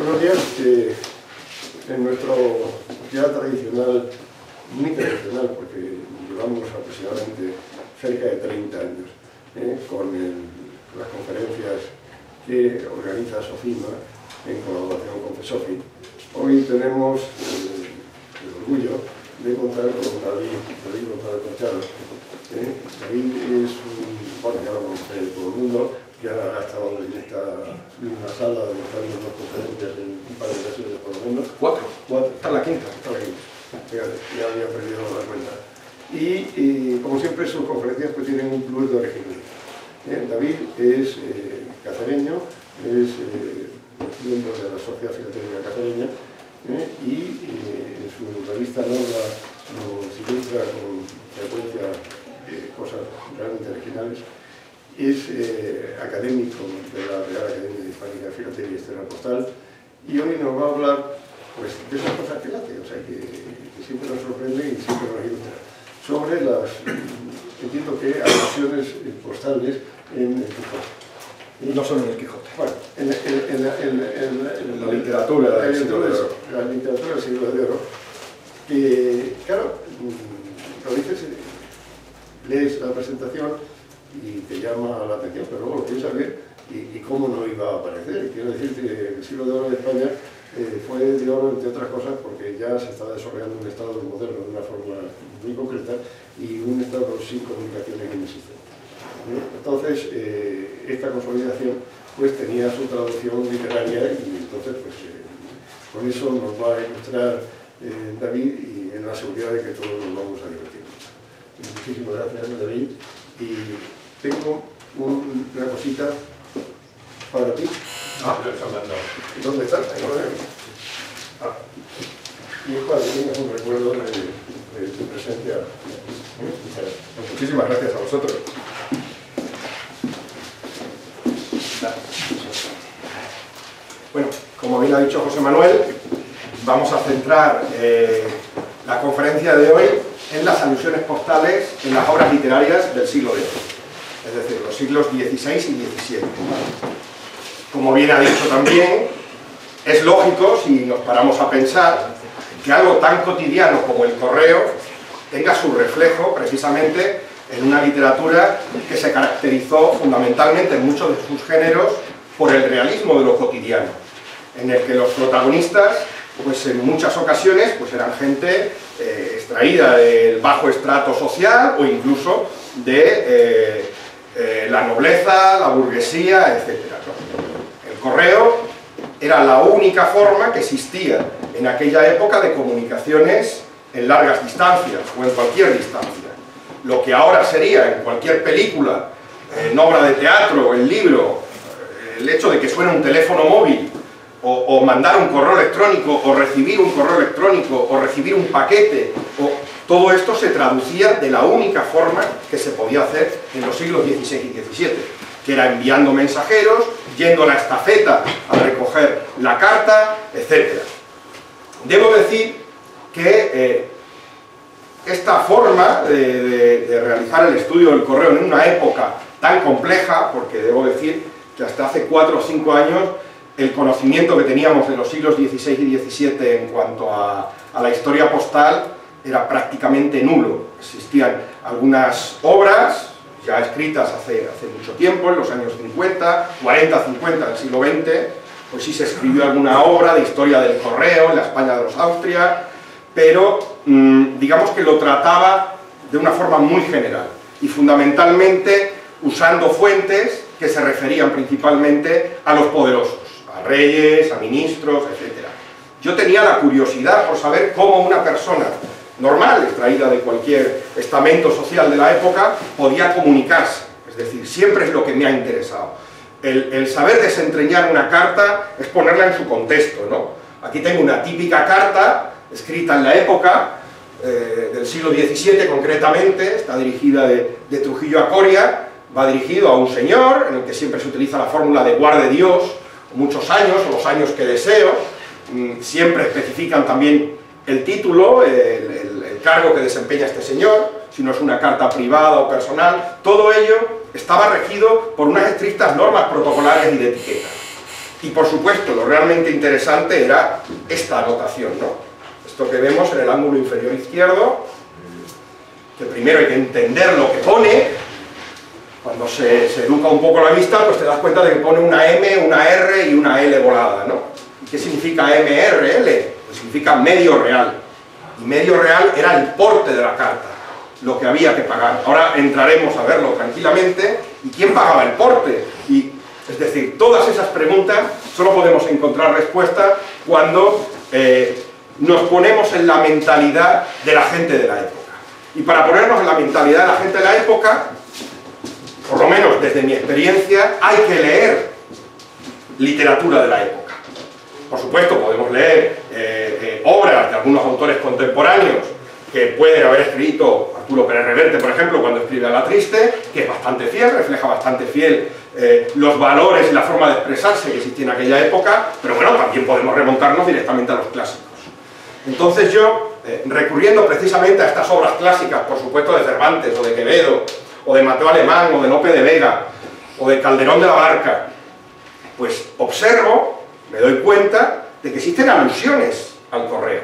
Buenos días. En nuestro ya tradicional, muy tradicional, porque llevamos aproximadamente cerca de 30 años con las conferencias que organiza SOFIMA en colaboración con FESOFI. Hoy tenemos el orgullo de contar con David González Machado. David es bueno, ya lo conoce todo el mundo, ya ha estado en esta misma sala dando unas conferencias en un par de ocasiones por lo menos. ¿Cuatro? Está en la quinta. Fíjate, ya había perdido la cuenta. Y como siempre sus conferencias pues tienen un plus de originalidad. David es cacereño, es miembro de la Sociedad Filatélica Cacereña y en su revista Norma nos ilustra con frecuencia cosas realmente originales. Es académico de la Real Academia Hispánica de Filatelia y Historia Postal y hoy nos va a hablar pues, de esas cosas que late, o sea, que siempre nos sorprenden y siempre nos ilustra, sobre las, entiendo que, alusiones postales en el Quijote. Y no solo en el Quijote. Bueno, en la literatura del siglo de oro. La literatura del siglo de oro, que, claro, lo dices, lees la presentación y te llama la atención, pero luego lo piensas bien y cómo no iba a aparecer. Quiero decirte que el siglo de oro de España fue de oro, entre otras cosas, porque ya se estaba desarrollando un Estado moderno de una forma muy concreta y un Estado sin comunicaciones inexistente. Entonces, esta consolidación pues tenía su traducción literaria y entonces pues con eso nos va a ilustrar David y en la seguridad de que todos nos vamos a divertir. Muchísimas gracias, David. Y tengo una cosita para ti. ¿Dónde está? Y es para que tengas un recuerdo de tu presencia. Muchísimas gracias a vosotros. Bueno, como bien ha dicho José Manuel, vamos a centrar la conferencia de hoy en las alusiones postales en las obras literarias del siglo de oro, es decir, los siglos XVI y XVII. Como bien ha dicho también, es lógico, si nos paramos a pensar, que algo tan cotidiano como el correo tenga su reflejo precisamente en una literatura que se caracterizó fundamentalmente en muchos de sus géneros por el realismo de lo cotidiano, en el que los protagonistas pues en muchas ocasiones pues eran gente extraída del bajo estrato social o incluso de la nobleza, la burguesía, etc. El correo era la única forma que existía en aquella época de comunicaciones en largas distancias o en cualquier distancia. Lo que ahora sería en cualquier película, en obra de teatro, en libro, el hecho de que suene un teléfono móvil o mandar un correo electrónico, o recibir un correo electrónico, o recibir un paquete, todo esto se traducía de la única forma que se podía hacer en los siglos XVI y XVII, que era enviando mensajeros, yendo a la estafeta a recoger la carta, etc. Debo decir que esta forma de realizar el estudio del correo en una época tan compleja, porque debo decir que hasta hace 4 o 5 años el conocimiento que teníamos de los siglos XVI y XVII en cuanto a la historia postal era prácticamente nulo. Existían algunas obras ya escritas hace mucho tiempo, en los años 50, 40, 50 del siglo XX, pues sí se escribió alguna obra de historia del correo en la España de los Austria, pero digamos que lo trataba de una forma muy general y fundamentalmente usando fuentes que se referían principalmente a los poderosos, a reyes, a ministros, etc. Yo tenía la curiosidad por saber cómo una persona normal, extraída de cualquier estamento social de la época, podía comunicarse. Es decir, siempre es lo que me ha interesado. El saber desentrañar una carta es ponerla en su contexto, ¿no? Aquí tengo una típica carta escrita en la época del siglo XVII concretamente, está dirigida de Trujillo a Coria, va dirigido a un señor en el que siempre se utiliza la fórmula de guarde Dios, muchos años o los años que deseo, siempre especifican también el título, el cargo que desempeña este señor, si no es una carta privada o personal, todo ello estaba regido por unas estrictas normas protocolares y de etiqueta. Y por supuesto, lo realmente interesante era esta anotación, ¿no? Esto que vemos en el ángulo inferior izquierdo, que primero hay que entender lo que pone. Cuando se educa un poco la vista, pues te das cuenta de que pone una M, una R y una L volada, ¿no? ¿Y qué significa MRL? Pues significa medio real. Y medio real era el porte de la carta, lo que había que pagar. Ahora entraremos a verlo tranquilamente. ¿Y quién pagaba el porte? Es decir, todas esas preguntas solo podemos encontrar respuesta cuando nos ponemos en la mentalidad de la gente de la época. Y para ponernos en la mentalidad de la gente de la época, por lo menos desde mi experiencia, hay que leer literatura de la época. Por supuesto, podemos leer obras de algunos autores contemporáneos que pueden haber escrito Arturo Pérez Reverte, por ejemplo, cuando escribe A la Triste, que es bastante fiel, refleja bastante fiel los valores y la forma de expresarse que existía en aquella época, pero bueno, también podemos remontarnos directamente a los clásicos. Entonces yo, recurriendo precisamente a estas obras clásicas, por supuesto de Cervantes, o de Quevedo, o de Mateo Alemán, o de Lope de Vega, o de Calderón de la Barca, pues observo, me doy cuenta de que existen alusiones al correo.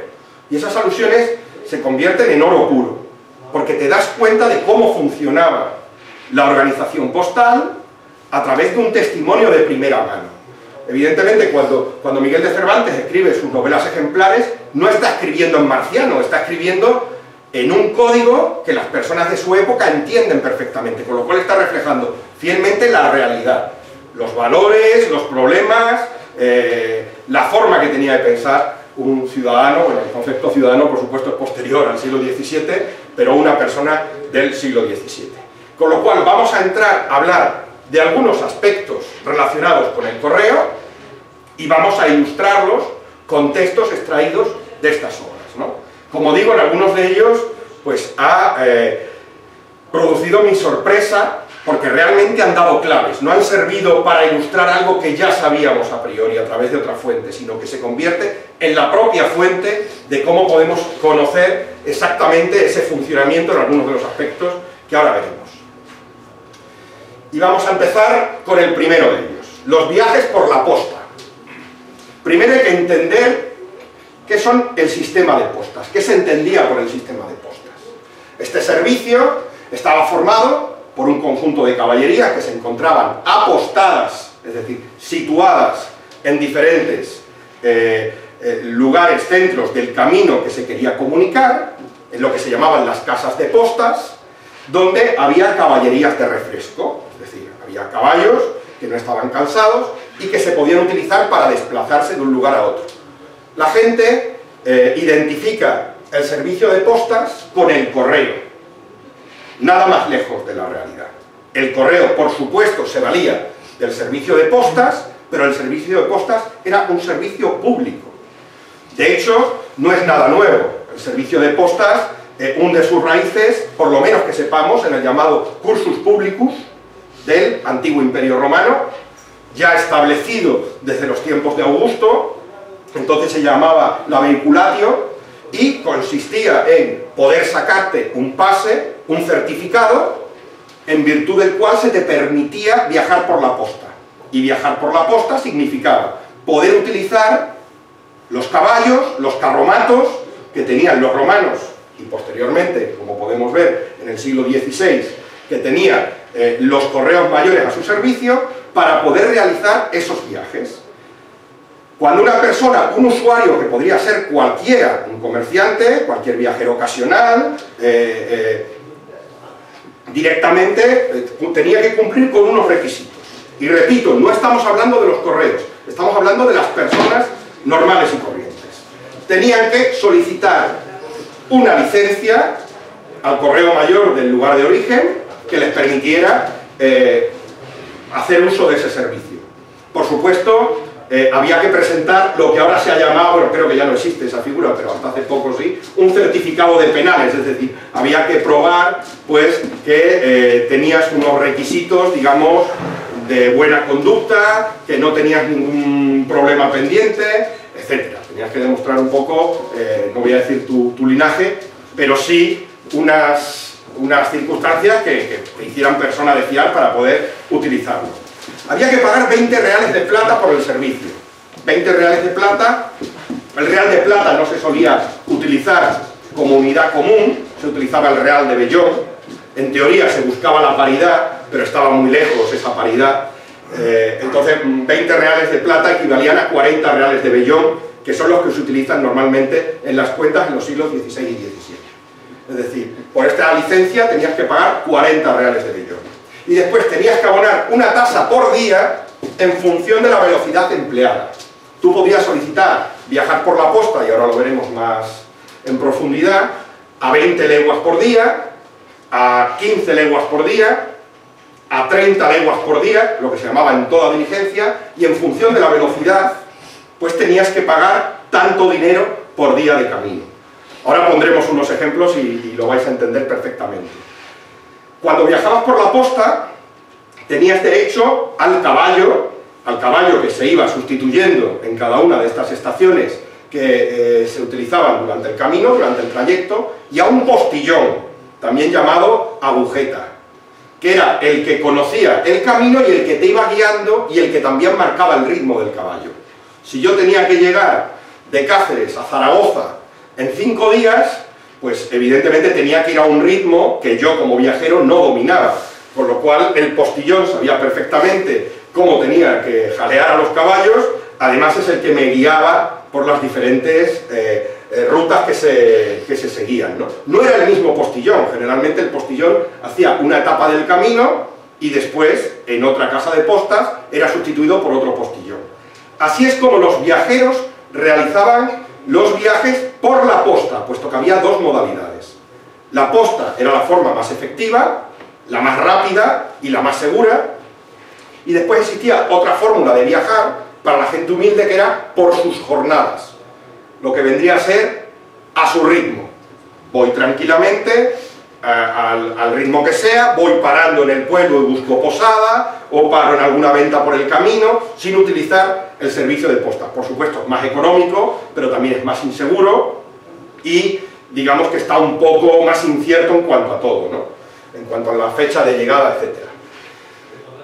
Y esas alusiones se convierten en oro puro, porque te das cuenta de cómo funcionaba la organización postal a través de un testimonio de primera mano. Evidentemente, cuando Miguel de Cervantes escribe sus novelas ejemplares, no está escribiendo en marciano, está escribiendo en un código que las personas de su época entienden perfectamente, con lo cual está reflejando fielmente la realidad, los valores, los problemas, la forma que tenía de pensar un ciudadano. Bueno, el concepto ciudadano, por supuesto, es posterior al siglo XVII, pero una persona del siglo XVII. Con lo cual vamos a entrar a hablar de algunos aspectos relacionados con el correo y vamos a ilustrarlos con textos extraídos de estas obras, ¿no? Como digo, en algunos de ellos pues ha producido mi sorpresa, porque realmente han dado claves, no han servido para ilustrar algo que ya sabíamos a priori a través de otra fuente, sino que se convierte en la propia fuente de cómo podemos conocer exactamente ese funcionamiento en algunos de los aspectos que ahora veremos. Y vamos a empezar con el primero de ellos, los viajes por la posta. Primero hay que entender qué son el sistema de postas, qué se entendía por el sistema de postas. Este servicio estaba formado por un conjunto de caballerías que se encontraban apostadas, es decir, situadas en diferentes lugares, centros del camino que se quería comunicar, en lo que se llamaban las casas de postas, donde había caballerías de refresco, es decir, había caballos que no estaban cansados y que se podían utilizar para desplazarse de un lugar a otro. La gente identifica el servicio de postas con el correo, nada más lejos de la realidad. El correo, por supuesto, se valía del servicio de postas, pero el servicio de postas era un servicio público. De hecho, no es nada nuevo. El servicio de postas hunde sus raíces, por lo menos que sepamos, en el llamado cursus publicus del antiguo Imperio Romano, ya establecido desde los tiempos de Augusto. Entonces se llamaba la vehiculatio y consistía en poder sacarte un pase, un certificado, en virtud del cual se te permitía viajar por la posta. Y viajar por la posta significaba poder utilizar los caballos, los carromatos que tenían los romanos, y posteriormente, como podemos ver en el siglo XVI, que tenía los correos mayores a su servicio, para poder realizar esos viajes. Cuando una persona, un usuario que podría ser cualquiera, un comerciante, cualquier viajero ocasional, directamente tenía que cumplir con unos requisitos. Y repito, no estamos hablando de los correos, estamos hablando de las personas normales y corrientes. Tenían que solicitar una licencia al correo mayor del lugar de origen que les permitiera hacer uso de ese servicio. Por supuesto, había que presentar lo que ahora se ha llamado, bueno, creo que ya no existe esa figura, pero hasta hace poco sí, un certificado de penales, es decir, había que probar pues que tenías unos requisitos, digamos, de buena conducta, que no tenías ningún problema pendiente, etcétera. Tenías que demostrar un poco, no voy a decir tu linaje, pero sí unas circunstancias que te hicieran persona de fiar para poder utilizarlo. había que pagar 20 reales de plata por el servicio. 20 reales de plata, el real de plata no se solía utilizar como unidad común, se utilizaba el real de vellón, en teoría se buscaba la paridad, pero estaba muy lejos esa paridad, entonces 20 reales de plata equivalían a 40 reales de vellón, que son los que se utilizan normalmente en las cuentas en los siglos XVI y XVII. Es decir, por esta licencia tenías que pagar 40 reales de vellón. Y después tenías que abonar una tasa por día en función de la velocidad empleada. Tú podías solicitar viajar por la posta, y ahora lo veremos más en profundidad, a 20 leguas por día, a 15 leguas por día, a 30 leguas por día, lo que se llamaba en toda diligencia, y en función de la velocidad, pues tenías que pagar tanto dinero por día de camino. Ahora pondremos unos ejemplos y lo vais a entender perfectamente. Cuando viajabas por la posta, tenías derecho al caballo que se iba sustituyendo en cada una de estas estaciones que se utilizaban durante el camino, durante el trayecto, y a un postillón, también llamado agujeta, que era el que conocía el camino y el que te iba guiando y el que también marcaba el ritmo del caballo. Si yo tenía que llegar de Cáceres a Zaragoza en 5 días, pues evidentemente tenía que ir a un ritmo que yo como viajero no dominaba, con lo cual el postillón sabía perfectamente cómo tenía que jalear a los caballos, además es el que me guiaba por las diferentes rutas que se seguían, ¿no? No era el mismo postillón, generalmente el postillón hacía una etapa del camino y después, en otra casa de postas, era sustituido por otro postillón. Así es como los viajeros realizaban los viajes por la posta, puesto que había dos modalidades. La posta era la forma más efectiva, la más rápida y la más segura, y después existía otra fórmula de viajar para la gente humilde que era por sus jornadas, lo que vendría a ser a su ritmo. Voy tranquilamente, al ritmo que sea, voy parando en el pueblo y busco posada, o paro en alguna venta por el camino, sin utilizar el servicio de posta. Por supuesto, es más económico, pero también es más inseguro, y digamos que está un poco más incierto en cuanto a todo, ¿no? En cuanto a la fecha de llegada, etc.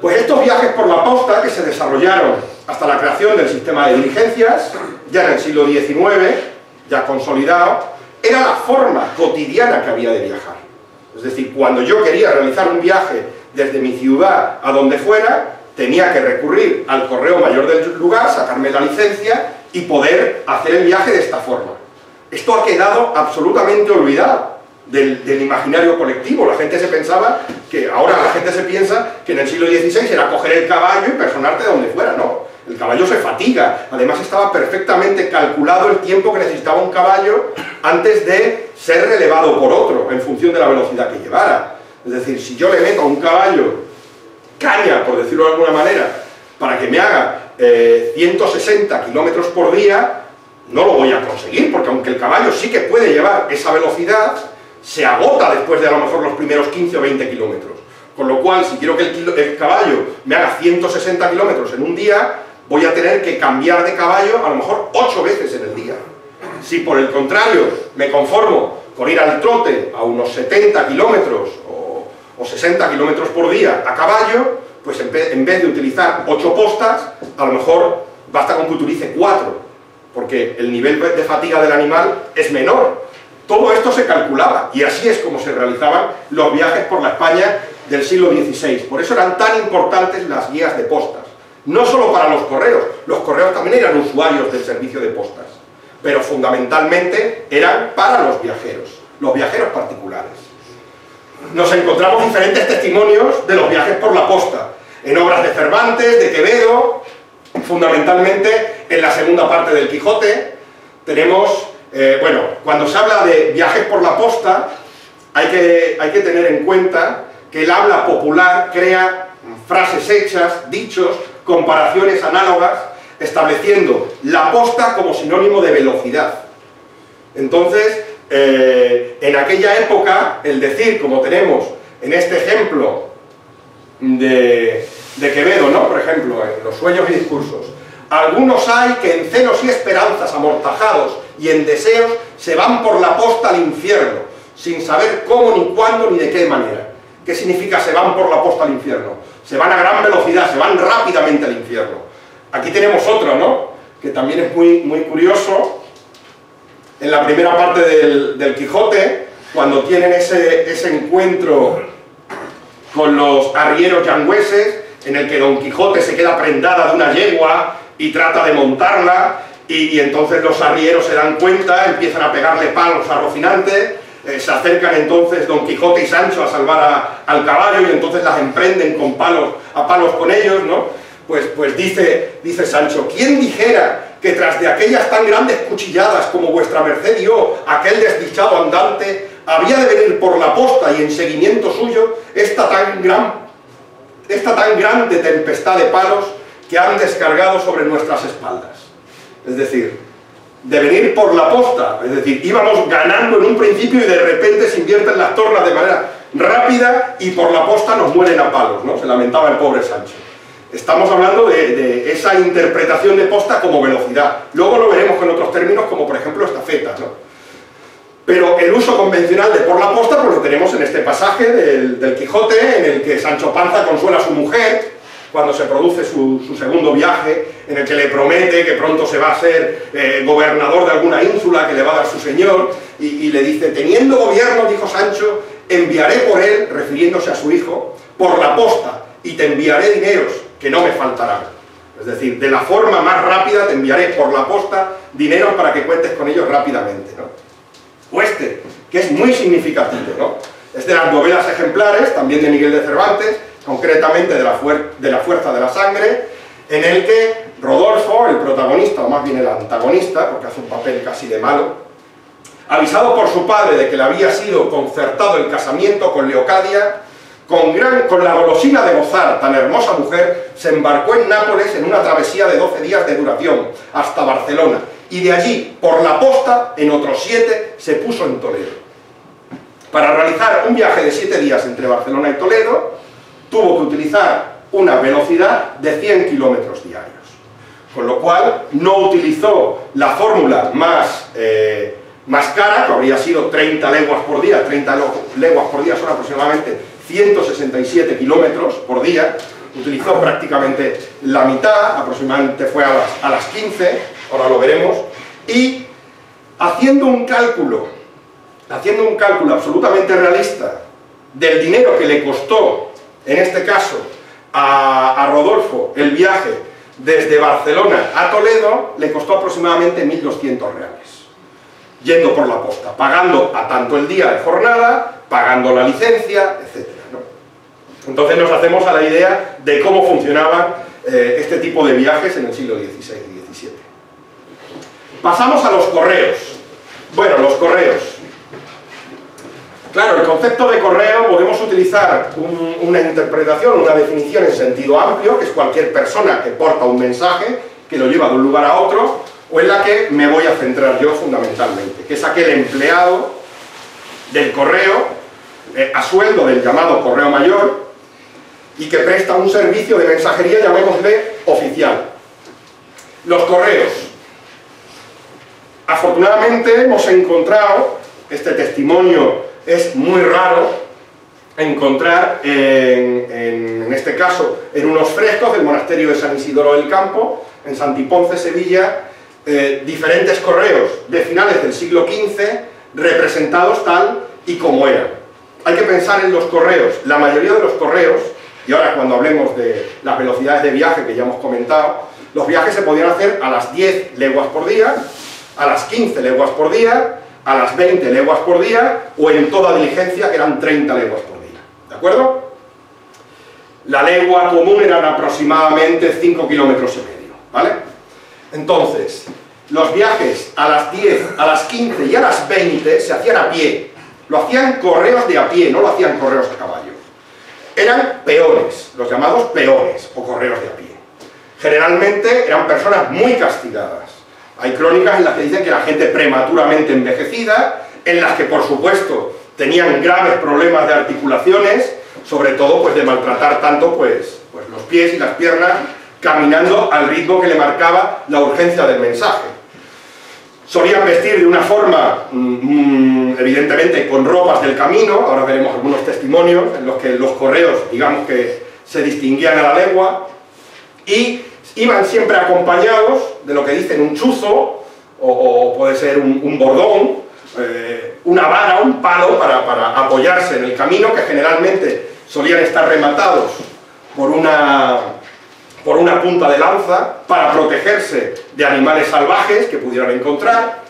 Pues estos viajes por la posta, que se desarrollaron hasta la creación del sistema de diligencias, ya en el siglo XIX, ya consolidado, era la forma cotidiana que había de viajar. Es decir, cuando yo quería realizar un viaje desde mi ciudad a donde fuera, tenía que recurrir al correo mayor del lugar, sacarme la licencia y poder hacer el viaje de esta forma. Esto ha quedado absolutamente olvidado del imaginario colectivo. La gente se pensaba que, ahora la gente se piensa que en el siglo XVI era coger el caballo y personarte donde fuera. No, el caballo se fatiga, además estaba perfectamente calculado el tiempo que necesitaba un caballo antes de ser relevado por otro, en función de la velocidad que llevara. Es decir, si yo le meto a un caballo caña, por decirlo de alguna manera, para que me haga 160 kilómetros por día, no lo voy a conseguir, porque aunque el caballo sí que puede llevar esa velocidad, se agota después de a lo mejor los primeros 15 o 20 kilómetros. Con lo cual, si quiero que el caballo me haga 160 kilómetros en un día, voy a tener que cambiar de caballo a lo mejor 8 veces en el día. Si por el contrario me conformo con ir al trote a unos 70 kilómetros o 60 kilómetros por día a caballo, pues en vez de utilizar 8 postas, a lo mejor basta con que utilice 4, porque el nivel de fatiga del animal es menor. Todo esto se calculaba, y así es como se realizaban los viajes por la España del siglo XVI. Por eso eran tan importantes las guías de postas. No solo para los correos también eran usuarios del servicio de postas, pero fundamentalmente eran para los viajeros particulares. Nos encontramos diferentes testimonios de los viajes por la posta, en obras de Cervantes, de Quevedo, fundamentalmente en la segunda parte del Quijote. Tenemos, cuando se habla de viajes por la posta, hay que tener en cuenta que el habla popular crea frases hechas, dichos, comparaciones análogas, estableciendo la posta como sinónimo de velocidad. Entonces, en aquella época, el decir, como tenemos en este ejemplo de Quevedo, ¿no? Por ejemplo, en los sueños y discursos, algunos hay que en celos y esperanzas amortajados y en deseos se van por la posta al infierno, sin saber cómo, ni cuándo, ni de qué manera. ¿Qué significa se van por la posta al infierno? Se van a gran velocidad, se van rápidamente al infierno. Aquí tenemos otro, ¿no? Que también es muy curioso. En la primera parte del Quijote, cuando tienen ese encuentro con los arrieros yangüeses, en el que Don Quijote se queda prendada de una yegua y trata de montarla, y entonces los arrieros se dan cuenta, empiezan a pegarle palos a Rocinante, se acercan entonces Don Quijote y Sancho a salvar al caballo, y entonces las emprenden a palos con ellos, ¿no? Pues dice Sancho: ¿quién dijera que tras de aquellas tan grandes cuchilladas como vuestra merced dio aquel desdichado andante, había de venir por la posta y en seguimiento suyo esta tan grande tempestad de palos que han descargado sobre nuestras espaldas? Es decir, de venir por la posta, es decir, íbamos ganando en un principio y de repente se invierten las tornas de manera rápida y por la posta nos mueren a palos, ¿no? Se lamentaba el pobre Sancho. Estamos hablando de esa interpretación de posta como velocidad. Luego lo veremos con otros términos, como por ejemplo estafeta, ¿no? Pero el uso convencional de por la posta pues lo tenemos en este pasaje del Quijote, en el que Sancho Panza consuela a su mujer cuando se produce su segundo viaje, en el que le promete que pronto se va a ser gobernador de alguna ínsula que le va a dar su señor, y le dice: teniendo gobierno, dijo Sancho, enviaré por él, refiriéndose a su hijo, por la posta, y te enviaré dineros, que no me faltarán. Es decir, de la forma más rápida te enviaré por la posta dineros para que cuentes con ellos rápidamente, ¿no? O que es muy significativo, ¿no? Es de las novelas ejemplares, también de Miguel de Cervantes, concretamente de la Fuerza de la Sangre, en el que Rodolfo, el protagonista, o más bien el antagonista, porque hace un papel casi de malo, avisado por su padre de que le había sido concertado el casamiento con Leocadia, con la golosina de gozar tan hermosa mujer, se embarcó en Nápoles en una travesía de 12 días de duración, hasta Barcelona, y de allí, por la posta, en otros 7, se puso en Toledo. Para realizar un viaje de 7 días entre Barcelona y Toledo, tuvo que utilizar una velocidad de 100 kilómetros diarios. Con lo cual, no utilizó la fórmula más cara, que habría sido 30 leguas por día. 30 leguas por día son aproximadamente 167 kilómetros por día. Utilizó prácticamente la mitad, aproximadamente fue a las 15, ahora lo veremos, y haciendo un cálculo absolutamente realista del dinero que le costó, en este caso, a Rodolfo el viaje desde Barcelona a Toledo, le costó aproximadamente 1.200 reales, yendo por la posta, pagando a tanto el día de jornada, pagando la licencia, etc., ¿no? Entonces nos hacemos a la idea de cómo funcionaban este tipo de viajes en el siglo XVI y XVII. Pasamos a los correos. Bueno, los correos. Claro, el concepto de correo podemos utilizar una interpretación, una definición en sentido amplio, que es cualquier persona que porta un mensaje, que lo lleva de un lugar a otro, o en la que me voy a centrar yo fundamentalmente, que es aquel empleado del correo, a sueldo del llamado correo mayor, y que presta un servicio de mensajería, llamémosle oficial. Los correos. Afortunadamente hemos encontrado, este testimonio es muy raro encontrar, en este caso, en unos frescos del monasterio de San Isidoro del Campo, en Santiponce, Sevilla, diferentes correos de finales del siglo XV, representados tal y como eran. Hay que pensar en los correos. La mayoría de los correos, y ahora cuando hablemos de las velocidades de viaje que ya hemos comentado, los viajes se podían hacer a las 10 leguas por día, a las 15 leguas por día, a las 20 leguas por día, o en toda diligencia, que eran 30 leguas por día. ¿De acuerdo? La legua común eran aproximadamente 5 kilómetros y medio, ¿vale? Entonces, los viajes a las 10, a las 15 y a las 20 se hacían a pie. Lo hacían correos de a pie, no lo hacían correos a caballo. Eran peones, los llamados peones, o correos de a pie. Generalmente eran personas muy castigadas. Hay crónicas en las que dicen que la gente prematuramente envejecida, en las que por supuesto tenían graves problemas de articulaciones, sobre todo pues de maltratar tanto pues los pies y las piernas, caminando al ritmo que le marcaba la urgencia del mensaje. Solían vestir de una forma, evidentemente, con ropas del camino. Ahora veremos algunos testimonios en los que los correos, digamos que se distinguían a la legua, y iban siempre acompañados de lo que dicen un chuzo, o puede ser un bordón, una vara, un palo para apoyarse en el camino, que generalmente solían estar rematados por una punta de lanza para protegerse de animales salvajes que pudieran encontrar.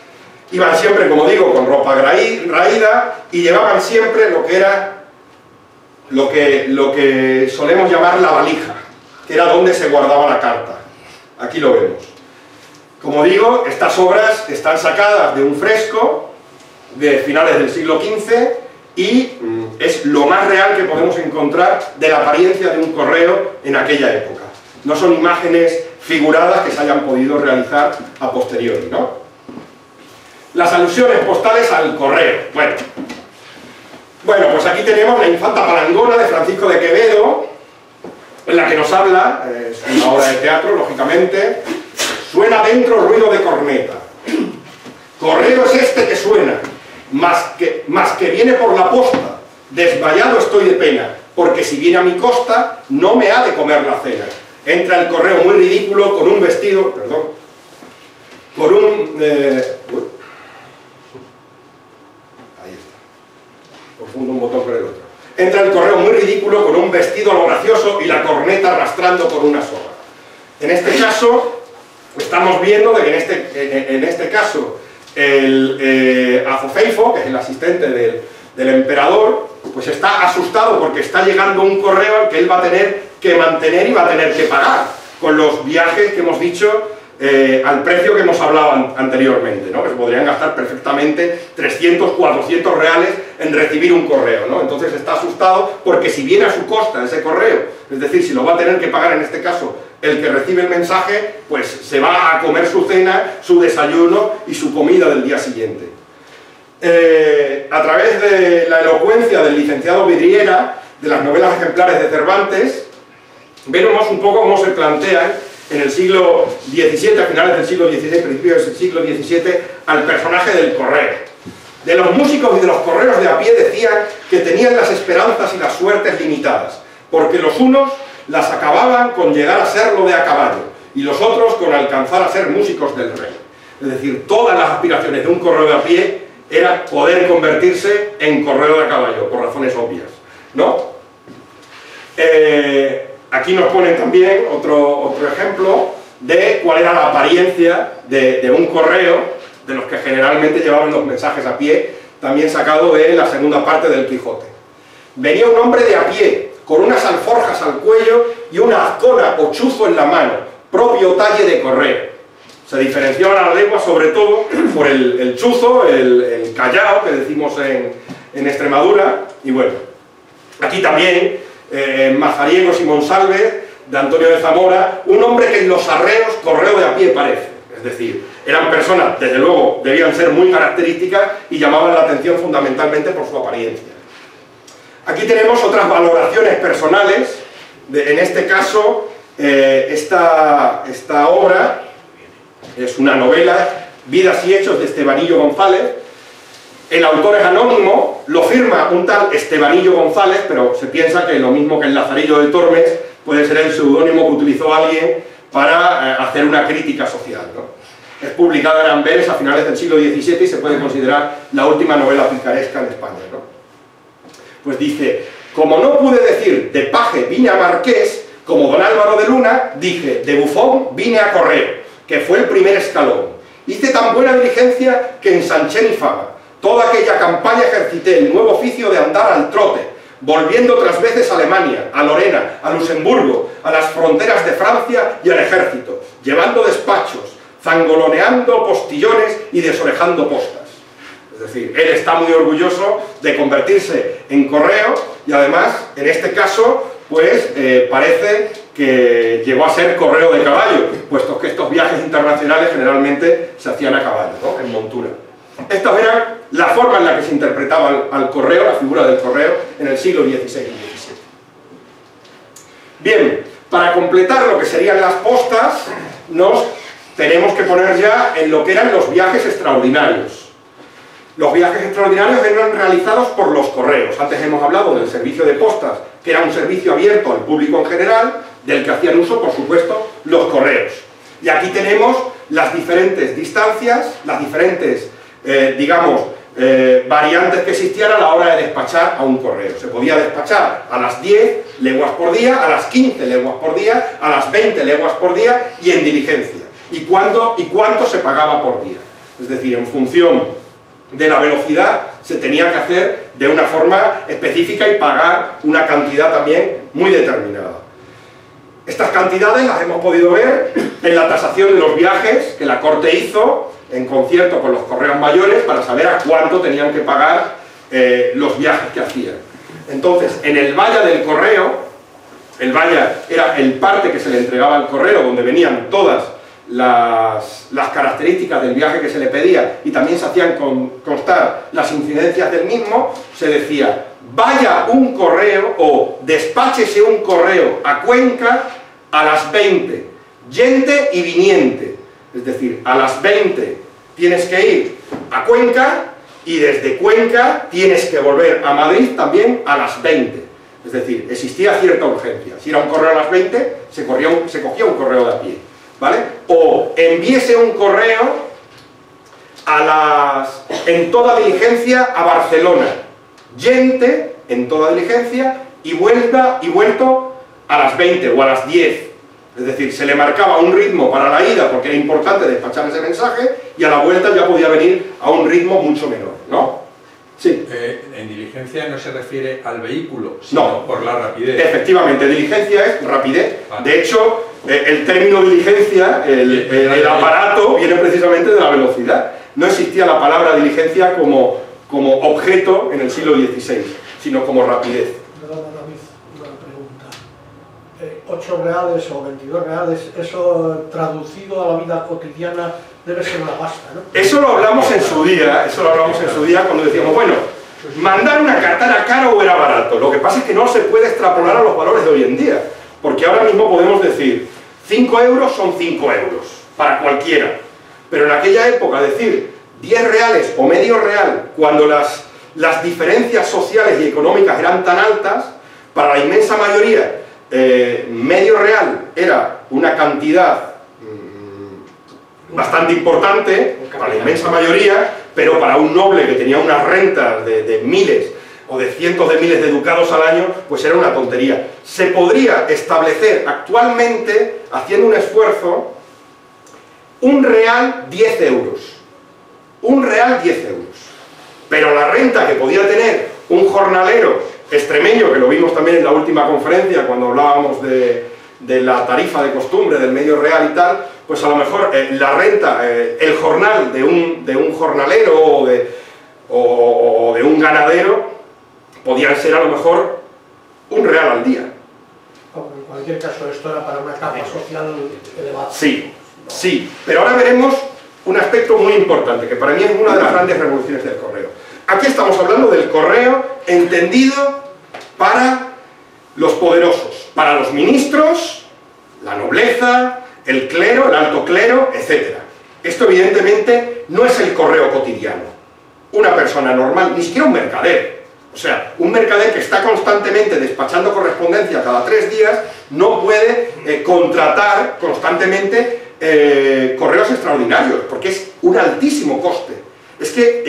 Iban siempre, como digo, con ropa raída, y llevaban siempre lo que era lo que solemos llamar la valija, que era donde se guardaba la carta. Aquí lo vemos. Como digo, estas obras están sacadas de un fresco de finales del siglo XV y es lo más real que podemos encontrar de la apariencia de un correo en aquella época. No son imágenes figuradas que se hayan podido realizar a posteriori, ¿no? Las alusiones postales al correo. Bueno, pues aquí tenemos la Infanta Palangona de Francisco de Quevedo, en la que nos habla, es una obra de teatro, lógicamente. Suena dentro ruido de corneta. Correo es este que suena, mas que viene por la posta. Desmayado estoy de pena, porque si viene a mi costa, no me ha de comer la cena. Entra el correo muy ridículo con un vestido, perdón, con un... ahí está, confundo un botón con el otro. Entra el correo muy ridículo con un vestido a lo gracioso y la corneta arrastrando con una soga. En este caso, estamos viendo de que en este caso el Azofeifo, que es el asistente del emperador, pues está asustado porque está llegando un correo al que él va a tener que mantener y va a tener que pagar, con los viajes que hemos dicho, al precio que hemos hablado anteriormente, ¿no? Que se podrían gastar perfectamente 300, 400 reales en recibir un correo, ¿no? Entonces está asustado porque si viene a su costa ese correo, es decir, si lo va a tener que pagar en este caso el que recibe el mensaje, pues se va a comer su cena, su desayuno y su comida del día siguiente. A través de la elocuencia del licenciado Vidriera, de las novelas ejemplares de Cervantes, vemos un poco cómo se plantean en el siglo XVII, a finales del siglo XVI, principios del siglo XVII, al personaje del correo. De los músicos y de los correos de a pie decían que tenían las esperanzas y las suertes limitadas, porque los unos las acababan con llegar a serlo de a caballo, y los otros con alcanzar a ser músicos del rey. Es decir, todas las aspiraciones de un correo de a pie era poder convertirse en correo de a caballo, por razones obvias, ¿no? Aquí nos ponen también otro ejemplo de cuál era la apariencia de un correo, de los que generalmente llevaban los mensajes a pie, también sacado de la segunda parte del Quijote. Venía un hombre de a pie, con unas alforjas al cuello y una azcona o chuzo en la mano, propio talle de correo. Se diferenciaba la lengua sobre todo por el chuzo, el callao, que decimos en Extremadura, y bueno, aquí también Mazariegos y Monsalve, de Antonio de Zamora, un hombre que en los arreos correo de a pie parece. Es decir, eran personas, desde luego, debían ser muy características y llamaban la atención fundamentalmente por su apariencia. Aquí tenemos otras valoraciones personales, en este caso, esta obra es una novela, Vidas y Hechos de Estebanillo González. El autor es anónimo, lo firma un tal Estebanillo González, pero se piensa que lo mismo que el Lazarillo de Tormes puede ser el seudónimo que utilizó alguien para hacer una crítica social, ¿no? Es publicada en Amberes a finales del siglo XVII y se puede considerar la última novela picaresca en España, ¿no? Pues dice: como no pude decir de paje vine a marqués, como don Álvaro de Luna, dije de bufón vine a correo, que fue el primer escalón. Hice tan buena diligencia que ensanché mi fama. Toda aquella campaña ejercité el nuevo oficio de andar al trote, volviendo otras veces a Alemania, a Lorena, a Luxemburgo, a las fronteras de Francia y al ejército, llevando despachos, zangoloneando postillones y desorejando postas. Es decir, él está muy orgulloso de convertirse en correo y además, en este caso, pues parece que llegó a ser correo de caballo, puesto que estos viajes internacionales generalmente se hacían a caballo, ¿no? En montura. Estas eran la forma en la que se interpretaba al correo, la figura del correo, en el siglo XVI y XVII. Bien, para completar lo que serían las postas, nos tenemos que poner ya en lo que eran los viajes extraordinarios. Los viajes extraordinarios eran realizados por los correos. Antes hemos hablado del servicio de postas, que era un servicio abierto al público en general, del que hacían uso, por supuesto, los correos. Y aquí tenemos las diferentes distancias, las diferentes, variantes que existían a la hora de despachar a un correo. Se podía despachar a las 10 leguas por día, a las 15 leguas por día, a las 20 leguas por día y en diligencia. ¿Y cuánto se pagaba por día? Es decir, en función de la velocidad se tenía que hacer de una forma específica y pagar una cantidad también muy determinada. Estas cantidades las hemos podido ver en la tasación de los viajes que la Corte hizo en concierto con los correos mayores para saber a cuánto tenían que pagar los viajes que hacían. Entonces, en el vaya del correo, el vaya era el parte que se le entregaba al correo, donde venían todas las características del viaje que se le pedía y también se hacían constar las incidencias del mismo. Se decía, vaya un correo o despáchese un correo a Cuenca a las 20, yente y viniente. Es decir, a las 20 tienes que ir a Cuenca y desde Cuenca tienes que volver a Madrid también a las 20. Es decir, existía cierta urgencia. Si era un correo a las 20, se cogía un correo de a pie, ¿vale? O envíese un correo en toda diligencia a Barcelona, yente en toda diligencia y vuelto a las 20 o a las 10. Es decir, se le marcaba un ritmo para la ida porque era importante despachar ese mensaje y a la vuelta ya podía venir a un ritmo mucho menor, ¿no? Sí. En diligencia no se refiere al vehículo, sino por la rapidez. Efectivamente, diligencia es rapidez. Vale. De hecho, el término diligencia, el aparato, viene precisamente de la velocidad. No existía la palabra diligencia como objeto en el siglo XVI, sino como rapidez. Perdona, David, una pregunta. 8 reales o 22 reales, eso traducido a la vida cotidiana debe ser una pasta, ¿no? Eso lo hablamos en su día, cuando decíamos, bueno, mandar una carta era caro o era barato. Lo que pasa es que no se puede extrapolar a los valores de hoy en día, porque ahora mismo podemos decir, 5 euros son 5 euros, para cualquiera. Pero en aquella época decir 10 reales o medio real, cuando las diferencias sociales y económicas eran tan altas, para la inmensa mayoría, medio real era una cantidad bastante importante, para la inmensa mayoría, pero para un noble que tenía unas rentas de miles o de cientos de miles de ducados al año, pues era una tontería. Se podría establecer actualmente, haciendo un esfuerzo, un real 10 euros. Un real 10 euros. Pero la renta que podía tener un jornalero extremeño, que lo vimos también en la última conferencia cuando hablábamos de la tarifa de costumbre del medio real y tal, pues a lo mejor la renta, el jornal de un jornalero o de un ganadero podían ser a lo mejor un real al día. En cualquier caso, esto era para una capa social elevada. Sí, sí, pero ahora veremos un aspecto muy importante, que para mí es una de las grandes revoluciones del correo. Aquí estamos hablando del correo entendido para los poderosos, para los ministros, la nobleza, el clero, el alto clero, etc. Esto evidentemente no es el correo cotidiano. Una persona normal, ni siquiera un mercader. O sea, un mercader que está constantemente despachando correspondencia cada 3 días no puede contratar constantemente correos extraordinarios, porque es un altísimo coste. Es que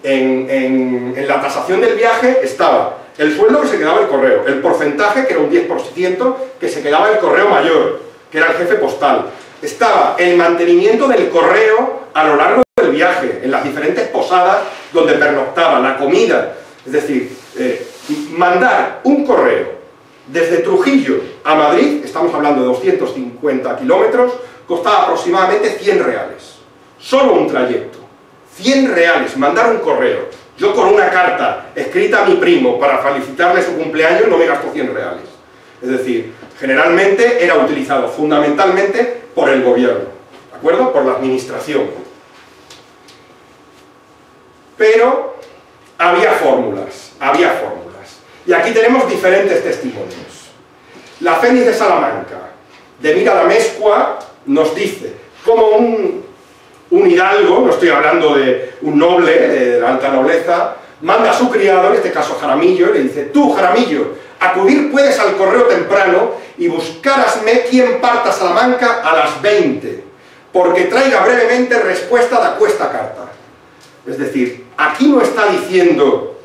en la tasación del viaje estaba el sueldo que se quedaba el correo, el porcentaje, que era un 10%, que se quedaba el correo mayor, que era el jefe postal. Estaba el mantenimiento del correo a lo largo del viaje, en las diferentes posadas donde pernoctaba, la comida. Es decir, mandar un correo desde Trujillo a Madrid, estamos hablando de 250 kilómetros, costaba aproximadamente 100 reales. Solo un trayecto. 100 reales, mandar un correo. Yo con una carta escrita a mi primo para felicitarle su cumpleaños no me gasto 100 reales. Es decir, generalmente era utilizado fundamentalmente por el gobierno, ¿de acuerdo? Por la administración. Pero había fórmulas, había fórmulas. Y aquí tenemos diferentes testimonios. La Fénix de Salamanca, de Mira d'Amescua, nos dice cómo un hidalgo, no estoy hablando de un noble, de la alta nobleza, manda a su criado, en este caso Jaramillo, y le dice: tú, Jaramillo, acudir puedes al correo temprano y buscárasme quien parta Salamanca a las 20, porque traiga brevemente respuesta de aquesta carta. Es decir, aquí no está diciendo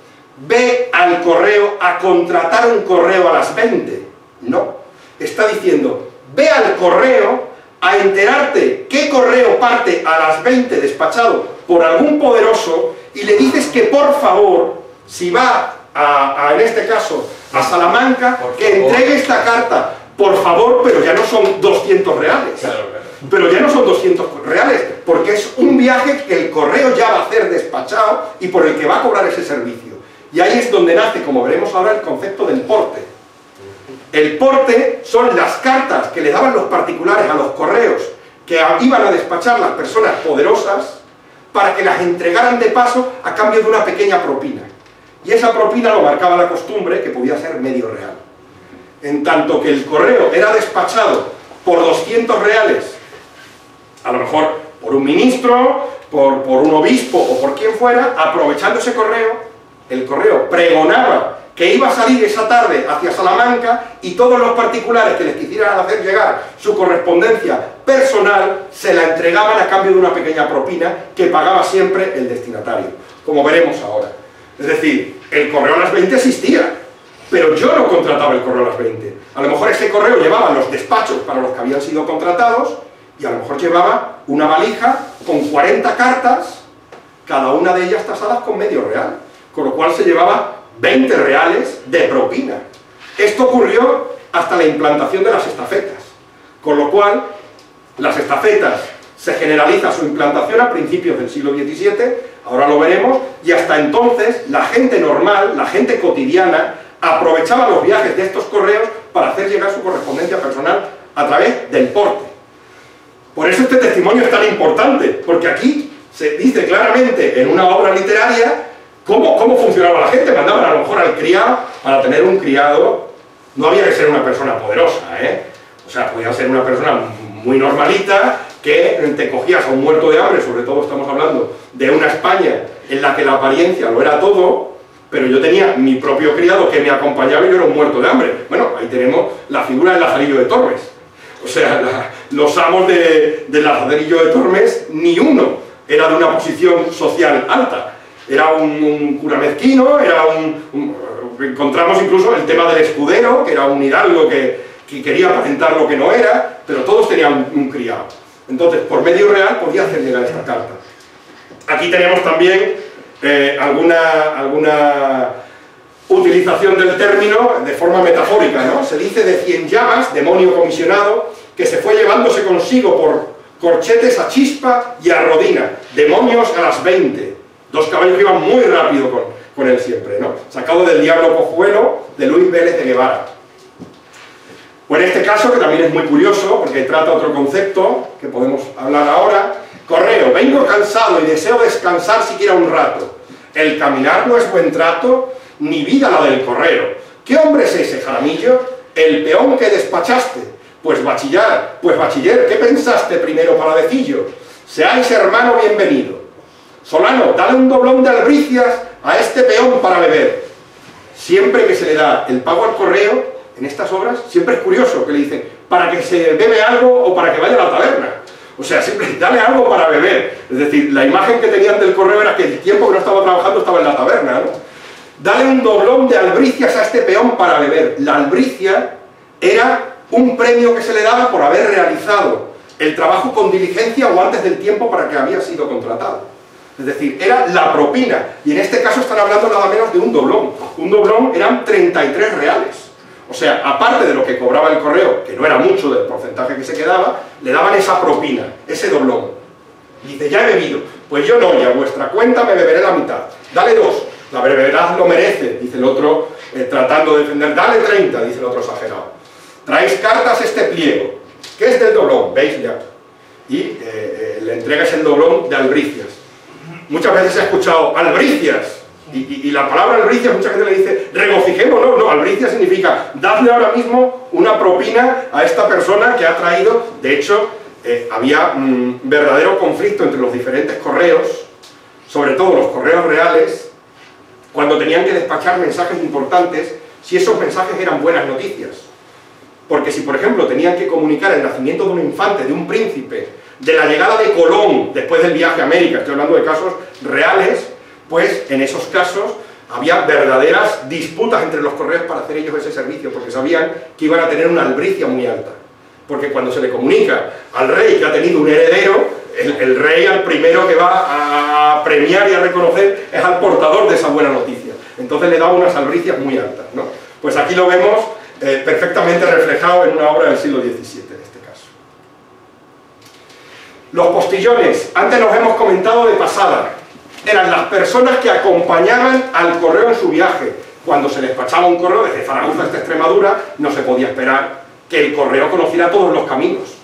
ve al correo a contratar un correo a las 20, no, está diciendo ve al correo a enterarte qué correo parte a las 20 despachado por algún poderoso, y le dices que por favor, si va en este caso a Salamanca, que entregue esta carta, por favor, pero ya no son 200 reales. Claro. Pero ya no son 200 reales, porque es un viaje que el correo ya va a hacer despachado y por el que va a cobrar ese servicio. Y ahí es donde nace, como veremos ahora, el concepto del porte. El porte son las cartas que le daban los particulares a los correos que iban a despachar las personas poderosas para que las entregaran de paso a cambio de una pequeña propina. Y esa propina lo marcaba la costumbre, que podía ser medio real. En tanto que el correo era despachado por 200 reales, a lo mejor por un ministro, por un obispo o por quien fuera, aprovechando ese correo, el correo pregonaba que iba a salir esa tarde hacia Salamanca y todos los particulares que les quisieran hacer llegar su correspondencia personal se la entregaban a cambio de una pequeña propina que pagaba siempre el destinatario, como veremos ahora. Es decir, el correo a las 20 existía, pero yo no contrataba el correo a las 20. A lo mejor ese correo llevaba los despachos para los que habían sido contratados y a lo mejor llevaba una valija con 40 cartas, cada una de ellas tasadas con medio real, con lo cual se llevaba 20 reales de propina. Esto ocurrió hasta la implantación de las estafetas, con lo cual las estafetas se generaliza su implantación a principios del siglo XVII, ahora lo veremos, y hasta entonces la gente normal, la gente cotidiana, aprovechaba los viajes de estos correos para hacer llegar su correspondencia personal a través del porte. Por eso este testimonio es tan importante, porque aquí se dice claramente en una obra literaria ¿cómo funcionaba la gente? Mandaban a lo mejor al criado. Para tener un criado no había que ser una persona poderosa, o sea, podía ser una persona muy normalita, que te cogías a un muerto de hambre, sobre todo estamos hablando de una España en la que la apariencia lo era todo, pero yo tenía mi propio criado que me acompañaba y yo era un muerto de hambre. Bueno, ahí tenemos la figura del Lazarillo de Tormes. O sea, los amos del Lazarillo de Tormes, ni uno era de una posición social alta. Era un cura mezquino, encontramos incluso el tema del escudero, que era un hidalgo que quería aparentar lo que no era, pero todos tenían un criado. Entonces, por medio real podía hacer llegar esta carta. Aquí tenemos también alguna utilización del término de forma metafórica, ¿no? Se dice de Cienllamas, demonio comisionado, que se fue llevándose consigo por corchetes a Chispa y a Rodina, demonios a las 20. Dos caballos que iban muy rápido con él siempre, ¿no? Sacado del Diablo Cojuelo de Luis Vélez de Guevara. O en este caso, que también es muy curioso, porque trata otro concepto que podemos hablar ahora. Correo: vengo cansado y deseo descansar siquiera un rato. El caminar no es buen trato, ni vida la del correo. ¿Qué hombre es ese, Jaramillo? El peón que despachaste. Pues bachiller, ¿qué pensaste primero para decillo? Seáis hermano bienvenido. Solano, dale un doblón de albricias a este peón para beber. Siempre que se le da el pago al correo, en estas obras, siempre es curioso que le dicen, para que se bebe algo o para que vaya a la taberna. O sea, siempre dale algo para beber. Es decir, la imagen que tenían del correo era que el tiempo que no estaba trabajando estaba en la taberna, ¿no? Dale un doblón de albricias a este peón para beber. La albricia era un premio que se le daba por haber realizado el trabajo con diligencia o antes del tiempo para que había sido contratado. Es decir, era la propina, y en este caso están hablando nada menos de un doblón. Un doblón eran 33 reales. O sea, aparte de lo que cobraba el correo, que no era mucho del porcentaje que se quedaba, le daban esa propina, ese doblón. Dice, ya he bebido. Pues yo no, y a vuestra cuenta me beberé la mitad. Dale 2, la brevedad lo merece, dice el otro, tratando de defender. Dale 30, dice el otro exagerado. Traéis cartas este pliego. ¿Qué es del doblón? ¿Veis ya? Y le entregas el doblón de albricias. Muchas veces se ha escuchado albricias, y la palabra albricias mucha gente le dice regocijémonos. No, albricias significa dadle ahora mismo una propina a esta persona que ha traído. De hecho, había un verdadero conflicto entre los diferentes correos, sobre todo los correos reales, cuando tenían que despachar mensajes importantes, si esos mensajes eran buenas noticias. Porque si, por ejemplo, tenían que comunicar el nacimiento de un infante, de un príncipe, de la llegada de Colón después del viaje a América, estoy hablando de casos reales, pues en esos casos había verdaderas disputas entre los correos para hacer ellos ese servicio, porque sabían que iban a tener una albricia muy alta. Porque cuando se le comunica al rey que ha tenido un heredero, el rey al primero que va a premiar y a reconocer es al portador de esa buena noticia. Entonces le daba unas albricias muy altas, ¿no? Pues aquí lo vemos perfectamente reflejado en una obra del siglo XVII, en este caso. Los postillones, antes los hemos comentado de pasada, eran las personas que acompañaban al correo en su viaje. Cuando se despachaba un correo desde Zaragoza hasta Extremadura, no se podía esperar que el correo conociera todos los caminos.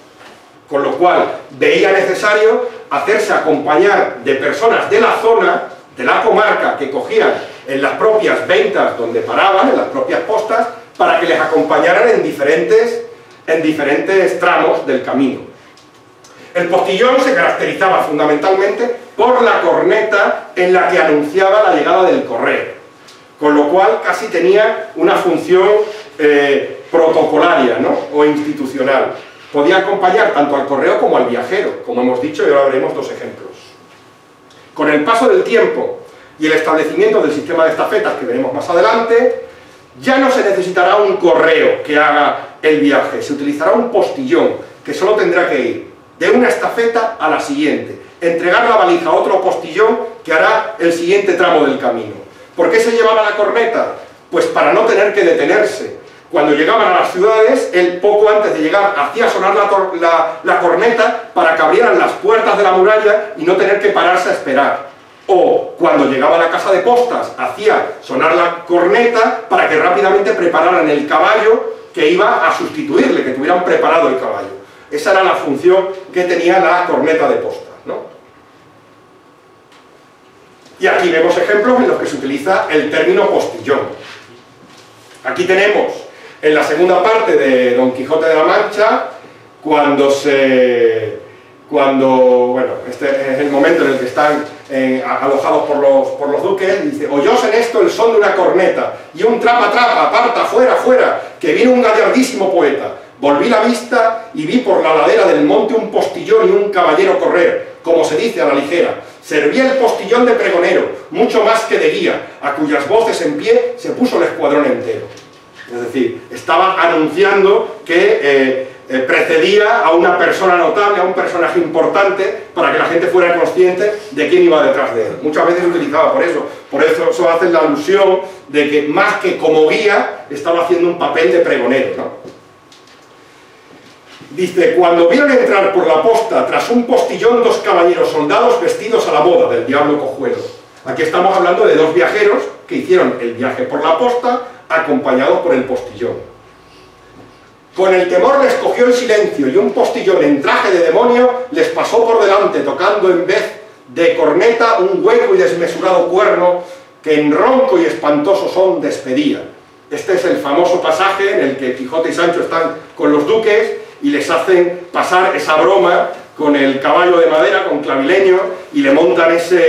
Con lo cual, veía necesario hacerse acompañar de personas de la zona, de la comarca, que cogían en las propias ventas donde paraban, en las propias postas, para que les acompañaran en diferentes tramos del camino. El postillón se caracterizaba fundamentalmente por la corneta en la que anunciaba la llegada del correo, con lo cual casi tenía una función protocolaria, ¿no?, o institucional. Podía acompañar tanto al correo como al viajero, como hemos dicho, y ahora veremos dos ejemplos. Con el paso del tiempo y el establecimiento del sistema de estafetas, que veremos más adelante, ya no se necesitará un correo que haga el viaje, se utilizará un postillón, que solo tendrá que ir de una estafeta a la siguiente, entregar la valija a otro postillón que hará el siguiente tramo del camino. ¿Por qué se llevaba la corneta? Pues para no tener que detenerse. Cuando llegaban a las ciudades, él poco antes de llegar hacía sonar la corneta para que abrieran las puertas de la muralla y no tener que pararse a esperar. O cuando llegaba a la casa de postas, hacía sonar la corneta para que rápidamente prepararan el caballo que iba a sustituirle, que tuvieran preparado el caballo. Esa era la función que tenía la corneta de postas, ¿no? Y aquí vemos ejemplos en los que se utiliza el término postillón. Aquí tenemos, en la segunda parte de Don Quijote de la Mancha, cuando bueno, este es el momento en el que están alojados por los duques, dice: oyóse en esto el son de una corneta, y un trapa trapa, aparta, fuera, fuera, que vino un gallardísimo poeta. Volví la vista y vi por la ladera del monte un postillón y un caballero correr, como se dice a la ligera. Servía el postillón de pregonero, mucho más que de guía, a cuyas voces en pie se puso el escuadrón entero. Es decir, estaba anunciando que precedía a una persona notable, a un personaje importante, para que la gente fuera consciente de quién iba detrás de él. Muchas veces se utilizaba por eso hacen la alusión de que más que como guía, estaba haciendo un papel de pregonero, ¿no? Dice: cuando vieron entrar por la posta, tras un postillón, dos caballeros soldados vestidos a la moda del diablo cojuelo. Aquí estamos hablando de dos viajeros que hicieron el viaje por la posta, acompañados por el postillón. Con el temor les cogió el silencio, y un postillón en traje de demonio les pasó por delante, tocando en vez de corneta un hueco y desmesurado cuerno que en ronco y espantoso son despedía. Este es el famoso pasaje en el que Quijote y Sancho están con los duques y les hacen pasar esa broma con el caballo de madera, con clavileño, y le montan esa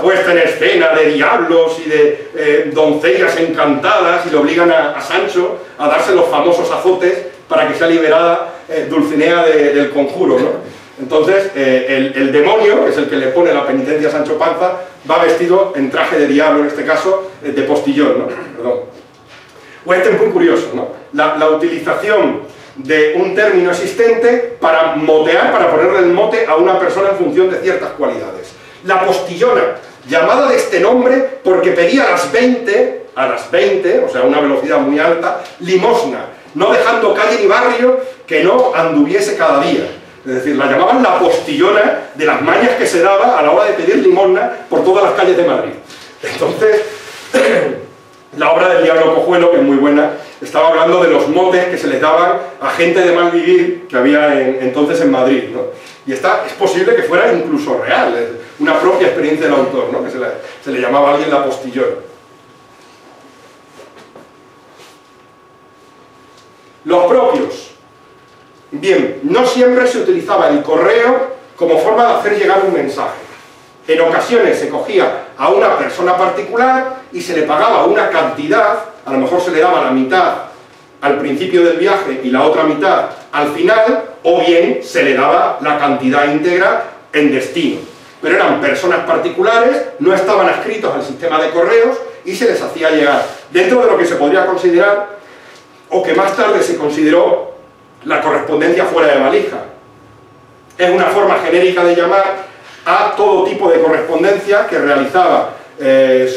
puesta en escena de diablos y de doncellas encantadas, y le obligan a Sancho a darse los famosos azotes para que sea liberada Dulcinea del conjuro, ¿no? Entonces, el demonio, que es el que le pone la penitencia a Sancho Panza, va vestido en traje de diablo, en este caso, de postillón, ¿no? Perdón. O este es muy curioso, ¿no? La utilización de un término existente para motear, para ponerle el mote a una persona en función de ciertas cualidades. La postillona, llamada de este nombre porque pedía a las 20, o sea, a una velocidad muy alta, limosna, no dejando calle ni barrio que no anduviese cada día. Es decir, la llamaban la postillona de las mañas que se daba a la hora de pedir limosna por todas las calles de Madrid. Entonces, la obra del diablo cojuelo, que es muy buena, estaba hablando de los motes que se les daban a gente de mal vivir que había entonces en Madrid, ¿no? Y es posible que fuera incluso real, una propia experiencia del autor, ¿no? Que se le llamaba a alguien la postillona. Los propios. Bien, no siempre se utilizaba el correo como forma de hacer llegar un mensaje. En ocasiones se cogía a una persona particular y se le pagaba una cantidad, a lo mejor se le daba la mitad al principio del viaje y la otra mitad al final, o bien se le daba la cantidad íntegra en destino. Pero eran personas particulares, no estaban adscritos al sistema de correos y se les hacía llegar dentro de lo que se podría considerar, o que más tarde se consideró, la correspondencia fuera de valija. Es una forma genérica de llamar a todo tipo de correspondencia que realizaba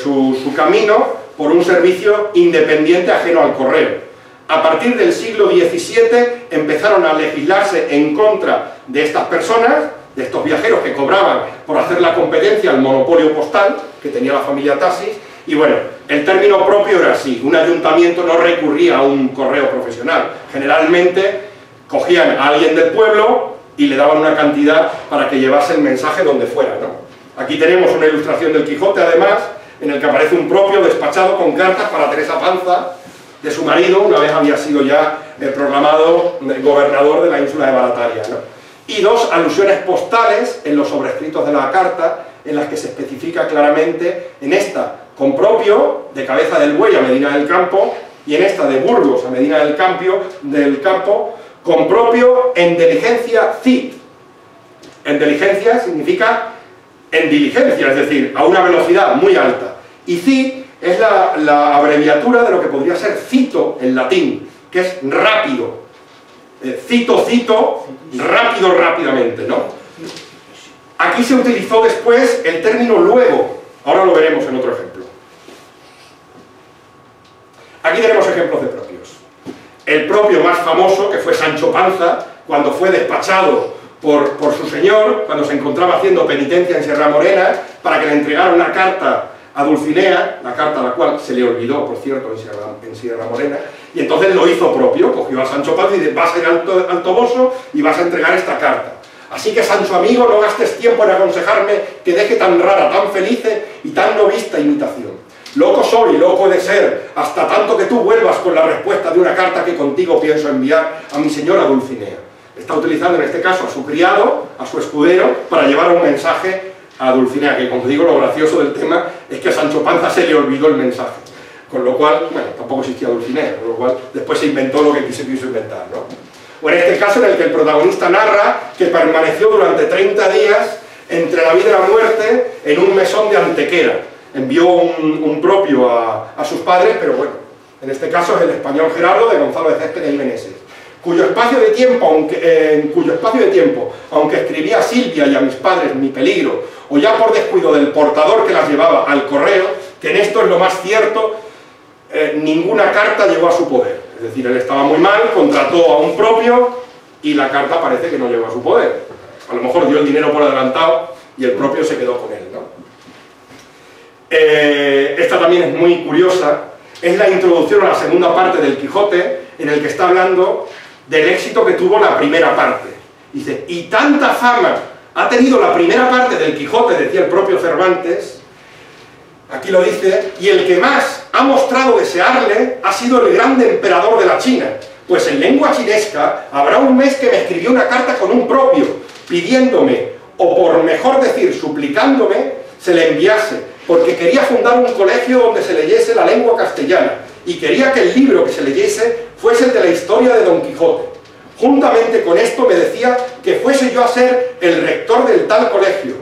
su camino por un servicio independiente ajeno al correo. A partir del siglo XVII empezaron a legislarse en contra de estas personas, de estos viajeros que cobraban por hacer la competencia al monopolio postal que tenía la familia Tassis, y bueno, el término propio era así: un ayuntamiento no recurría a un correo profesional, generalmente cogían a alguien del pueblo y le daban una cantidad para que llevase el mensaje donde fuera, ¿no? Aquí tenemos una ilustración del Quijote, además, en el que aparece un propio despachado con cartas para Teresa Panza, de su marido, una vez había sido ya proclamado gobernador de la ínsula de Barataria, ¿no? Y dos alusiones postales en los sobrescritos de la carta, en las que se especifica claramente, en esta con propio de Cabeza del Buey a Medina del Campo, y en esta de Burgos a Medina del Campo, con propio en diligencia cit. En diligencia significa en diligencia, es decir, a una velocidad muy alta. Y cit es la abreviatura de lo que podría ser cito en latín, que es rápido. Cito, rápido, rápidamente, ¿no? Aquí se utilizó después el término luego, ahora lo veremos en otro ejemplo. Aquí tenemos ejemplos de propios. El propio más famoso, que fue Sancho Panza, cuando fue despachado por su señor, cuando se encontraba haciendo penitencia en Sierra Morena, para que le entregara una carta a Dulcinea, la carta a la cual se le olvidó, por cierto, en Sierra Morena, y entonces lo hizo propio, cogió a Sancho Panza y dice: vas a ir al Toboso y vas a entregar esta carta. Así que, Sancho amigo, no gastes tiempo en aconsejarme que deje tan rara, tan feliz y tan no vista imitación. Loco soy, loco he de ser, hasta tanto que tú vuelvas con la respuesta de una carta que contigo pienso enviar a mi señora Dulcinea. Está utilizando en este caso a su criado, a su escudero, para llevar un mensaje a Dulcinea, que, como digo, lo gracioso del tema es que a Sancho Panza se le olvidó el mensaje. Con lo cual, bueno, tampoco existía Dulcinea, con lo cual después se inventó lo que se quiso inventar, ¿no? O en este caso en el que el protagonista narra que permaneció durante 30 días entre la vida y la muerte en un mesón de Antequera. Envió un propio a sus padres, pero bueno, en este caso es el español Gerardo de Gonzalo de Céspedes y Meneses, cuyo espacio de tiempo, aunque escribía a Silvia y a mis padres mi peligro, o ya por descuido del portador que las llevaba al correo, que en esto es lo más cierto, ninguna carta llegó a su poder. Es decir, él estaba muy mal, contrató a un propio y la carta parece que no llegó a su poder. A lo mejor dio el dinero por adelantado y el propio se quedó con él, ¿no? Esta también es muy curiosa, es la introducción a la segunda parte del Quijote, en el que está hablando del éxito que tuvo la primera parte. Dice: y tanta fama ha tenido la primera parte del Quijote, decía el propio Cervantes, aquí lo dice, y el que más ha mostrado desearle ha sido el grande emperador de la China, pues en lengua chinesca habrá un mes que me escribió una carta con un propio, pidiéndome, o por mejor decir, suplicándome, se le enviase, porque quería fundar un colegio donde se leyese la lengua castellana, y quería que el libro que se leyese fuese el de la historia de Don Quijote. Juntamente con esto me decía que fuese yo a ser el rector del tal colegio.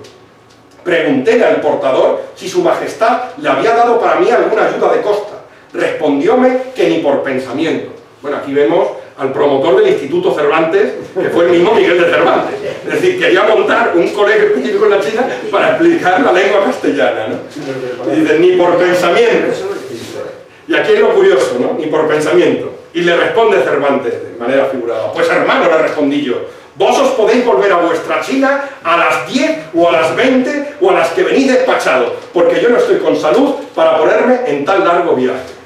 Preguntéle al portador si su majestad le había dado para mí alguna ayuda de costa. Respondióme que ni por pensamiento. Bueno, aquí vemos al promotor del Instituto Cervantes, que fue el mismo Miguel de Cervantes. Es decir, quería montar un colegio específico en la China para explicar la lengua castellana, ¿no? Y dice: ni por pensamiento. Y aquí es lo curioso, ¿no? Ni por pensamiento. Y le responde Cervantes de manera figurada: pues hermano, le respondí yo, vos os podéis volver a vuestra China a las 10 o a las 20 o a las que venís despachado, porque yo no estoy con salud para ponerme en tan largo viaje.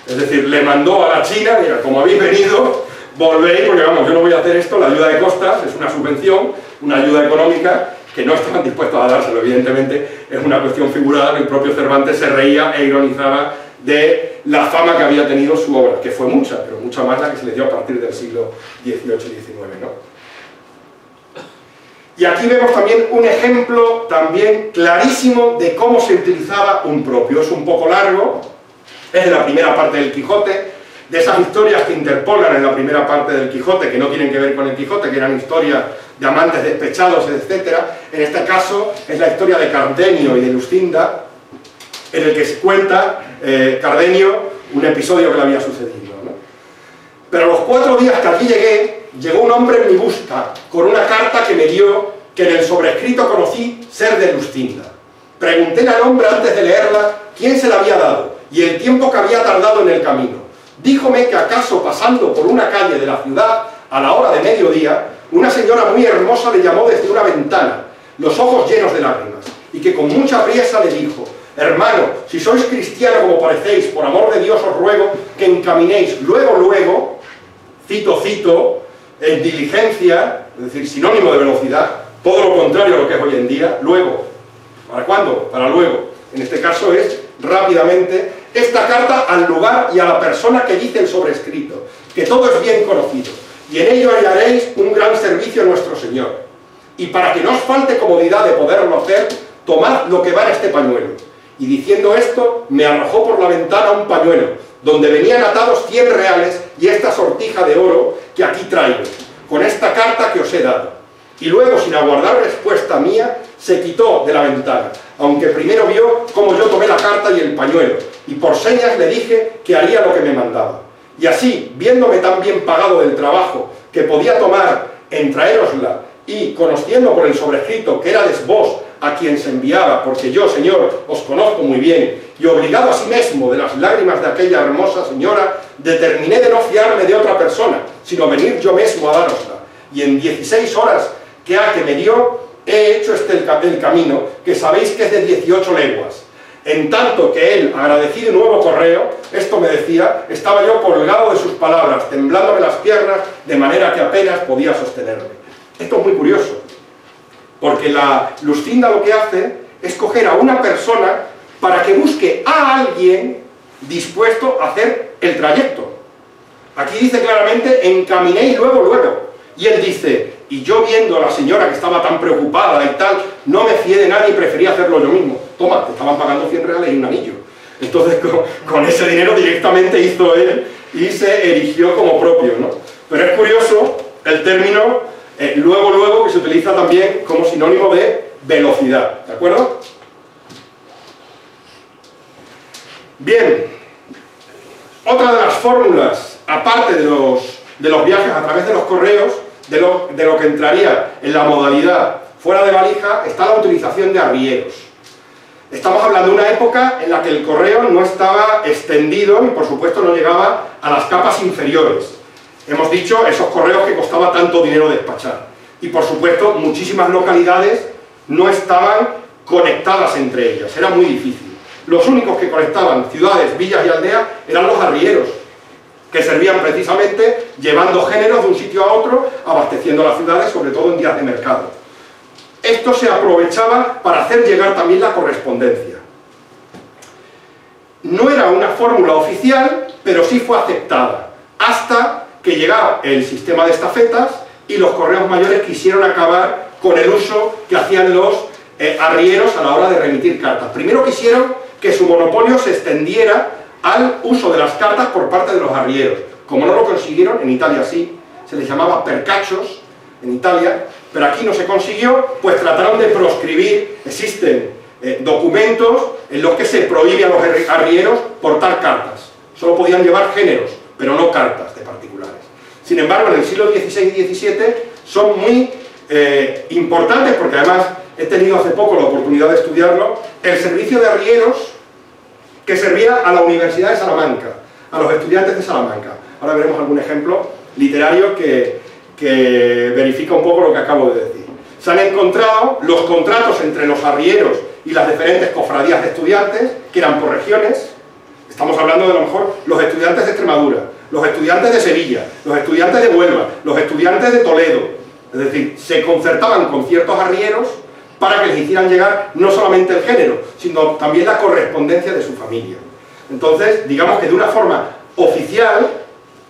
Es decir, le mandó a la China: mira, como habéis venido, volvéis, porque vamos, yo no voy a hacer esto, la ayuda de costas es una subvención, una ayuda económica que no estaban dispuestos a dárselo. Evidentemente es una cuestión figurada, que el propio Cervantes se reía e ironizaba de la fama que había tenido su obra, que fue mucha, pero mucha más la que se le dio a partir del siglo XVIII y XIX, ¿no? Y aquí vemos también un ejemplo también clarísimo de cómo se utilizaba un propio. Es un poco largo, es de la primera parte del Quijote, de esas historias que interpolan en la primera parte del Quijote, que no tienen que ver con el Quijote, que eran historias de amantes despechados, etc. En este caso es la historia de Cardenio y de Luscinda, en el que se cuenta Cardenio un episodio que le había sucedido, ¿no? Pero a los 4 días que aquí llegué, llegó un hombre en mi busca, con una carta que me dio, que en el sobrescrito conocí ser de Luscinda. Pregunté al hombre antes de leerla quién se la había dado, y el tiempo que había tardado en el camino. Díjome que acaso pasando por una calle de la ciudad a la hora de mediodía, una señora muy hermosa le llamó desde una ventana, los ojos llenos de lágrimas, y que con mucha priesa le dijo: hermano, si sois cristiano como parecéis, por amor de Dios os ruego que encaminéis luego, cito, en diligencia, es decir, sinónimo de velocidad, todo lo contrario a lo que es hoy en día, luego. ¿Para cuándo? Para luego. En este caso es rápidamente esta carta al lugar y a la persona que dice el sobrescrito, que todo es bien conocido, y en ello hallaréis un gran servicio a nuestro Señor. Y para que no os falte comodidad de poderlo hacer, tomad lo que va en este pañuelo. Y diciendo esto, me arrojó por la ventana un pañuelo, donde venían atados 100 reales y esta sortija de oro que aquí traigo, con esta carta que os he dado. Y luego, sin aguardar respuesta mía, se quitó de la ventana, aunque primero vio cómo yo tomé la carta y el pañuelo, y por señas le dije que haría lo que me mandaba. Y así, viéndome tan bien pagado del trabajo que podía tomar en traérosla, y conociendo por el sobrescrito que érades vos a quien se enviaba, porque yo, Señor, os conozco muy bien, y obligado a sí mismo de las lágrimas de aquella hermosa señora, determiné de no fiarme de otra persona, sino venir yo mismo a dárosla. Y en 16 horas que me dio, he hecho el camino, que sabéis que es de 18 leguas. En tanto que él, agradecido un nuevo correo, esto me decía, estaba yo colgado de sus palabras, temblándome las piernas, de manera que apenas podía sostenerme. Esto es muy curioso, porque la Luscinda lo que hace es coger a una persona para que busque a alguien dispuesto a hacer el trayecto. Aquí dice claramente, encaminé y luego. Y él dice, y yo viendo a la señora que estaba tan preocupada y tal, no me fié de nadie y prefería hacerlo yo mismo. Toma, te estaban pagando 100 reales y un anillo. Entonces con ese dinero directamente hizo él y se erigió como propio, ¿no? Pero es curioso el término luego, que se utiliza también como sinónimo de velocidad, ¿de acuerdo? Bien, otra de las fórmulas, aparte de los viajes a través de los correos, de lo que entraría en la modalidad fuera de valija, está la utilización de arrieros. Estamos hablando de una época en la que el correo no estaba extendido y por supuesto no llegaba a las capas inferiores. Hemos dicho esos correos que costaba tanto dinero despachar. Y por supuesto muchísimas localidades no estaban conectadas entre ellas, era muy difícil. Los únicos que conectaban ciudades, villas y aldeas eran los arrieros, que servían precisamente llevando géneros de un sitio a otro, abasteciendo las ciudades, sobre todo en días de mercado. Esto se aprovechaba para hacer llegar también la correspondencia. No era una fórmula oficial, pero sí fue aceptada, hasta que llegaba el sistema de estafetas y los correos mayores quisieron acabar con el uso que hacían los arrieros a la hora de remitir cartas. Primero quisieron que su monopolio se extendiera al uso de las cartas por parte de los arrieros. Como no lo consiguieron, en Italia sí, se les llamaba percachos en Italia, pero aquí no se consiguió, pues trataron de proscribir. Existen documentos en los que se prohíbe a los arrieros portar cartas. Solo podían llevar géneros, pero no cartas de particulares. Sin embargo, en el siglo XVI y XVII son muy importantes, porque además he tenido hace poco la oportunidad de estudiarlo, el servicio de arrieros que servía a la Universidad de Salamanca, a los estudiantes de Salamanca. Ahora veremos algún ejemplo literario que verifica un poco lo que acabo de decir. Se han encontrado los contratos entre los arrieros y las diferentes cofradías de estudiantes, que eran por regiones. Estamos hablando de a lo mejor los estudiantes de Extremadura, los estudiantes de Sevilla, los estudiantes de Huelva, los estudiantes de Toledo. Es decir, se concertaban con ciertos arrieros para que les hicieran llegar no solamente el género, sino también la correspondencia de su familia. Entonces, digamos que de una forma oficial,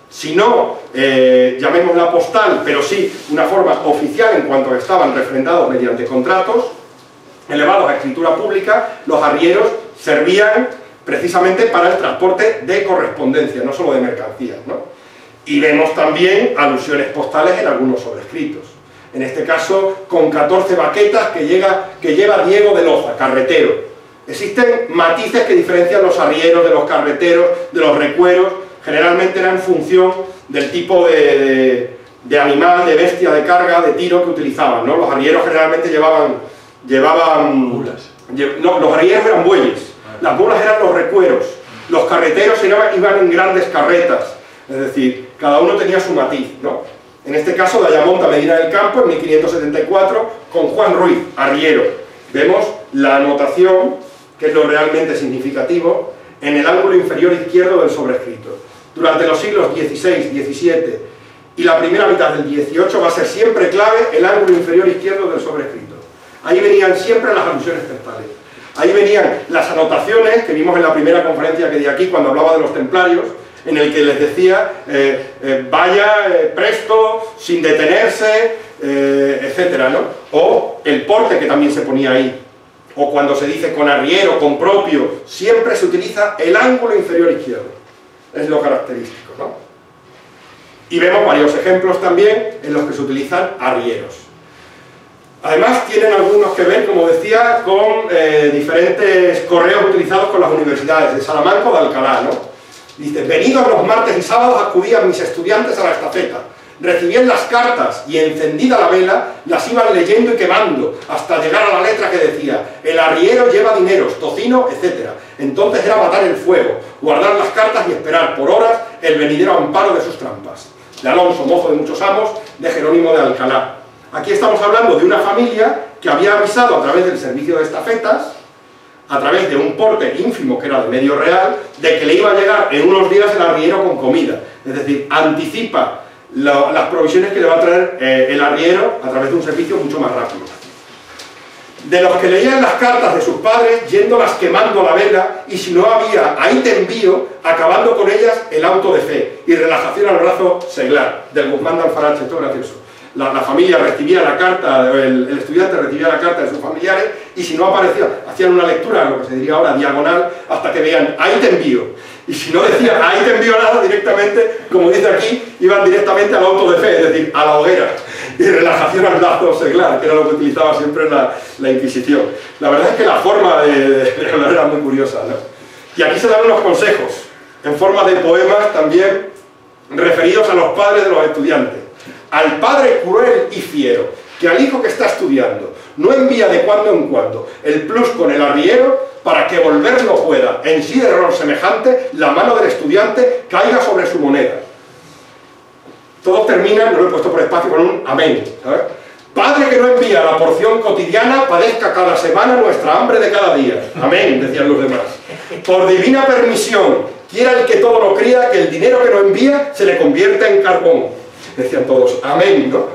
si no, llamémosla postal, pero sí una forma oficial en cuanto a que estaban refrendados mediante contratos, elevados a escritura pública, los arrieros servían precisamente para el transporte de correspondencia, no solo de mercancías, ¿no? Y vemos también alusiones postales en algunos sobrescritos. En este caso, con 14 baquetas que lleva Diego de Loza, carretero. Existen matices que diferencian los arrieros de los carreteros, de los recueros, generalmente era en función del tipo de animal, de bestia, de carga, de tiro que utilizaban, ¿no? Los arrieros generalmente llevaban mulas. No, los arrieros eran bueyes, las mulas eran los recueros, los carreteros iban en grandes carretas, es decir, cada uno tenía su matiz, ¿no? En este caso, de Ayamonte a Medina del Campo, en 1574, con Juan Ruiz, arriero. Vemos la anotación, que es lo realmente significativo, en el ángulo inferior izquierdo del sobrescrito. Durante los siglos XVI, XVII y la primera mitad del XVIII va a ser siempre clave el ángulo inferior izquierdo del sobrescrito. Ahí venían siempre las alusiones textuales. Ahí venían las anotaciones que vimos en la primera conferencia que di aquí cuando hablaba de los templarios, en el que les decía vaya presto, sin detenerse, etcétera, ¿no? O el porte que también se ponía ahí. O cuando se dice con arriero, con propio, siempre se utiliza el ángulo inferior izquierdo. Es lo característico, ¿no? Y vemos varios ejemplos también en los que se utilizan arrieros. Además tienen algunos que ver, como decía, con diferentes correos utilizados con las universidades de Salamanca o de Alcalá, ¿no? Dice, venidos los martes y sábados acudían mis estudiantes a la estafeta, recibían las cartas y encendida la vela, las iban leyendo y quemando, hasta llegar a la letra que decía, el arriero lleva dineros, tocino, etc. Entonces era matar el fuego, guardar las cartas y esperar por horas el venidero amparo de sus trampas. De Alonso, mozo de muchos amos, de Jerónimo de Alcalá. Aquí estamos hablando de una familia que había avisado a través del servicio de estafetas, a través de un porte ínfimo que era de medio real, de que le iba a llegar en unos días el arriero con comida. Es decir, anticipa las provisiones que le va a traer el arriero a través de un servicio mucho más rápido. De los que leían las cartas de sus padres, yéndolas quemando a la vela, y si no había, ahí te envío, acabando con ellas el auto de fe y relajación al brazo seglar, del Guzmán de Alfarache, esto es gracioso. La familia recibía la carta, el estudiante recibía la carta de sus familiares, y si no aparecía, hacían una lectura, lo que se diría ahora diagonal, hasta que veían, ahí te envío. Y si no decía, ahí te envío nada, directamente, como dice aquí, iban directamente al auto de fe, es decir, a la hoguera. Y relajación al brazo seglar, que era lo que utilizaba siempre la Inquisición. La verdad es que la forma de hablar era muy curiosa, ¿no? Y aquí se dan unos consejos, en forma de poemas también, referidos a los padres de los estudiantes. Al padre cruel y fiero, que al hijo que está estudiando no envía de cuando en cuando el plus con el arriero, para que volver no pueda, en sí de error semejante, la mano del estudiante caiga sobre su moneda. Todos terminan, no lo he puesto por espacio, con un amén, ¿sabes? Padre que no envía la porción cotidiana, padezca cada semana nuestra hambre de cada día. Amén, decían los demás. Por divina permisión, quiera el que todo lo cría, que el dinero que no envía se le convierta en carbón. Decían todos, amén, ¿no?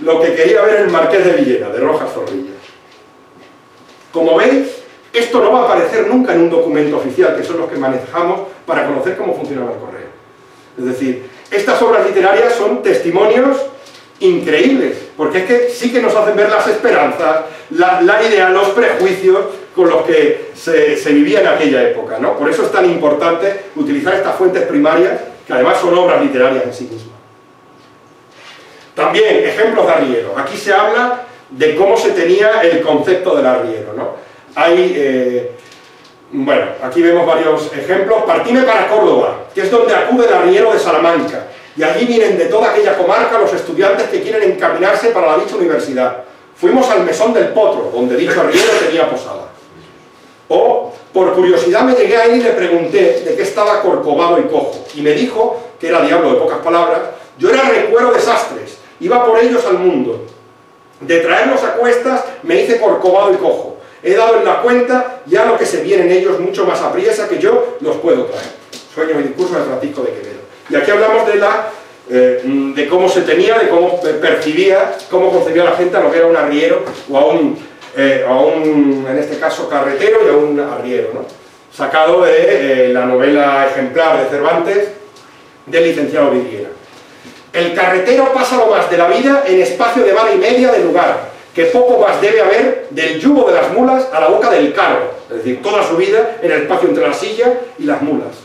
Lo que quería ver el Marqués de Villena, de Rojas Zorrilla. Como veis, esto no va a aparecer nunca en un documento oficial, que son los que manejamos para conocer cómo funcionaba el correo. Es decir, estas obras literarias son testimonios increíbles, porque es que sí que nos hacen ver las esperanzas, la idea, los prejuicios con los que se vivía en aquella época, ¿no? Por eso es tan importante utilizar estas fuentes primarias, que además son obras literarias en sí mismas. También, ejemplos de arriero. Aquí se habla de cómo se tenía el concepto del arriero, ¿no? Hay, bueno, aquí vemos varios ejemplos. Partime para Córdoba, que es donde acude el arriero de Salamanca, y allí vienen de toda aquella comarca los estudiantes que quieren encaminarse para la dicha universidad. Fuimos al Mesón del Potro, donde dicho arriero tenía posada. O, por curiosidad me llegué a él y le pregunté de qué estaba corcovado y cojo, y me dijo, que era diablo de pocas palabras, yo era recuero de sastres, iba por ellos al mundo. De traerlos a cuestas me hice corcovado y cojo. He dado en la cuenta ya lo que se viene en ellos mucho más apriesa que yo los puedo traer. Sueño y discurso de Francisco de Quevedo. Y aquí hablamos de cómo se tenía, de cómo percibía, cómo concebía la gente a lo que era un arriero o a un en este caso carretero y a un arriero, ¿no? sacado de la novela ejemplar de Cervantes del licenciado Vidriera. El carretero pasa lo más de la vida en espacio de vara y media de lugar, que poco más debe haber del yugo de las mulas a la boca del carro, es decir, toda su vida en el espacio entre la silla y las mulas.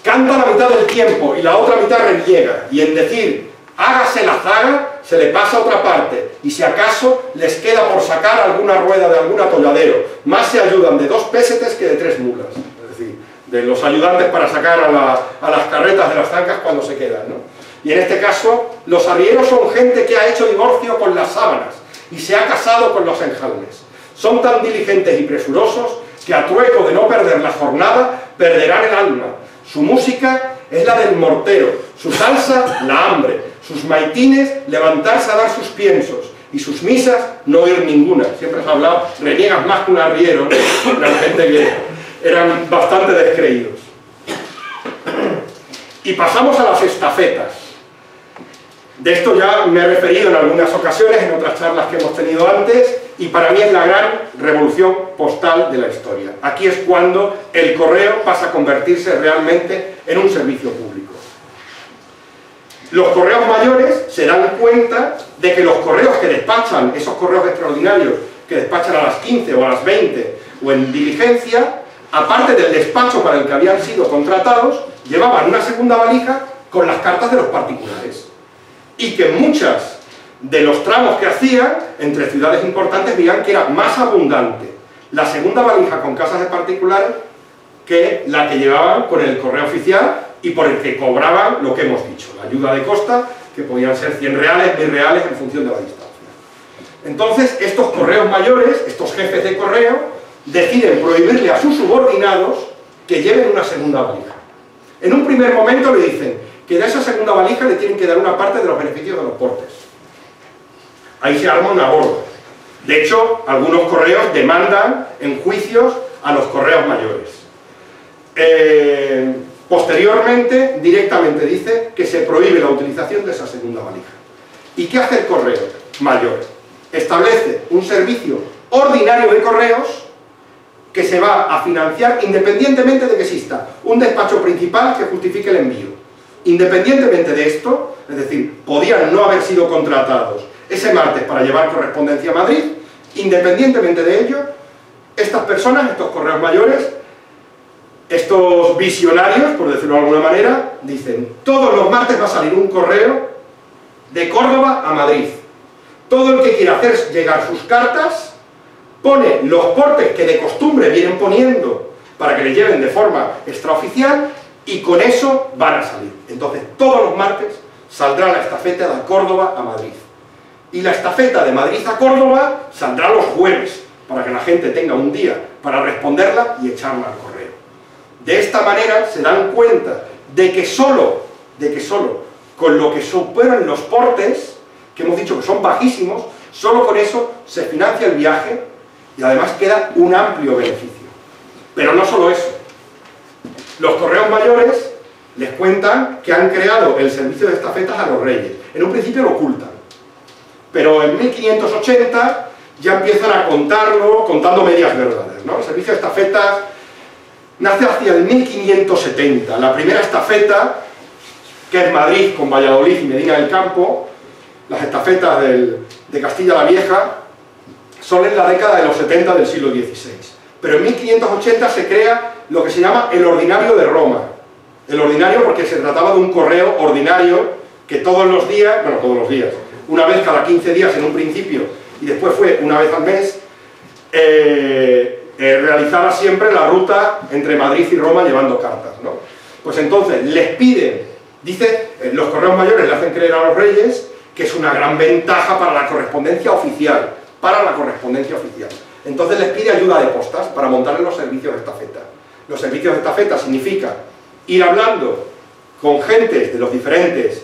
Canta la mitad del tiempo y la otra mitad reniega, y en decir hágase la zaga se le pasa a otra parte, y si acaso les queda por sacar alguna rueda de algún atolladero, más se ayudan de 2 pésetes que de 3 mulas, es decir, de los ayudantes para sacar a las carretas de las zancas cuando se quedan, ¿no? Y en este caso, los arrieros son gente que ha hecho divorcio con las sábanas y se ha casado con los enjalmes. Son tan diligentes y presurosos que a trueco de no perder la jornada, perderán el alma. Su música es la del mortero, su salsa la hambre, sus maitines levantarse a dar sus piensos y sus misas no oír ninguna. Siempre se ha hablado, reniegas más que un arriero, ¿no? La gente que eran bastante descreídos. Y pasamos a las estafetas. De esto ya me he referido en algunas ocasiones, en otras charlas que hemos tenido antes, y para mí es la gran revolución postal de la historia. Aquí es cuando el correo pasa a convertirse realmente en un servicio público. Los correos mayores se dan cuenta de que los correos que despachan, esos correos extraordinarios que despachan a las 15 o a las 20 o en diligencia, aparte del despacho para el que habían sido contratados, llevaban una segunda valija con las cartas de los particulares. Y que muchas de los tramos que hacían entre ciudades importantes veían que era más abundante la segunda valija con casas de particulares que la que llevaban con el correo oficial y por el que cobraban lo que hemos dicho, la ayuda de costa, que podían ser 100 reales, 1000 reales en función de la distancia. Entonces estos correos mayores, estos jefes de correo, deciden prohibirle a sus subordinados que lleven una segunda valija. En un primer momento le dicen que de esa segunda valija le tienen que dar una parte de los beneficios de los portes. Ahí se arma una borda. De hecho, algunos correos demandan en juicios a los correos mayores. Posteriormente, directamente dice que se prohíbe la utilización de esa segunda valija. ¿Y qué hace el correo mayor? Establece un servicio ordinario de correos que se va a financiar independientemente de que exista un despacho principal que justifique el envío. Independientemente de esto, es decir, podían no haber sido contratados ese martes para llevar correspondencia a Madrid, independientemente de ello, estas personas, estos correos mayores, estos visionarios, por decirlo de alguna manera, dicen, todos los martes va a salir un correo de Córdoba a Madrid. Todo el que quiera hacer llegar sus cartas, pone los portes que de costumbre vienen poniendo para que le lleven de forma extraoficial, y con eso van a salir. Entonces, todos los martes saldrá la estafeta de Córdoba a Madrid. Y la estafeta de Madrid a Córdoba saldrá los jueves, para que la gente tenga un día para responderla y echarla al correo. De esta manera se dan cuenta de que solo con lo que superan los portes, que hemos dicho que son bajísimos, solo con eso se financia el viaje y además queda un amplio beneficio. Pero no solo eso. Los correos mayores les cuentan que han creado el servicio de estafetas a los reyes. En un principio lo ocultan, pero en 1580 ya empiezan a contarlo, contando medias verdades, ¿no? El servicio de estafetas nace hacia el 1570. La primera estafeta, que es Madrid con Valladolid y Medina del Campo, las estafetas de Castilla la Vieja, son en la década de los 70 del siglo XVI. Pero en 1580 se crea lo que se llama el ordinario de Roma. El ordinario porque se trataba de un correo ordinario que todos los días, una vez cada 15 días en un principio, y después fue una vez al mes, realizaba siempre la ruta entre Madrid y Roma llevando cartas, ¿no? Pues entonces les piden, dice, los correos mayores le hacen creer a los reyes que es una gran ventaja para la correspondencia oficial, Entonces les pide ayuda de postas para montar en los servicios de estafeta. Los servicios de estafeta significa ir hablando con gentes de los diferentes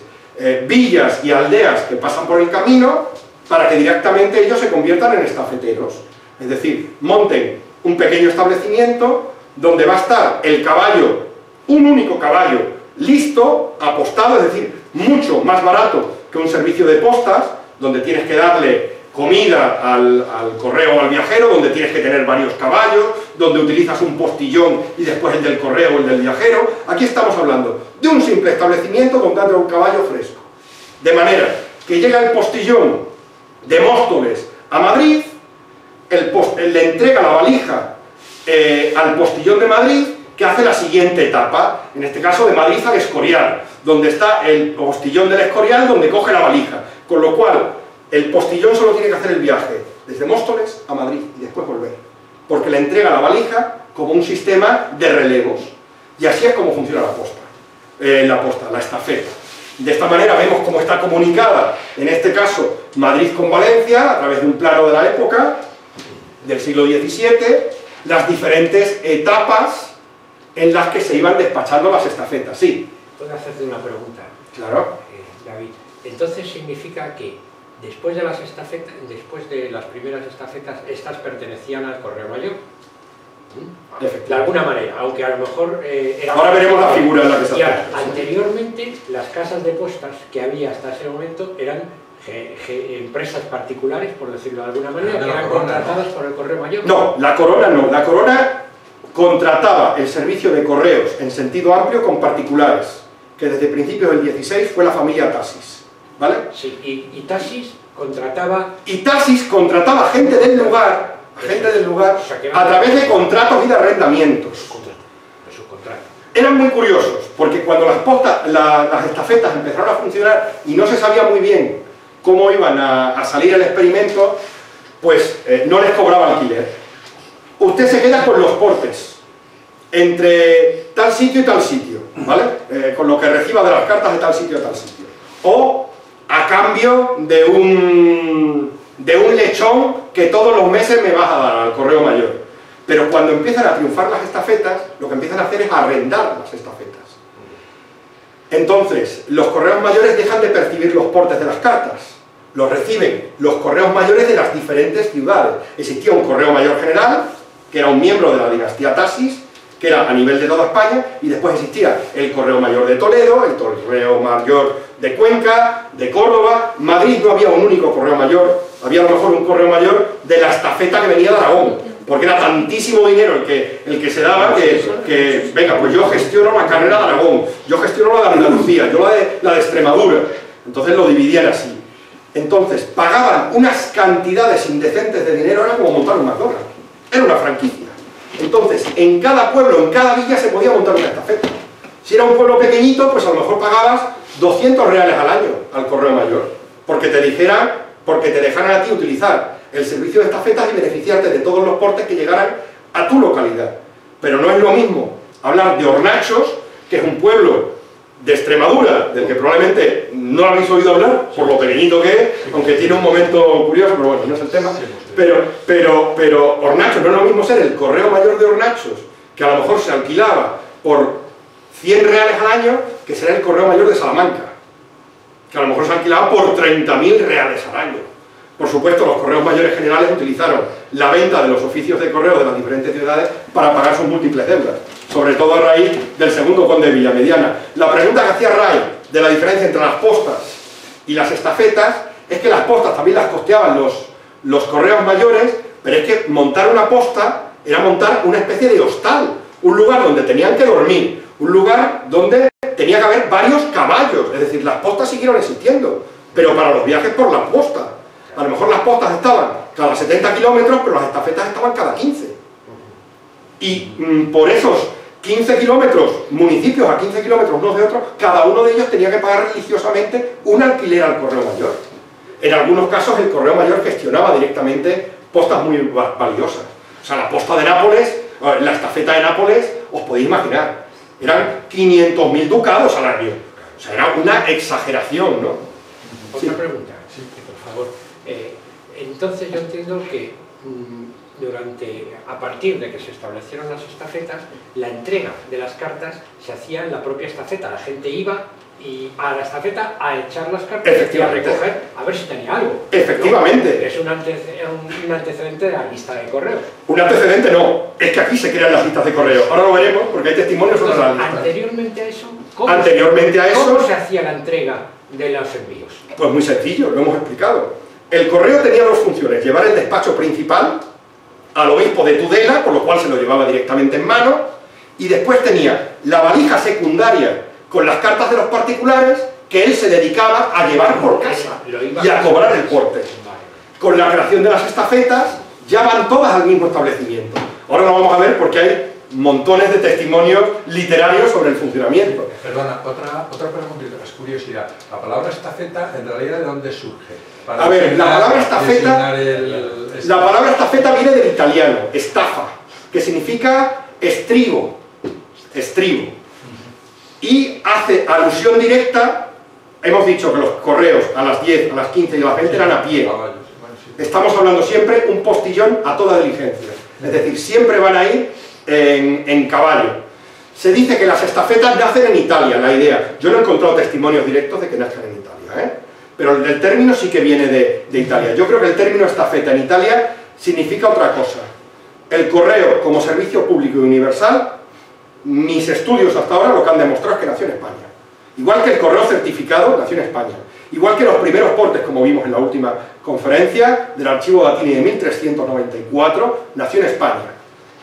villas y aldeas que pasan por el camino para que directamente ellos se conviertan en estafeteros. Es decir, monten un pequeño establecimiento donde va a estar el caballo, un único caballo, listo, apostado, es decir, mucho más barato que un servicio de postas, donde tienes que darle comida al correo o al viajero, donde tienes que tener varios caballos, donde utilizas un postillón y después el del correo o el del viajero. Aquí estamos hablando de un simple establecimiento donde anda un caballo fresco. De manera que llega el postillón de Móstoles a Madrid, le entrega la valija al postillón de Madrid, que hace la siguiente etapa, en este caso de Madrid al Escorial, donde está el postillón del Escorial, donde coge la valija, con lo cual el postillón solo tiene que hacer el viaje desde Móstoles a Madrid y después volver, porque le entrega la valija como un sistema de relevos, y así es como funciona la estafeta. De esta manera vemos cómo está comunicada, en este caso, Madrid con Valencia, a través de un plano de la época, del siglo XVII, las diferentes etapas en las que se iban despachando las estafetas. Sí. ¿Puedo hacerte una pregunta? Claro. David, entonces significa que después de las estafetas, después de las primeras estafetas, estas pertenecían al Correo Mayor. De alguna manera, aunque a lo mejor... Ahora veremos la figura en la que se hace. Anteriormente, las casas de postas que había hasta ese momento eran empresas particulares, por decirlo de alguna manera, que eran contratadas por el Correo Mayor. No, la Corona no. La Corona contrataba el servicio de correos en sentido amplio con particulares, que desde principios del 16 fue la familia Tasis, ¿vale? Sí, y Tasis contrataba... Y Tasis contrataba gente del lugar, o sea, a través de contratos y de arrendamientos. Eran muy curiosos, porque cuando las estafetas empezaron a funcionar y no se sabía muy bien cómo iban a salir el experimento, pues no les cobraba alquiler. Usted se queda con los portes entre tal sitio y tal sitio, ¿vale? Con lo que reciba de las cartas de tal sitio a tal sitio. O a cambio de un lechón que todos los meses me vas a dar al Correo Mayor. Pero cuando empiezan a triunfar las estafetas, lo que empiezan a hacer es arrendar las estafetas. Entonces, los Correos Mayores dejan de percibir los portes de las cartas. Los reciben los Correos Mayores de las diferentes ciudades. Existía un Correo Mayor General, que era un miembro de la dinastía Tasis, que era a nivel de toda España, y después existía el Correo Mayor de Toledo, el Correo Mayor de Cuenca, de Córdoba. En Madrid no había un único Correo Mayor, había a lo mejor un Correo Mayor de la estafeta que venía de Aragón, porque era tantísimo dinero el que se daba que venga, pues yo gestiono la carrera de Aragón, yo gestiono la de Andalucía, yo la de Extremadura. Entonces lo dividían así. Entonces pagaban unas cantidades indecentes de dinero, era como montar un McDonald's, era una franquicia. Entonces, en cada pueblo, en cada villa se podía montar una estafeta. Si era un pueblo pequeñito, pues a lo mejor pagabas 200 reales al año al Correo Mayor, porque te dejaran a ti utilizar el servicio de estafetas y beneficiarte de todos los portes que llegaran a tu localidad. Pero no es lo mismo hablar de Hornachos, que es un pueblo de Extremadura, del que probablemente no habéis oído hablar, por lo pequeñito que es, aunque tiene un momento curioso, pero bueno, no es el tema. Pero Hornachos, no es lo mismo ser el Correo Mayor de Hornachos, que a lo mejor se alquilaba por 100 reales al año, que será el Correo Mayor de Salamanca, que a lo mejor se alquilaba por 30.000 reales al año. Por supuesto, los Correos Mayores Generales utilizaron la venta de los oficios de correo de las diferentes ciudades para pagar sus múltiples deudas, sobre todo a raíz del segundo conde de Villamediana. La pregunta que hacía Ray de la diferencia entre las postas y las estafetas es que las postas también las costeaban los Correos Mayores, pero es que montar una posta era montar una especie de hostal, un lugar donde tenían que dormir, un lugar donde tenía que haber varios caballos. Es decir, las postas siguieron existiendo, pero para los viajes por la posta. A lo mejor las postas estaban cada 70 kilómetros, pero las estafetas estaban cada 15. Y por esos 15 kilómetros, municipios a 15 kilómetros unos de otros, cada uno de ellos tenía que pagar religiosamente un alquiler al Correo Mayor. En algunos casos el Correo Mayor gestionaba directamente postas muy valiosas. O sea, la posta de Nápoles, la estafeta de Nápoles, os podéis imaginar, eran 500.000 ducados al año. O sea, era una exageración, ¿no? Otra pregunta, por favor. Entonces yo entiendo que a partir de que se establecieron las estafetas, la entrega de las cartas se hacía en la propia estafeta. La gente iba a la estafeta a echar las cartas y a recoger a ver si tenía algo. Efectivamente. ¿No? Es un antecedente de la lista de correos. Un antecedente no, es que aquí se crean las listas de correo. Ahora lo veremos porque hay testimonios sobre las listas. Anteriormente a eso, ¿cómo se hacía la entrega de los envíos? Pues muy sencillo, lo hemos explicado. El correo tenía dos funciones: llevar el despacho principal al obispo de Tudela, con lo cual se lo llevaba directamente en mano, y después tenía la valija secundaria con las cartas de los particulares que él se dedicaba a llevar por casa y a cobrar el porte. Con la creación de las estafetas ya van todas al mismo establecimiento. Ahora lo vamos a ver porque hay montones de testimonios literarios sobre el funcionamiento. Perdona, otra preguntita, es curiosidad. La palabra estafeta, en realidad, ¿de dónde surge? A ver, la palabra estafeta viene del italiano, estafa, que significa estribo, y hace alusión directa. Hemos dicho que los correos a las 10, a las 15 y a las 20 eran a pie. Estamos hablando siempre un postillón a toda diligencia, es decir, siempre van a ir en caballo. Se dice que las estafetas nacen en Italia, la idea. Yo no he encontrado testimonios directos de que nazcan en Italia, pero el término sí que viene de Italia. Yo creo que el término estafeta en Italia significa otra cosa. El correo como servicio público y universal, mis estudios hasta ahora lo que han demostrado es que nació en España. Igual que el correo certificado nació en España. Igual que los primeros portes, como vimos en la última conferencia, del archivo Datini de 1394, nació en España.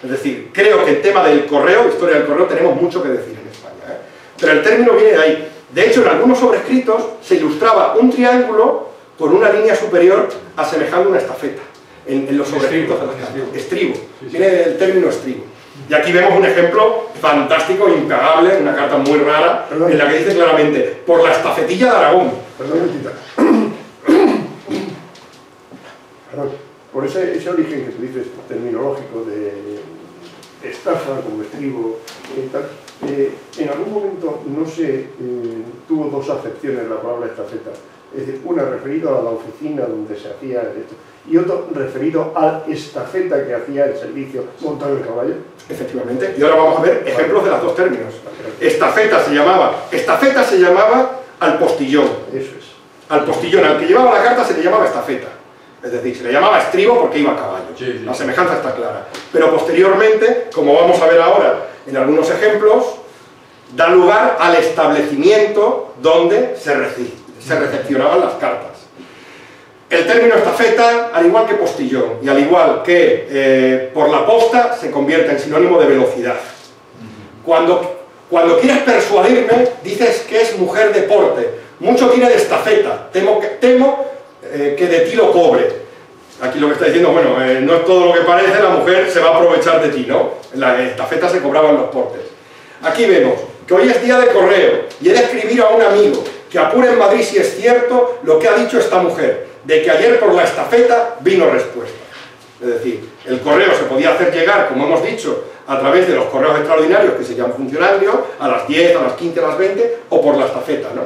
Es decir, creo que el tema del correo, historia del correo, tenemos mucho que decir en España. Pero el término viene de ahí. De hecho, en algunos sobrescritos se ilustraba un triángulo con una línea superior asemejando una estafeta. En los sobrescritos de las cartas. Estribo. Viene del término estribo. Y aquí vemos un ejemplo fantástico, impagable, una carta muy rara, en la que dice claramente: por la estafetilla de Aragón. Perdón, por ese origen que tú dices terminológico de estafa como estribo y tal, en algún momento no se tuvo dos acepciones la palabra estafeta. Es decir, una referido a la oficina donde se hacía esto, y otro referido a estafeta que hacía el servicio montado en el caballo. Efectivamente, y ahora vamos a ver ejemplos de los dos términos. Estafeta se llamaba al postillón. Eso es. Al postillón, al que llevaba la carta se le llamaba estafeta. Es decir, se le llamaba estribo porque iba a caballo. La semejanza está clara. Pero posteriormente, como vamos a ver ahora en algunos ejemplos, da lugar al establecimiento donde se recepcionaban las cartas. El término estafeta, al igual que postillón, y al igual que por la posta, se convierte en sinónimo de velocidad. Cuando quieres persuadirme, dices que es mujer de porte. Mucho tiene de estafeta. Temo que de ti lo cobre. Aquí lo que está diciendo, bueno, no es todo lo que parece, la mujer se va a aprovechar de ti, ¿no? En la estafeta se cobraban los portes. Aquí vemos que hoy es día de correo y he de escribir a un amigo que apure en Madrid si es cierto lo que ha dicho esta mujer, de que ayer por la estafeta vino respuesta. Es decir, el correo se podía hacer llegar, como hemos dicho, a través de los correos extraordinarios que seguían funcionando, a las 10, a las 15, a las 20, o por la estafeta, ¿no?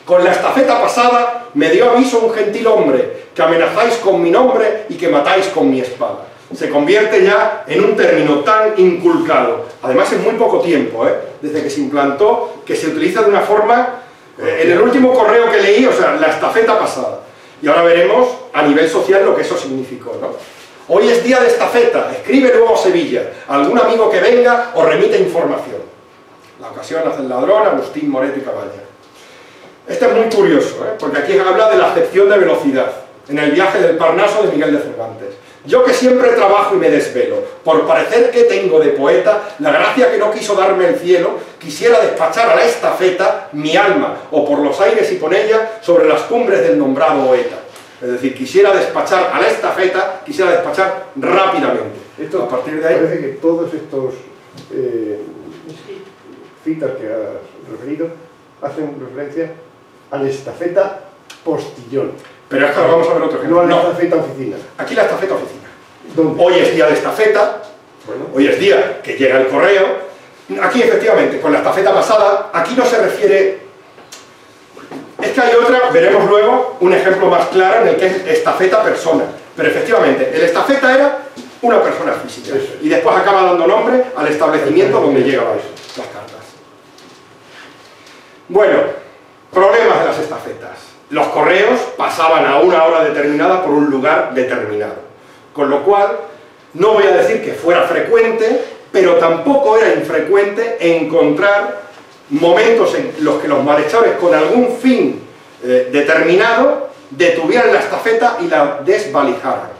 Con la estafeta pasada me dio aviso un gentil hombre, que amenazáis con mi nombre y que matáis con mi espada. Se convierte ya en un término tan inculcado, además en muy poco tiempo, desde que se implantó, que se utiliza de una forma, en el último correo que leí, o sea, la estafeta pasada. Y ahora veremos a nivel social lo que eso significó, ¿no? Hoy es día de estafeta, escribe luego a Sevilla, algún amigo que venga os remite información. La ocasión hace el ladrón, Agustín Moreto y Caballa. Este es muy curioso, porque aquí habla de la acepción de velocidad, en el viaje del Parnaso de Miguel de Cervantes. Yo que siempre trabajo y me desvelo, por parecer que tengo de poeta, la gracia que no quiso darme el cielo, quisiera despachar a la estafeta mi alma, o por los aires y con ella, sobre las cumbres del nombrado poeta. Es decir, quisiera despachar a la estafeta, quisiera despachar rápidamente. Esto, a partir de ahí, parece que todos estos citas que has referido hacen referencia a la estafeta postillón. Pero es que ahora vamos a ver otro ejemplo. No a la estafeta oficina. Aquí la estafeta oficina. ¿Dónde? Hoy es día de estafeta, Bueno. hoy es día que llega el correo. Aquí efectivamente, con la estafeta pasada, aquí no se refiere... Es que hay otra, veremos luego, un ejemplo más claro en el que es estafeta persona. Pero efectivamente, el estafeta era una persona física. Eso. Y después acaba dando nombre al establecimiento donde llegaban las cartas. Bueno, problemas de las estafetas. Los correos pasaban a una hora determinada por un lugar determinado. Con lo cual, no voy a decir que fuera frecuente, pero tampoco era infrecuente encontrar momentos en los que los malhechores, con algún fin determinado, detuvieran la estafeta y la desvalijaran.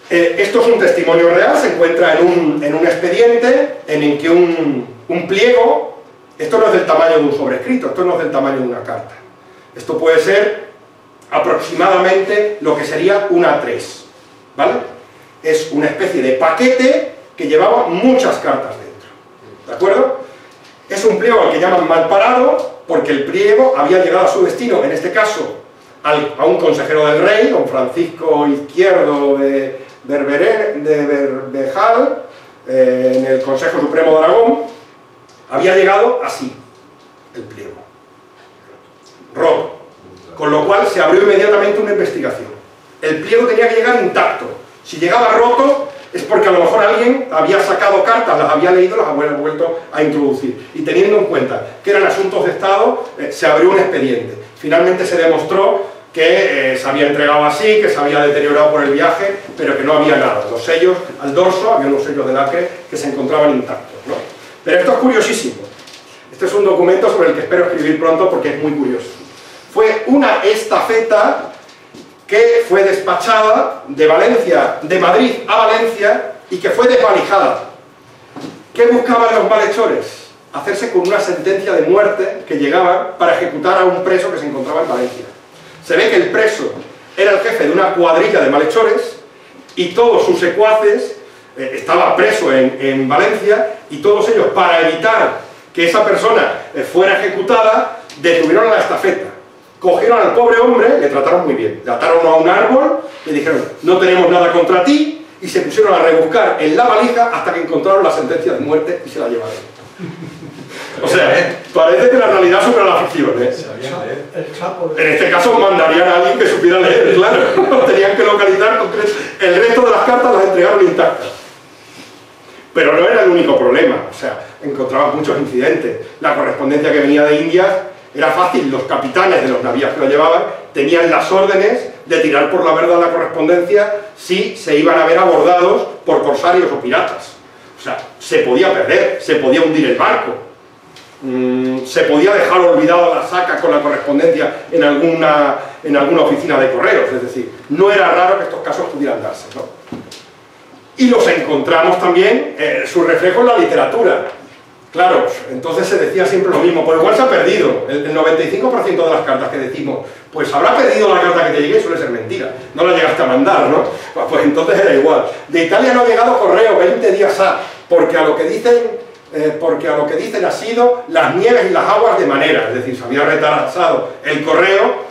Esto es un testimonio real, se encuentra en un expediente en el que un pliego, esto no es del tamaño de un sobrescrito, esto no es del tamaño de una carta. Esto puede ser aproximadamente lo que sería un A3, ¿vale? Es una especie de paquete que llevaba muchas cartas dentro, ¿de acuerdo? Es un pliego al que llaman mal parado, porque el pliego había llegado a su destino, en este caso, a un consejero del rey, don Francisco Izquierdo de Berbejal, en el Consejo Supremo de Aragón, había llegado así, el pliego, roto, con lo cual se abrió inmediatamente una investigación. El pliego tenía que llegar intacto. Si llegaba roto, es porque a lo mejor alguien había sacado cartas, las había leído, las había vuelto a introducir. Y teniendo en cuenta que eran asuntos de Estado, se abrió un expediente. Finalmente se demostró que se había entregado así, que se había deteriorado por el viaje, pero que no había nada. Los sellos al dorso, había unos sellos del acre que se encontraban intactos, ¿no? Pero esto es curiosísimo. Este es un documento sobre el que espero escribir pronto porque es muy curioso. Fue una estafeta que fue despachada de Madrid a Valencia y que fue desvalijada. ¿Qué buscaban los malhechores? Hacerse con una sentencia de muerte que llegaba para ejecutar a un preso que se encontraba en Valencia. Se ve que el preso era el jefe de una cuadrilla de malhechores y todos sus secuaces, estaba preso en Valencia, y todos ellos, para evitar que esa persona fuera ejecutada, detuvieron a la estafeta. Cogieron al pobre hombre, le trataron muy bien, le ataron a un árbol, le dijeron, no tenemos nada contra ti, y se pusieron a rebuscar en la valija hasta que encontraron la sentencia de muerte y se la llevaron. O sea, parece que la realidad supera la ficción, ¿eh? En este caso mandarían a alguien que supiera leer, claro. Tenían que localizar, el resto de las cartas las entregaron intactas. Pero no era el único problema, o sea, encontraban muchos incidentes. La correspondencia que venía de Indias era fácil, los capitanes de los navíos que lo llevaban tenían las órdenes de tirar por la verga la correspondencia si se iban a ver abordados por corsarios o piratas. O sea, se podía perder, se podía hundir el barco, se podía dejar olvidada la saca con la correspondencia en alguna oficina de correos, es decir, no era raro que estos casos pudieran darse, ¿no? Y los encontramos también, su reflejo en la literatura. Claro, entonces se decía siempre lo mismo, pues igual se ha perdido, el 95% de las cartas que decimos, pues habrá perdido la carta que te llegue, suele ser mentira, no la llegaste a mandar, ¿no? Pues entonces era igual. De Italia no ha llegado correo, 20 días ha, porque a lo que dicen ha sido las nieves y las aguas de manera, es decir, se había retrasado el correo,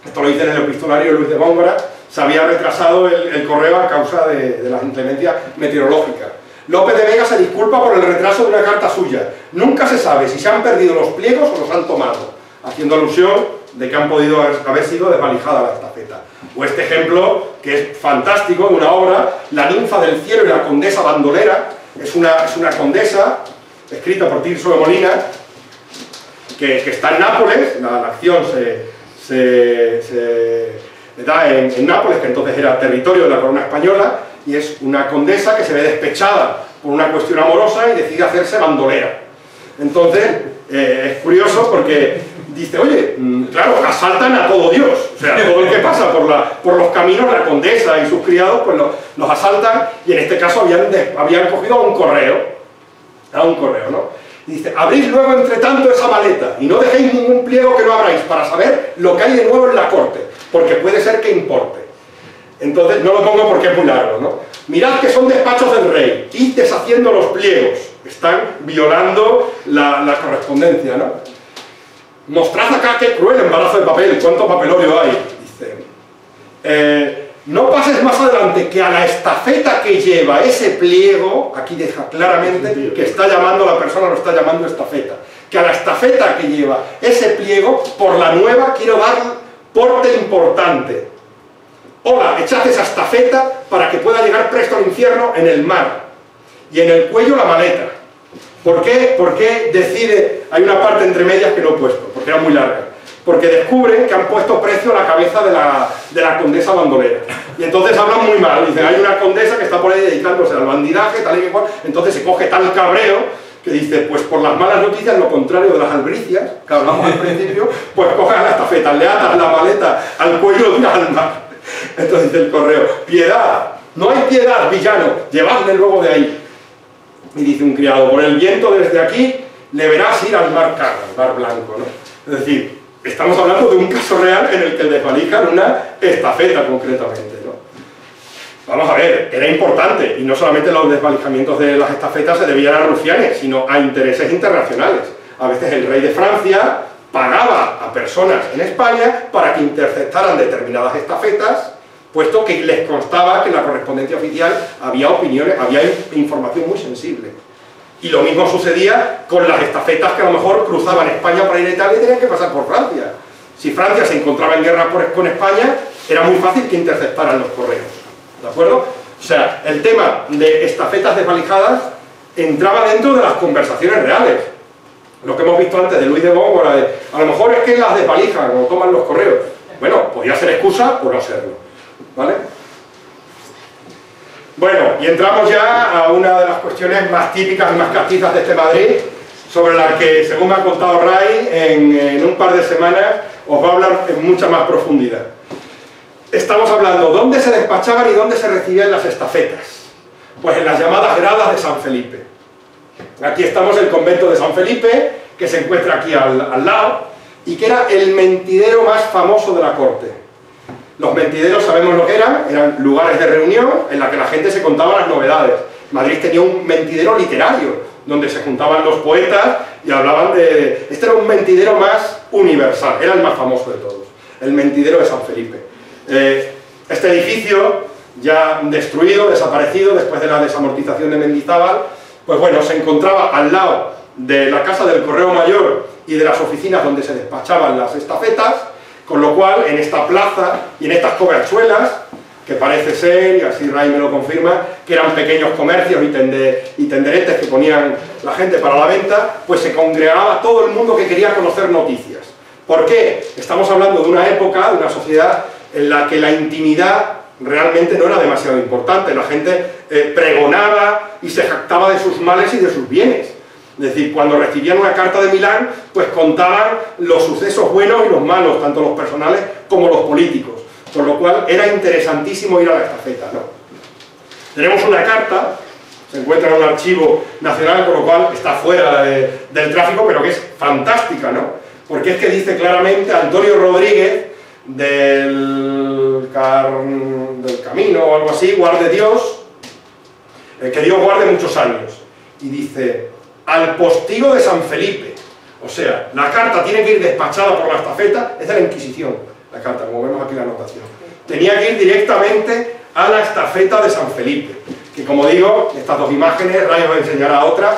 esto lo dicen en el epistolario Luis de Góngora, se había retrasado el correo a causa de las inclemencias meteorológicas. López de Vega se disculpa por el retraso de una carta suya. Nunca se sabe si se han perdido los pliegos o los han tomado, haciendo alusión de que han podido haber sido desvalijada la estafeta. O este ejemplo, que es fantástico, de una obra, La ninfa del cielo y la condesa bandolera, es una condesa, escrita por Tirso de Molina, que está en Nápoles, la acción se da en Nápoles, que entonces era territorio de la corona española, y es una condesa que se ve despechada por una cuestión amorosa y decide hacerse bandolera. Entonces, es curioso porque dice, oye, claro, asaltan a todo Dios, o sea, todo el que pasa por los caminos, la condesa y sus criados, pues los asaltan, y en este caso habían cogido a un correo, ¿no? Y dice, abrís luego entre tanto esa maleta, y no dejéis ningún pliego que no abráis, para saber lo que hay de nuevo en la corte, porque puede ser que importe. Entonces, no lo pongo porque es muy largo, ¿no? Mirad que son despachos del rey, id deshaciendo los pliegos, están violando la correspondencia, ¿no? Mostrad acá qué cruel embarazo de papel, cuánto papelorio hay, dice. No pases más adelante, que a la estafeta que lleva ese pliego, aquí deja claramente que está llamando, la persona lo está llamando estafeta, que a la estafeta que lleva ese pliego, por la nueva quiero dar porte importante. Hola, echad esa estafeta para que pueda llegar presto al infierno en el mar, y en el cuello la maleta. ¿Por qué? Porque decide, hay una parte entre medias que no he puesto, porque era muy larga, porque descubren que han puesto precio a la cabeza de la condesa bandolera, y entonces hablan muy mal, dicen, hay una condesa que está por ahí dedicándose al bandidaje, tal y que cual, entonces se coge tal cabreo que dice, pues por las malas noticias, lo contrario de las albricias, que hablamos al principio, pues cojan la estafeta, le atas la maleta al cuello de un alma. Entonces dice el correo, piedad, no hay piedad, villano, llevadle luego de ahí. Y dice un criado, por el viento desde aquí, le verás ir al mar Carro, al mar Blanco, ¿no? Es decir, estamos hablando de un caso real en el que desvalijan una estafeta concretamente, ¿no? Vamos a ver, era importante, y no solamente los desvalijamientos de las estafetas se debían a rufianes, sino a intereses internacionales. A veces el rey de Francia pagaba a personas en España para que interceptaran determinadas estafetas, puesto que les constaba que en la correspondencia oficial había opiniones, había información muy sensible. Y lo mismo sucedía con las estafetas que a lo mejor cruzaban España para ir a Italia y tenían que pasar por Francia. Si Francia se encontraba en guerra con España, era muy fácil que interceptaran los correos. ¿De acuerdo? O sea, el tema de estafetas desvalijadas entraba dentro de las conversaciones reales. Lo que hemos visto antes de Luis de Góngora, de a lo mejor es que las desvalijan o toman los correos. Bueno, podía ser excusa o no serlo. ¿Vale? Bueno, y entramos ya a una de las cuestiones más típicas y más castizas de este Madrid, sobre la que, según me ha contado Ray, en un par de semanas os va a hablar en mucha más profundidad. Estamos hablando dónde se despachaban y dónde se recibían las estafetas. Pues en las llamadas gradas de San Felipe. Aquí estamos en el convento de San Felipe, que se encuentra aquí al lado, y que era el mentidero más famoso de la corte. Los mentideros sabemos lo que eran lugares de reunión en la que la gente se contaba las novedades. Madrid tenía un mentidero literario, donde se juntaban los poetas y hablaban de... Este era un mentidero más universal, era el más famoso de todos, el mentidero de San Felipe. Este edificio, ya destruido, desaparecido, después de la desamortización de Mendizábal, pues bueno, se encontraba al lado de la casa del Correo Mayor y de las oficinas donde se despachaban las estafetas, con lo cual, en esta plaza y en estas coberchuelas, que parece ser, y así Ray me lo confirma, que eran pequeños comercios y tenderetes que ponían la gente para la venta, pues se congregaba todo el mundo que quería conocer noticias. ¿Por qué? Estamos hablando de una época, de una sociedad en la que la intimidad realmente no era demasiado importante. La gente pregonaba y se jactaba de sus males y de sus bienes. Es decir, cuando recibían una carta de Milán, pues contaban los sucesos buenos y los malos, tanto los personales como los políticos. Con lo cual era interesantísimo ir a la estafeta, ¿no? Tenemos una carta, se encuentra en un archivo nacional, con lo cual está fuera del tráfico, pero que es fantástica, ¿no? Porque es que dice claramente Antonio Rodríguez, del Camino o algo así, guarde Dios, que Dios guarde muchos años. Y dice, al postigo de San Felipe. O sea, la carta tiene que ir despachada por la estafeta, es de la Inquisición, la carta, como vemos aquí en la anotación. Tenía que ir directamente a la estafeta de San Felipe, que como digo, estas dos imágenes, Ray os enseñará otras,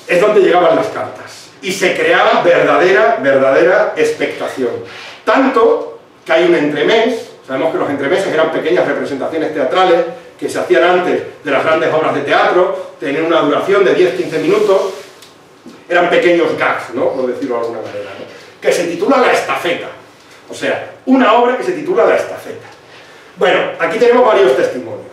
es donde llegaban las cartas. Y se creaba verdadera expectación. Tanto que hay un entremés, sabemos que los entremeses eran pequeñas representaciones teatrales que se hacían antes de las grandes obras de teatro, tenían una duración de 10-15 minutos, eran pequeños gags, ¿no? Por decirlo de alguna manera, ¿no? Que se titula La Estafeta, o sea, una obra que se titula La Estafeta. Bueno, aquí tenemos varios testimonios.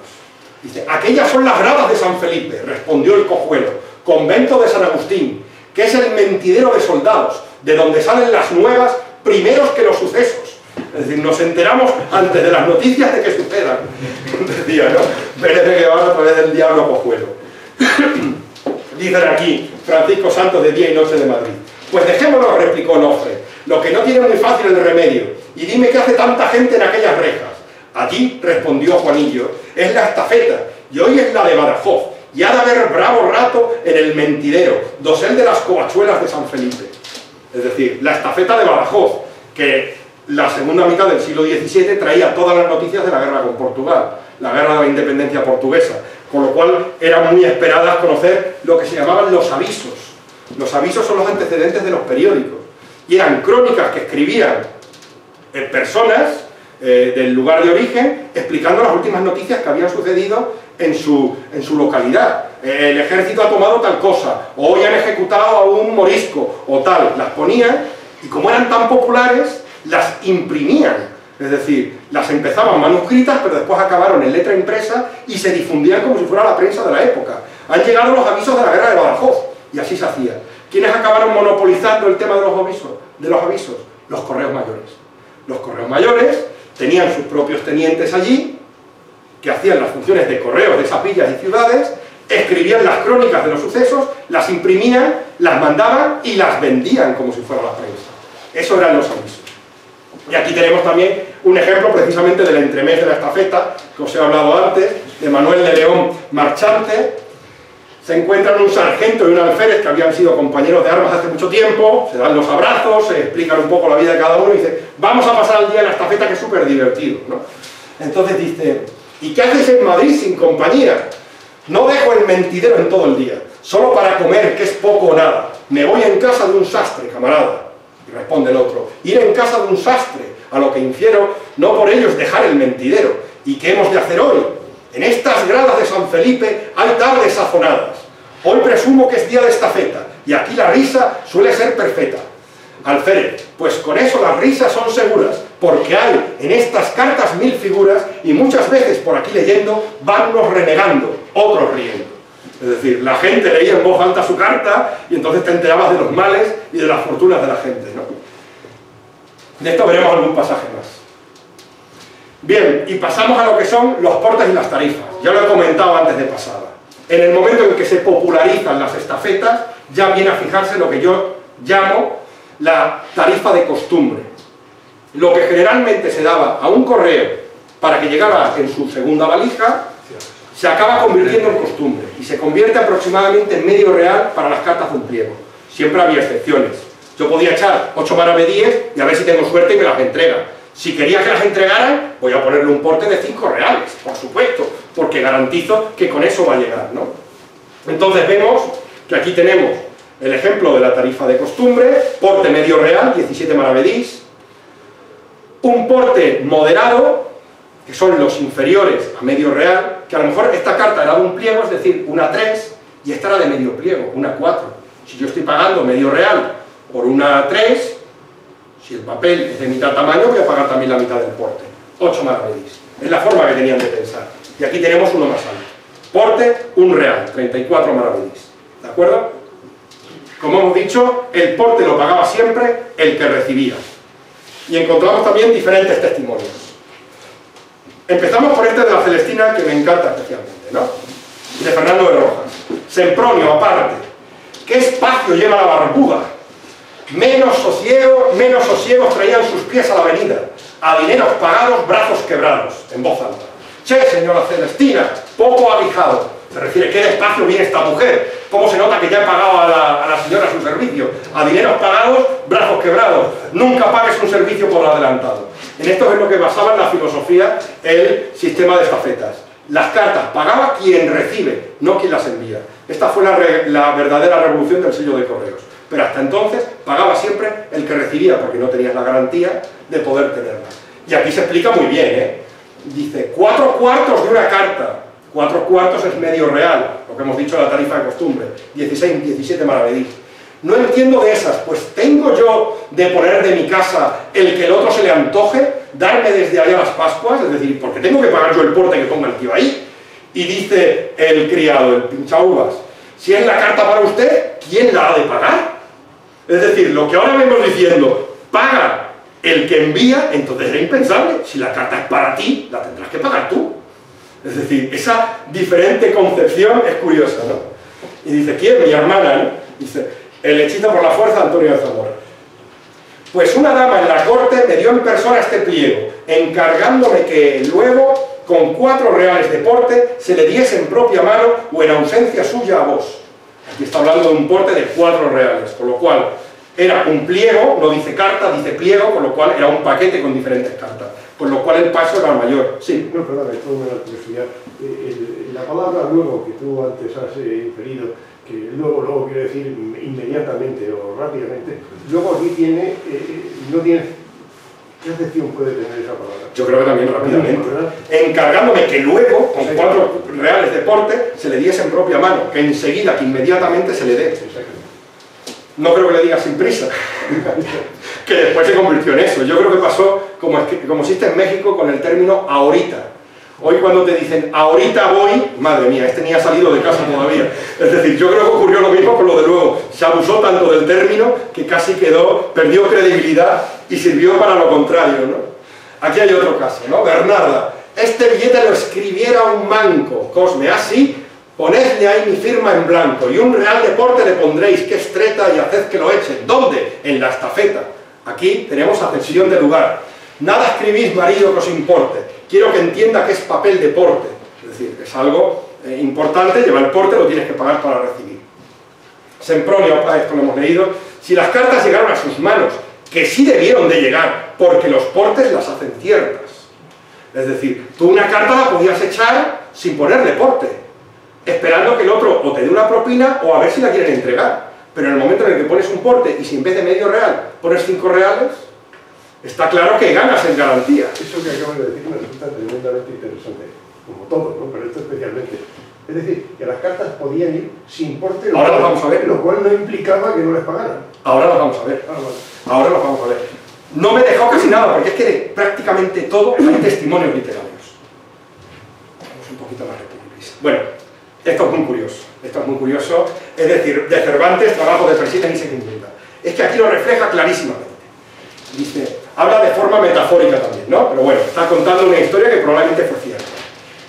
Dice, aquellas son las gradas de San Felipe, respondió el cojuelo, convento de San Agustín, que es el mentidero de soldados, de donde salen las nuevas primeros que los sucesos. Es decir, nos enteramos antes de las noticias de que sucedan. Decía, ¿no? Pérez de Guevara a través del diablo cojuelo. Dicen aquí, Francisco Santos de Día y Noche de Madrid. Pues dejémonos, replicó Onofre, lo que no tiene muy fácil el remedio, y dime qué hace tanta gente en aquellas rejas. Allí, respondió Juanillo, es la estafeta, y hoy es la de Badajoz, y ha de haber bravo rato en el mentidero, dosel de las covachuelas de San Felipe. Es decir, la estafeta de Badajoz, que la segunda mitad del siglo XVII traía todas las noticias de la guerra con Portugal, la guerra de la independencia portuguesa, con lo cual eran muy esperadas conocer lo que se llamaban los avisos. Los avisos son los antecedentes de los periódicos, y eran crónicas que escribían personas del lugar de origen, explicando las últimas noticias que habían sucedido en su localidad. El ejército ha tomado tal cosa, o hoy han ejecutado a un morisco, o tal. Las ponían, y como eran tan populares, las imprimían. Es decir, las empezaban manuscritas, pero después acabaron en letra impresa y se difundían como si fuera la prensa de la época. Han llegado los avisos de la guerra de Badajoz, y así se hacía. ¿Quiénes acabaron monopolizando el tema de los avisos? Los correos mayores. Los correos mayores tenían sus propios tenientes allí, que hacían las funciones de correos de esas villas y ciudades, escribían las crónicas de los sucesos, las imprimían, las mandaban y las vendían como si fuera la prensa. Eso eran los avisos. Y aquí tenemos también un ejemplo precisamente del entremés de la estafeta, que os he hablado antes, de Manuel de León Marchante. Se encuentran un sargento y un alférez que habían sido compañeros de armas hace mucho tiempo, se dan los abrazos, se explican un poco la vida de cada uno y dicen, vamos a pasar el día en la estafeta, que es súper divertido, ¿no? Entonces dice, ¿y qué haces en Madrid sin compañía? No dejo el mentidero en todo el día, solo para comer, que es poco o nada. Me voy en casa de un sastre, camarada. Y responde el otro, ir en casa de un sastre, a lo que infiero, no por ello es dejar el mentidero. ¿Y qué hemos de hacer hoy? En estas gradas de San Felipe hay tardes sazonadas. Hoy presumo que es día de estafeta, y aquí la risa suele ser perfecta. Alférez, pues con eso las risas son seguras, porque hay en estas cartas 1000 figuras, y muchas veces por aquí leyendo, van unos renegando, otros riendo. Es decir, la gente leía en voz alta su carta, y entonces te enterabas de los males y de las fortunas de la gente, ¿no? De esto veremos algún pasaje más. Bien, y pasamos a lo que son los portes y las tarifas. Ya lo he comentado antes de pasada. En el momento en que se popularizan las estafetas, ya viene a fijarse lo que yo llamo la tarifa de costumbre. Lo que generalmente se daba a un correo para que llegara en su segunda valija, se acaba convirtiendo en costumbre y se convierte aproximadamente en medio real para las cartas de un pliego. Siempre había excepciones. Yo podía echar 8 maravedíes y a ver si tengo suerte y me las entrega. Si quería que las entregaran, voy a ponerle un porte de 5 reales, por supuesto, porque garantizo que con eso va a llegar, ¿no? Entonces vemos que aquí tenemos el ejemplo de la tarifa de costumbre, porte medio real, 17 maravedís, un porte moderado, que son los inferiores a medio real, que a lo mejor esta carta era de un pliego, es decir, una 3, y esta era de medio pliego, una 4. Si yo estoy pagando medio real por una 3, si el papel es de mitad tamaño, voy a pagar también la mitad del porte. 8 maravedís. Es la forma que tenían de pensar. Y aquí tenemos uno más alto. Porte, 1 real, 34 maravedís. ¿De acuerdo? Como hemos dicho, el porte lo pagaba siempre el que recibía. Y encontramos también diferentes testimonios. Empezamos por este de la Celestina, que me encanta especialmente, ¿no? De Fernando de Rojas. Sempronio, aparte. ¿Qué espacio lleva la barbuda? Menos sosiegos traían sus pies a la avenida, a dineros pagados, brazos quebrados, en voz alta. Che, señora Celestina, poco aguijado. Se refiere, ¿qué despacio viene esta mujer? ¿Cómo se nota que ya he pagado a la señora su servicio? A dineros pagados, brazos quebrados. Nunca pagues un servicio por adelantado. En esto es lo que basaba en la filosofía el sistema de estafetas. Las cartas pagaba quien recibe, no quien las envía. Esta fue la verdadera revolución del sello de correos. Pero hasta entonces pagaba siempre el que recibía, porque no tenías la garantía de poder tenerla. Y aquí se explica muy bien, ¿eh? Dice, 4/4 de una carta. 4/4 es medio real, lo que hemos dicho de la tarifa de costumbre. 17 maravedís. No entiendo de esas, pues tengo yo de poner de mi casa el que el otro se le antoje, darme desde allá las Pascuas, es decir, porque tengo que pagar yo el porte que ponga el tío ahí. Y dice el criado, el pinchauvas, si es la carta para usted, ¿quién la ha de pagar? Es decir, lo que ahora vengo diciendo, paga el que envía, entonces era impensable. Si la carta es para ti, la tendrás que pagar tú. Es decir, esa diferente concepción es curiosa, ¿no? Y dice, ¿quién? Mi hermana, ¿no? Dice, el hechito por la fuerza, Antonio de Zamora. Pues una dama en la corte me dio en persona este pliego, encargándome que luego, con 4 reales de porte, se le diese en propia mano o en ausencia suya a vos. Aquí está hablando de un porte de 4 reales, con lo cual era un pliego, no dice carta, dice pliego, con lo cual era un paquete con diferentes cartas, con lo cual el paso era mayor. Sí. No, perdón, esto me da curiosidad. La palabra luego, que tú antes has inferido, que luego quiere decir inmediatamente o rápidamente, luego aquí tiene, no tiene... ¿Qué acepción puede tener esa palabra? Yo creo que también rápidamente. Encargándome que luego, con 4 reales de porte, se le diese en propia mano, que enseguida, que inmediatamente se le dé. No creo que le diga sin prisa, que después se convirtió en eso. Yo creo que pasó como existe en México con el término ahorita. Hoy cuando te dicen, ahorita voy, madre mía, este ni ha salido de casa todavía. Es decir, yo creo que ocurrió lo mismo con lo de luego. Se abusó tanto del término que casi perdió credibilidad y sirvió para lo contrario, ¿no? Aquí hay otro caso, ¿no? Bernarda, este billete lo escribiera un manco, Cosme, así, ponedle ahí mi firma en blanco, y un real de porte le pondréis, que es treta, y haced que lo echen. ¿Dónde? En la estafeta. Aquí tenemos acepción de lugar. Nada escribís, marido, que os importe. Quiero que entienda que es papel de porte. Es decir, es algo importante, lleva el porte, lo tienes que pagar para recibir. Sempronio, esto lo hemos leído, si las cartas llegaron a sus manos, que sí debieron de llegar, porque los portes las hacen ciertas. Es decir, tú una carta la podías echar sin ponerle porte, esperando que el otro o te dé una propina o a ver si la quieren entregar. Pero en el momento en el que pones un porte y si en vez de medio real pones 5 reales, está claro que ganas en garantía. Eso que acabas de decir me resulta tremendamente interesante, como todo, ¿no? Pero esto especialmente. Es decir, que las cartas podían ir sin porte, Ahora las vamos a ver. Lo cual no implicaba que no les pagaran. Ahora las vamos a ver. Ahora las vamos a ver. No me he dejado casi nada, porque es que de prácticamente todo hay testimonios literarios. Vamos un poquito más republicanos. Bueno, esto es muy curioso. Esto es muy curioso. Es decir, de Cervantes, trabajo de Persíles y Segismunda. Es que aquí lo refleja clarísimamente. Dice, habla de forma metafórica también, ¿no? Pero bueno, está contando una historia que probablemente fue cierta.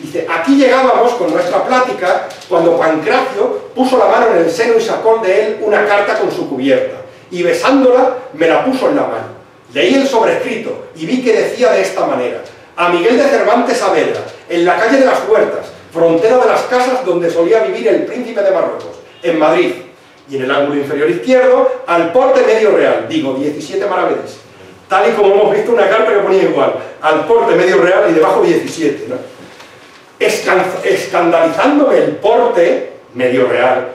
Dice, aquí llegábamos con nuestra plática cuando Pancracio puso la mano en el seno y sacó de él una carta con su cubierta, y besándola me la puso en la mano. Leí el sobrescrito y vi que decía de esta manera: a Miguel de Cervantes Saavedra, en la calle de las Huertas, frontera de las casas donde solía vivir el príncipe de Marruecos, en Madrid. Y en el ángulo inferior izquierdo, al porte medio real, digo 17 maravedís. Tal y como hemos visto una carta que ponía igual, al porte medio real y debajo 17, ¿no? Escandalizándome el porte medio real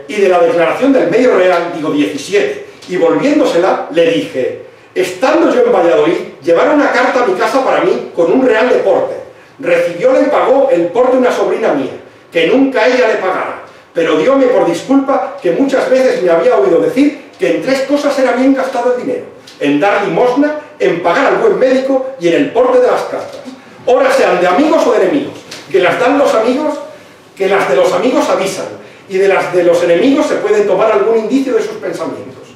y de la declaración del medio real, digo 17, y volviéndosela le dije: estando yo en Valladolid, llevaron una carta a mi casa para mí con un real de porte. Recibióla y pagó el porte una sobrina mía, que nunca ella le pagara, pero dióme por disculpa que muchas veces me había oído decir que en 3 cosas era bien gastado el dinero: en dar limosna, en pagar al buen médico y en el porte de las cartas. Ora sean de amigos o de enemigos, que las dan los amigos, que las de los amigos avisan, y de las de los enemigos se puede tomar algún indicio de sus pensamientos.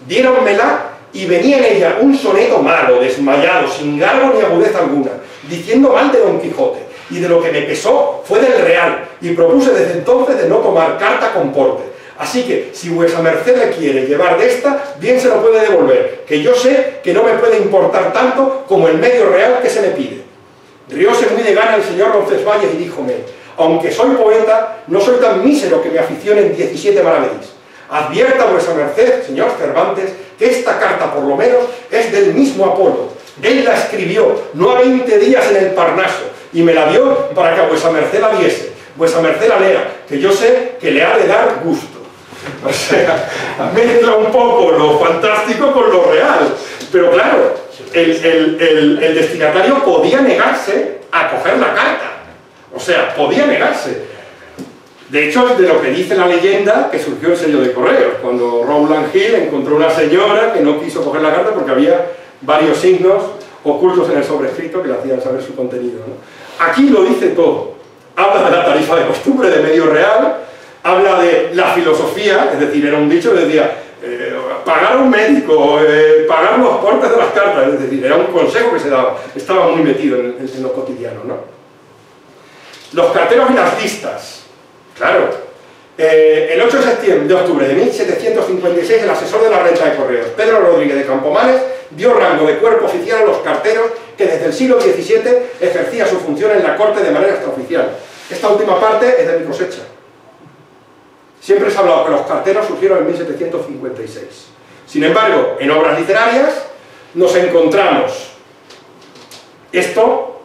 Diéronmela y venía en ella un soneto malo, desmayado, sin garbo ni agudeza alguna, diciendo mal de Don Quijote, y de lo que me pesó fue del real, y propuse desde entonces de no tomar carta con porte. Así que, si vuesa merced le quiere llevar de esta, bien se lo puede devolver, que yo sé que no me puede importar tanto como el medio real que se me pide. Rióse muy de gana el señor Roncesvalles y díjome: aunque soy poeta, no soy tan mísero que me aficione en 17 maravedís. Advierta vuesa merced, señor Cervantes, que esta carta por lo menos es del mismo Apolo. Él la escribió no a 20 días en el Parnaso, y me la dio para que a vuesa merced la viese, vuesa merced la lea, que yo sé que le ha de dar gusto. O sea, mezcla un poco lo fantástico con lo real. Pero claro, el destinatario podía negarse a coger la carta. O sea, podía negarse. De hecho, es de lo que dice la leyenda que surgió el sello de correos, cuando Rowland Hill encontró una señora que no quiso coger la carta porque había varios signos ocultos en el sobrescrito que le hacían saber su contenido, ¿no? Aquí lo dice todo. Habla de la tarifa de costumbre de medio real, habla de la filosofía, es decir, era un dicho que decía pagar a un médico, pagar los portes de las cartas, es decir, era un consejo que se daba, estaba muy metido en lo cotidiano, ¿no? Los carteros y las listas. Claro, el 8 de octubre de 1756, el asesor de la renta de correos, Pedro Rodríguez de Campomanes, dio rango de cuerpo oficial a los carteros que desde el siglo XVII ejercía su función en la corte de manera extraoficial. Esta última parte es de mi cosecha. Siempre se ha hablado que los carteros surgieron en 1756. Sin embargo, en obras literarias nos encontramos esto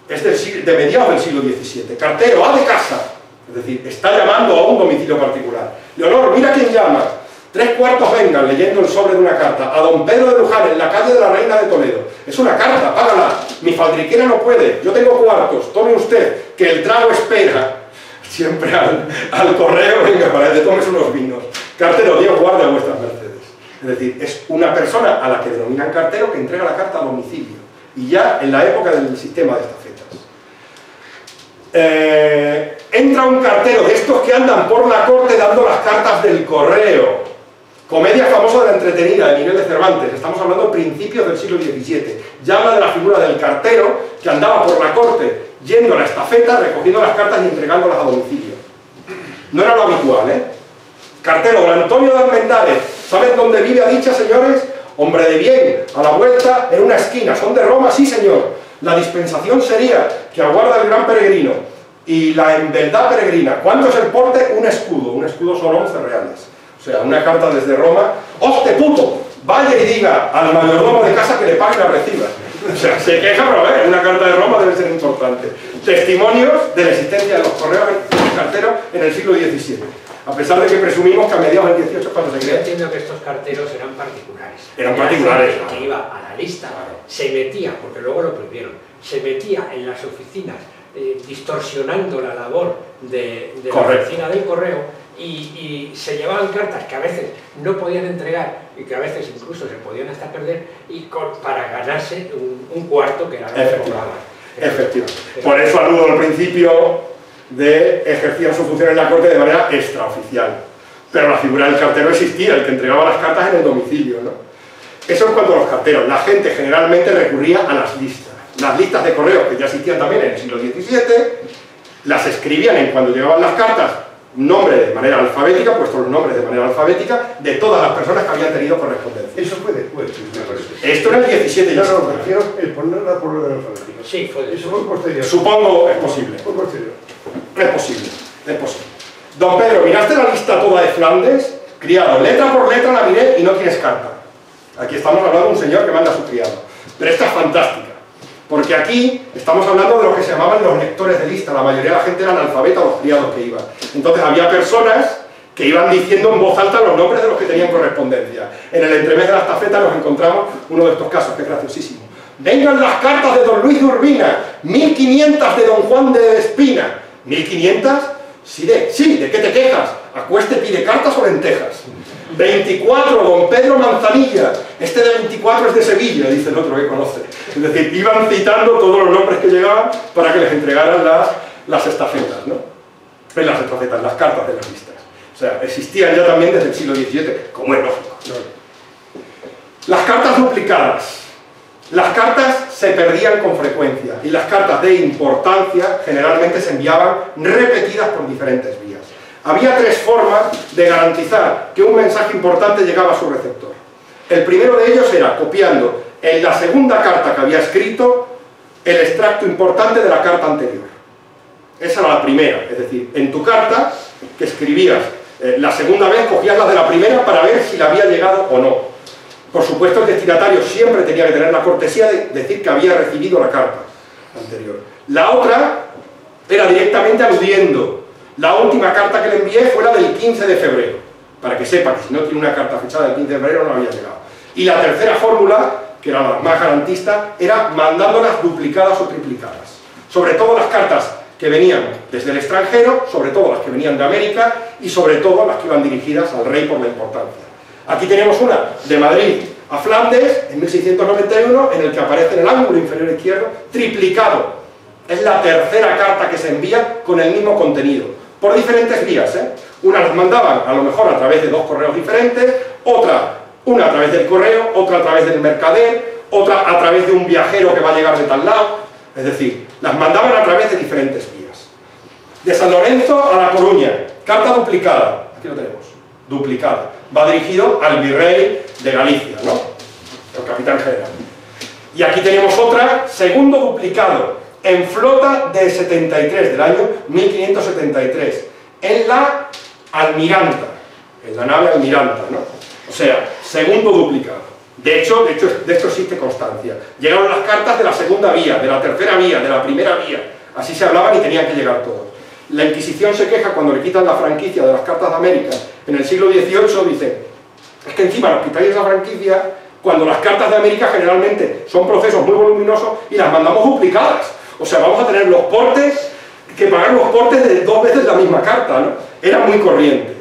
es de mediados del siglo XVII. Cartero, A de casa. Es decir, está llamando a un domicilio particular. Leonor, mira quién llama. 3/4 vengan, leyendo el sobre de una carta. A don Pedro de Luján, en la calle de la Reina de Toledo. Es una carta, págala. Mi faldriquera no puede. Yo tengo cuartos. Tome usted, que el trago espera. Siempre al correo, venga, para que tomes unos vinos. Cartero, Dios guarde a vuestras mercedes. Es decir, es una persona a la que denominan cartero que entrega la carta a domicilio. Y ya en la época del sistema de estafetas. entra un cartero de estos que andan por la corte dando las cartas del correo. Comedia famosa de la entretenida, de Miguel de Cervantes. Estamos hablando de principios del siglo XVII. Ya habla de la figura del cartero que andaba por la corte yendo a la estafeta, recogiendo las cartas y entregándolas a domicilio. No era lo habitual, ¿eh? Cartero, don Antonio de Almendares. ¿Saben dónde vive a dicha, señores? Hombre de bien, a la vuelta, en una esquina. ¿Son de Roma? Sí, señor. La dispensación sería que aguarda el gran peregrino. Y la enveldad peregrina. ¿Cuánto es el porte? Un escudo. Un escudo son 11 reales. O sea, una carta desde Roma. ¡Hoste puto! Vaya y diga al mayordomo de casa que le pague la reciba. O sea, se queja, pero una carta de Roma debe ser importante. Testimonios de la existencia de los correos carteros en el siglo XVII. A pesar de que presumimos que a mediados del XVIII cuando se Yo crea. entiendo que estos carteros eran particulares. Eran particulares, Era gente claro. que iba a la lista, Claro. se metía, porque luego lo prohibieron, se metía en las oficinas distorsionando la labor de la Correcto. oficina del correo y se llevaban cartas que a veces no podían entregar y que a veces incluso se podían hasta perder para ganarse un cuarto que era lo que cobraban. Efectivamente. Por eso aludo al principio de ejercer su función en la corte de manera extraoficial. Pero la figura del cartero existía, el que entregaba las cartas en el domicilio, ¿no? Eso en cuanto a los carteros. La gente generalmente recurría a las listas. Las listas de correos, que ya existían también en el siglo XVII, las escribían en cuando llegaban las cartas, nombre de manera alfabética, puestos los nombres de manera alfabética, de todas las personas que habían tenido correspondencia. Eso fue después, me parece. Esto en el XVII ya No, existía. prefiero el ponerla por orden alfabético. Sí, fue de Eso fue posterior. Supongo es posible. Fue posterior. Es posible, es posible. Don Pedro, ¿miraste la lista toda de Flandes? Criado, letra por letra la miré y no tienes carta. Aquí estamos hablando de un señor que manda a su criado. Pero esta es fantástica, porque aquí estamos hablando de lo que se llamaban los lectores de lista. La mayoría de la gente eran analfabetas, los criados que iban. Entonces había personas que iban diciendo en voz alta los nombres de los que tenían correspondencia. En el entremés de la estafeta nos encontramos uno de estos casos, que es graciosísimo. Vengan las cartas de don Luis de Urbina, 1500 de don Juan de Espina. ¿1500? Sí, ¿de qué te quejas? ¿Acueste pide cartas o lentejas? 24, don Pedro Manzanilla. Este de 24 es de Sevilla, dice el otro que conoce. Es decir, iban citando todos los nombres que llegaban para que les entregaran las estafetas, ¿no? Las estafetas, las cartas de las listas. O sea, existían ya también desde el siglo XVII, como es lógico. Las cartas duplicadas. Las cartas se perdían con frecuencia y las cartas de importancia generalmente se enviaban repetidas por diferentes vías. Había tres formas de garantizar que un mensaje importante llegaba a su receptor. El primero de ellos era copiando en la segunda carta que había escrito el extracto importante de la carta anterior. Esa era la primera, es decir, en tu carta que escribías la segunda vez cogías la de la primera para ver si la había llegado o no. Por supuesto, el destinatario siempre tenía que tener la cortesía de decir que había recibido la carta anterior. La otra era directamente aludiendo. La última carta que le envié fue la del 15 de febrero, para que sepa que si no tiene una carta fechada del 15 de febrero no había llegado. Y la tercera fórmula, que era la más garantista, era mandándolas duplicadas o triplicadas. Sobre todo las cartas que venían desde el extranjero, sobre todo las que venían de América y sobre todo las que iban dirigidas al rey por la importancia. Aquí tenemos una de Madrid a Flandes, en 1691, en el que aparece en el ángulo inferior izquierdo, triplicado. Es la tercera carta que se envía con el mismo contenido, por diferentes vías, ¿eh? Una las mandaban a lo mejor a través de dos correos diferentes, una a través del correo, otra a través del mercader, otra a través de un viajero que va a llegar de tal lado. Es decir, las mandaban a través de diferentes vías. De San Lorenzo a La Coruña, carta duplicada, aquí lo tenemos, duplicada. Va dirigido al virrey de Galicia, ¿no? El capitán general. Y aquí tenemos otra, segundo duplicado, en flota de 73, del año 1573, en la Almiranta, en la nave Almiranta, ¿no? O sea, segundo duplicado. De hecho, de esto existe constancia. Llegaron las cartas de la segunda vía, de la tercera vía, de la primera vía. Así se hablaban y tenían que llegar todos. La Inquisición se queja cuando le quitan la franquicia de las cartas de América en el siglo XVIII, dice, es que encima nos quitáis esa franquicia cuando las cartas de América generalmente son procesos muy voluminosos y las mandamos duplicadas. O sea, vamos a tener los portes, que pagar los portes de 2 veces la misma carta, ¿no? Era muy corriente.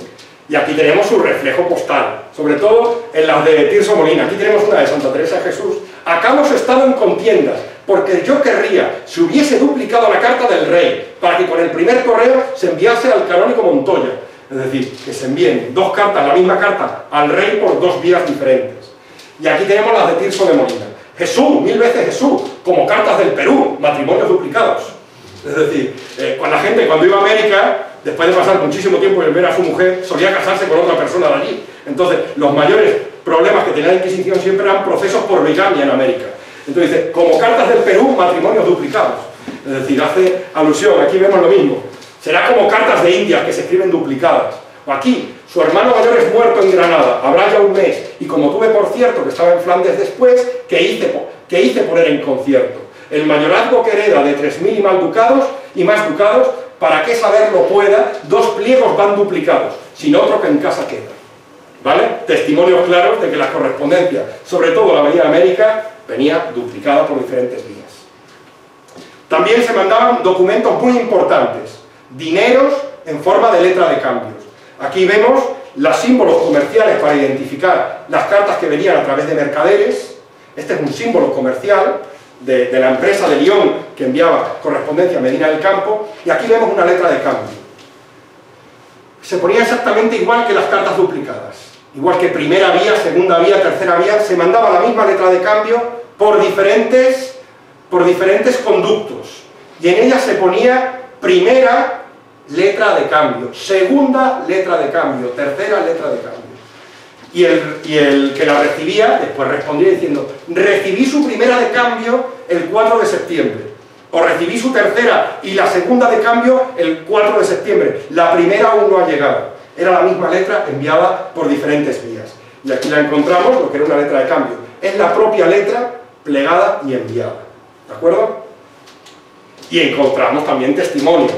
Y aquí tenemos su reflejo postal, sobre todo en las de Tirso Molina. Aquí tenemos una de Santa Teresa de Jesús. Acá hemos estado en contiendas, porque yo querría, si hubiese duplicado la carta del rey, para que con el primer correo se enviase al canónigo Montoya. Es decir, que se envíen dos cartas, la misma carta, al rey por dos vías diferentes. Y aquí tenemos las de Tirso de Molina. Jesús, 1000 veces Jesús, como cartas del Perú, matrimonios duplicados. Es decir, cuando la gente cuando iba a América, después de pasar muchísimo tiempo en ver a su mujer, solía casarse con otra persona de allí. Entonces, los mayores problemas que tenía la Inquisición siempre eran procesos por bigamia en América. Entonces dice, como cartas del Perú, matrimonios duplicados. Es decir, hace alusión, aquí vemos lo mismo. Será como cartas de Indias que se escriben duplicadas. O aquí, su hermano mayor es muerto en Granada, habrá ya un mes, y como tuve por cierto que estaba en Flandes después, ¿qué hice poner en concierto? El mayorazgo que hereda de 3000 y más ducados, para que saberlo pueda, 2 pliegos van duplicados, sin otro que en casa queda. ¿Vale? Testimonios claros de que la correspondencia, sobre todo la Avenida América, venía duplicada por diferentes vías. También se mandaban documentos muy importantes, dineros en forma de letra de cambios. Aquí vemos los símbolos comerciales para identificar las cartas que venían a través de mercaderes. Este es un símbolo comercial de la empresa de Lyon que enviaba correspondencia a Medina del Campo, y aquí vemos una letra de cambio. Se ponía exactamente igual que las cartas duplicadas, igual que primera vía, segunda vía, tercera vía, se mandaba la misma letra de cambio por diferentes conductos, y en ella se ponía primera letra de cambio, segunda letra de cambio, tercera letra de cambio. Y el que la recibía, después respondía diciendo, recibí su primera de cambio el 4 de septiembre, o recibí su tercera y la segunda de cambio el 4 de septiembre, la primera aún no ha llegado. Era la misma letra enviada por diferentes vías. Y aquí la encontramos, lo que era una letra de cambio. Es la propia letra plegada y enviada. ¿De acuerdo? Y encontramos también testimonios.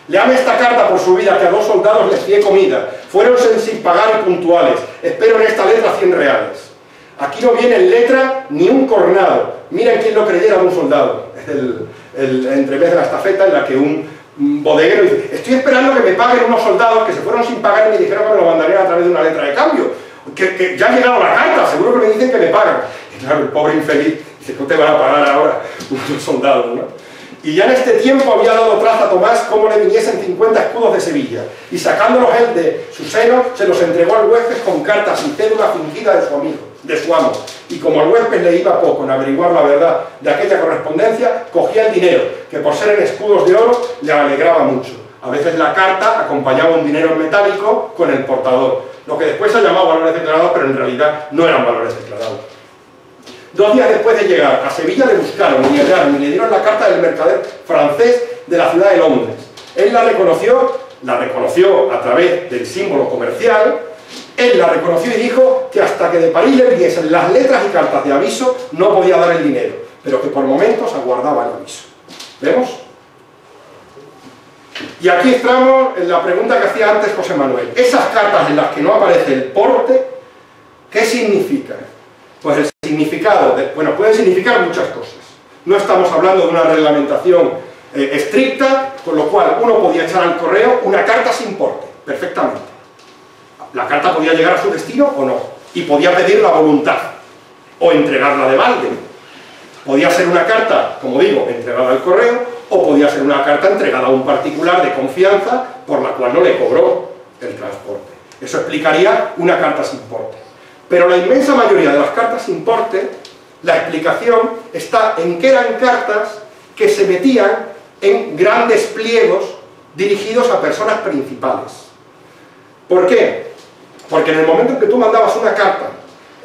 Leame esta carta por su vida, que a 2 soldados les fié comida. Fuéronse sin pagar y puntuales. Espero en esta letra 100 reales. Aquí no viene en letra ni un cornado. Miren quién lo creyera de un soldado. Es el entremés de la estafeta en la que un bodeguero dice, estoy esperando que me paguen unos soldados que se fueron sin pagar y me dijeron que me lo mandarían a través de una letra de cambio. Que ya ha llegado la carta, seguro que me dicen que me pagan. Y claro, el pobre infeliz dice, ¿cómo te van a pagar ahora unos soldados, no? Y ya en este tiempo había dado traza a Tomás cómo le viniesen 50 escudos de Sevilla, y sacándolos él de su seno, se los entregó al huésped con cartas y cédula fingida de su amigo, de su amo. Y como al huésped le iba poco en averiguar la verdad de aquella correspondencia, cogía el dinero, que por ser en escudos de oro le alegraba mucho. A veces la carta acompañaba un dinero en metálico con el portador, lo que después se llamaba valores declarados, pero en realidad no eran valores declarados. 2 días después de llegar a Sevilla le buscaron, ni hallaron, ni le dieron la carta del mercader francés de la ciudad de Londres. Él la reconoció a través del símbolo comercial. Él la reconoció y dijo que hasta que de París le viniesen las letras y cartas de aviso no podía dar el dinero, pero que por momentos aguardaba el aviso. ¿Vemos? Y aquí entramos en la pregunta que hacía antes José Manuel. Esas cartas en las que no aparece el porte, ¿qué significan? Pues el significado, bueno, pueden significar muchas cosas. No estamos hablando de una reglamentación estricta, con lo cual uno podía echar al correo una carta sin porte, perfectamente. La carta podía llegar a su destino o no, y podía pedir la voluntad, o entregarla de balde. Podía ser una carta, como digo, entregada al correo, o podía ser una carta entregada a un particular de confianza, por la cual no le cobró el transporte. Eso explicaría una carta sin porte. Pero la inmensa mayoría de las cartas sin porte, la explicación está en que eran cartas que se metían en grandes pliegos dirigidos a personas principales. ¿Por qué? Porque en el momento en que tú mandabas una carta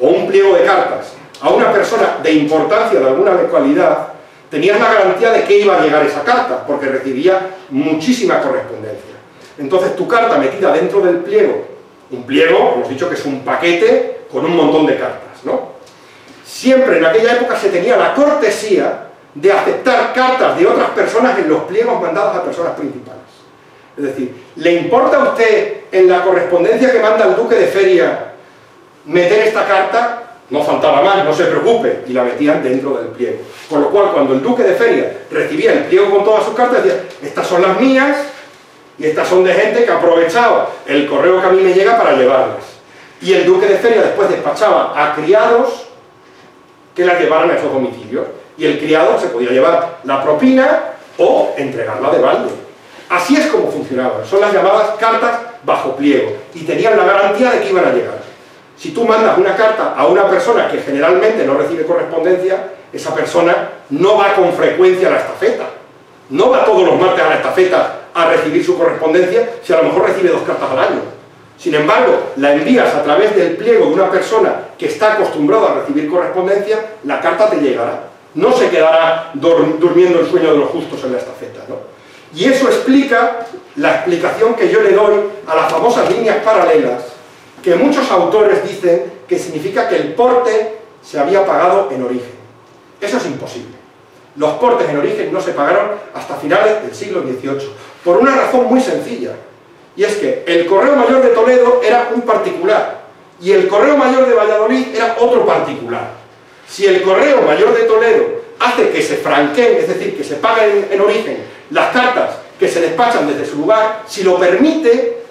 o un pliego de cartas a una persona de importancia de alguna localidad, tenías la garantía de que iba a llegar esa carta, porque recibía muchísima correspondencia. Entonces tu carta metida dentro del pliego, un pliego, hemos dicho que es un paquete con un montón de cartas, ¿no? Siempre en aquella época se tenía la cortesía de aceptar cartas de otras personas en los pliegos mandados a personas principales. Es decir, ¿le importa a usted en la correspondencia que manda el duque de Feria meter esta carta? No faltaba más, no se preocupe, y la metían dentro del pliego. Con lo cual, cuando el duque de Feria recibía el pliego con todas sus cartas, decía, estas son las mías, y estas son de gente que ha aprovechado el correo que a mí me llega para llevarlas. Y el duque de Feria después despachaba a criados que las llevaran a esos domicilios. y el criado se podía llevar la propina o entregarla de balde. Así es como funcionaban, son las llamadas cartas bajo pliego, y tenían la garantía de que iban a llegar. Si tú mandas una carta a una persona que generalmente no recibe correspondencia, esa persona no va con frecuencia a la estafeta, no va todos los martes a la estafeta a recibir su correspondencia, si a lo mejor recibe 2 cartas al año. Sin embargo, la envías a través del pliego de una persona que está acostumbrada a recibir correspondencia, la carta te llegará. No se quedará durmiendo el sueño de los justos en la estafeta, ¿no? Y eso explica la explicación que yo le doy a las famosas líneas paralelas, que muchos autores dicen que significa que el porte se había pagado en origen. Eso es imposible. Los portes en origen no se pagaron hasta finales del siglo XVIII, por una razón muy sencilla, y es que el Correo Mayor de Toledo era un particular, y el Correo Mayor de Valladolid era otro particular. Si el Correo Mayor de Toledo hace que se franqueen, es decir, que se paguen en origen las cartas que se despachan desde su lugar, si lo permite,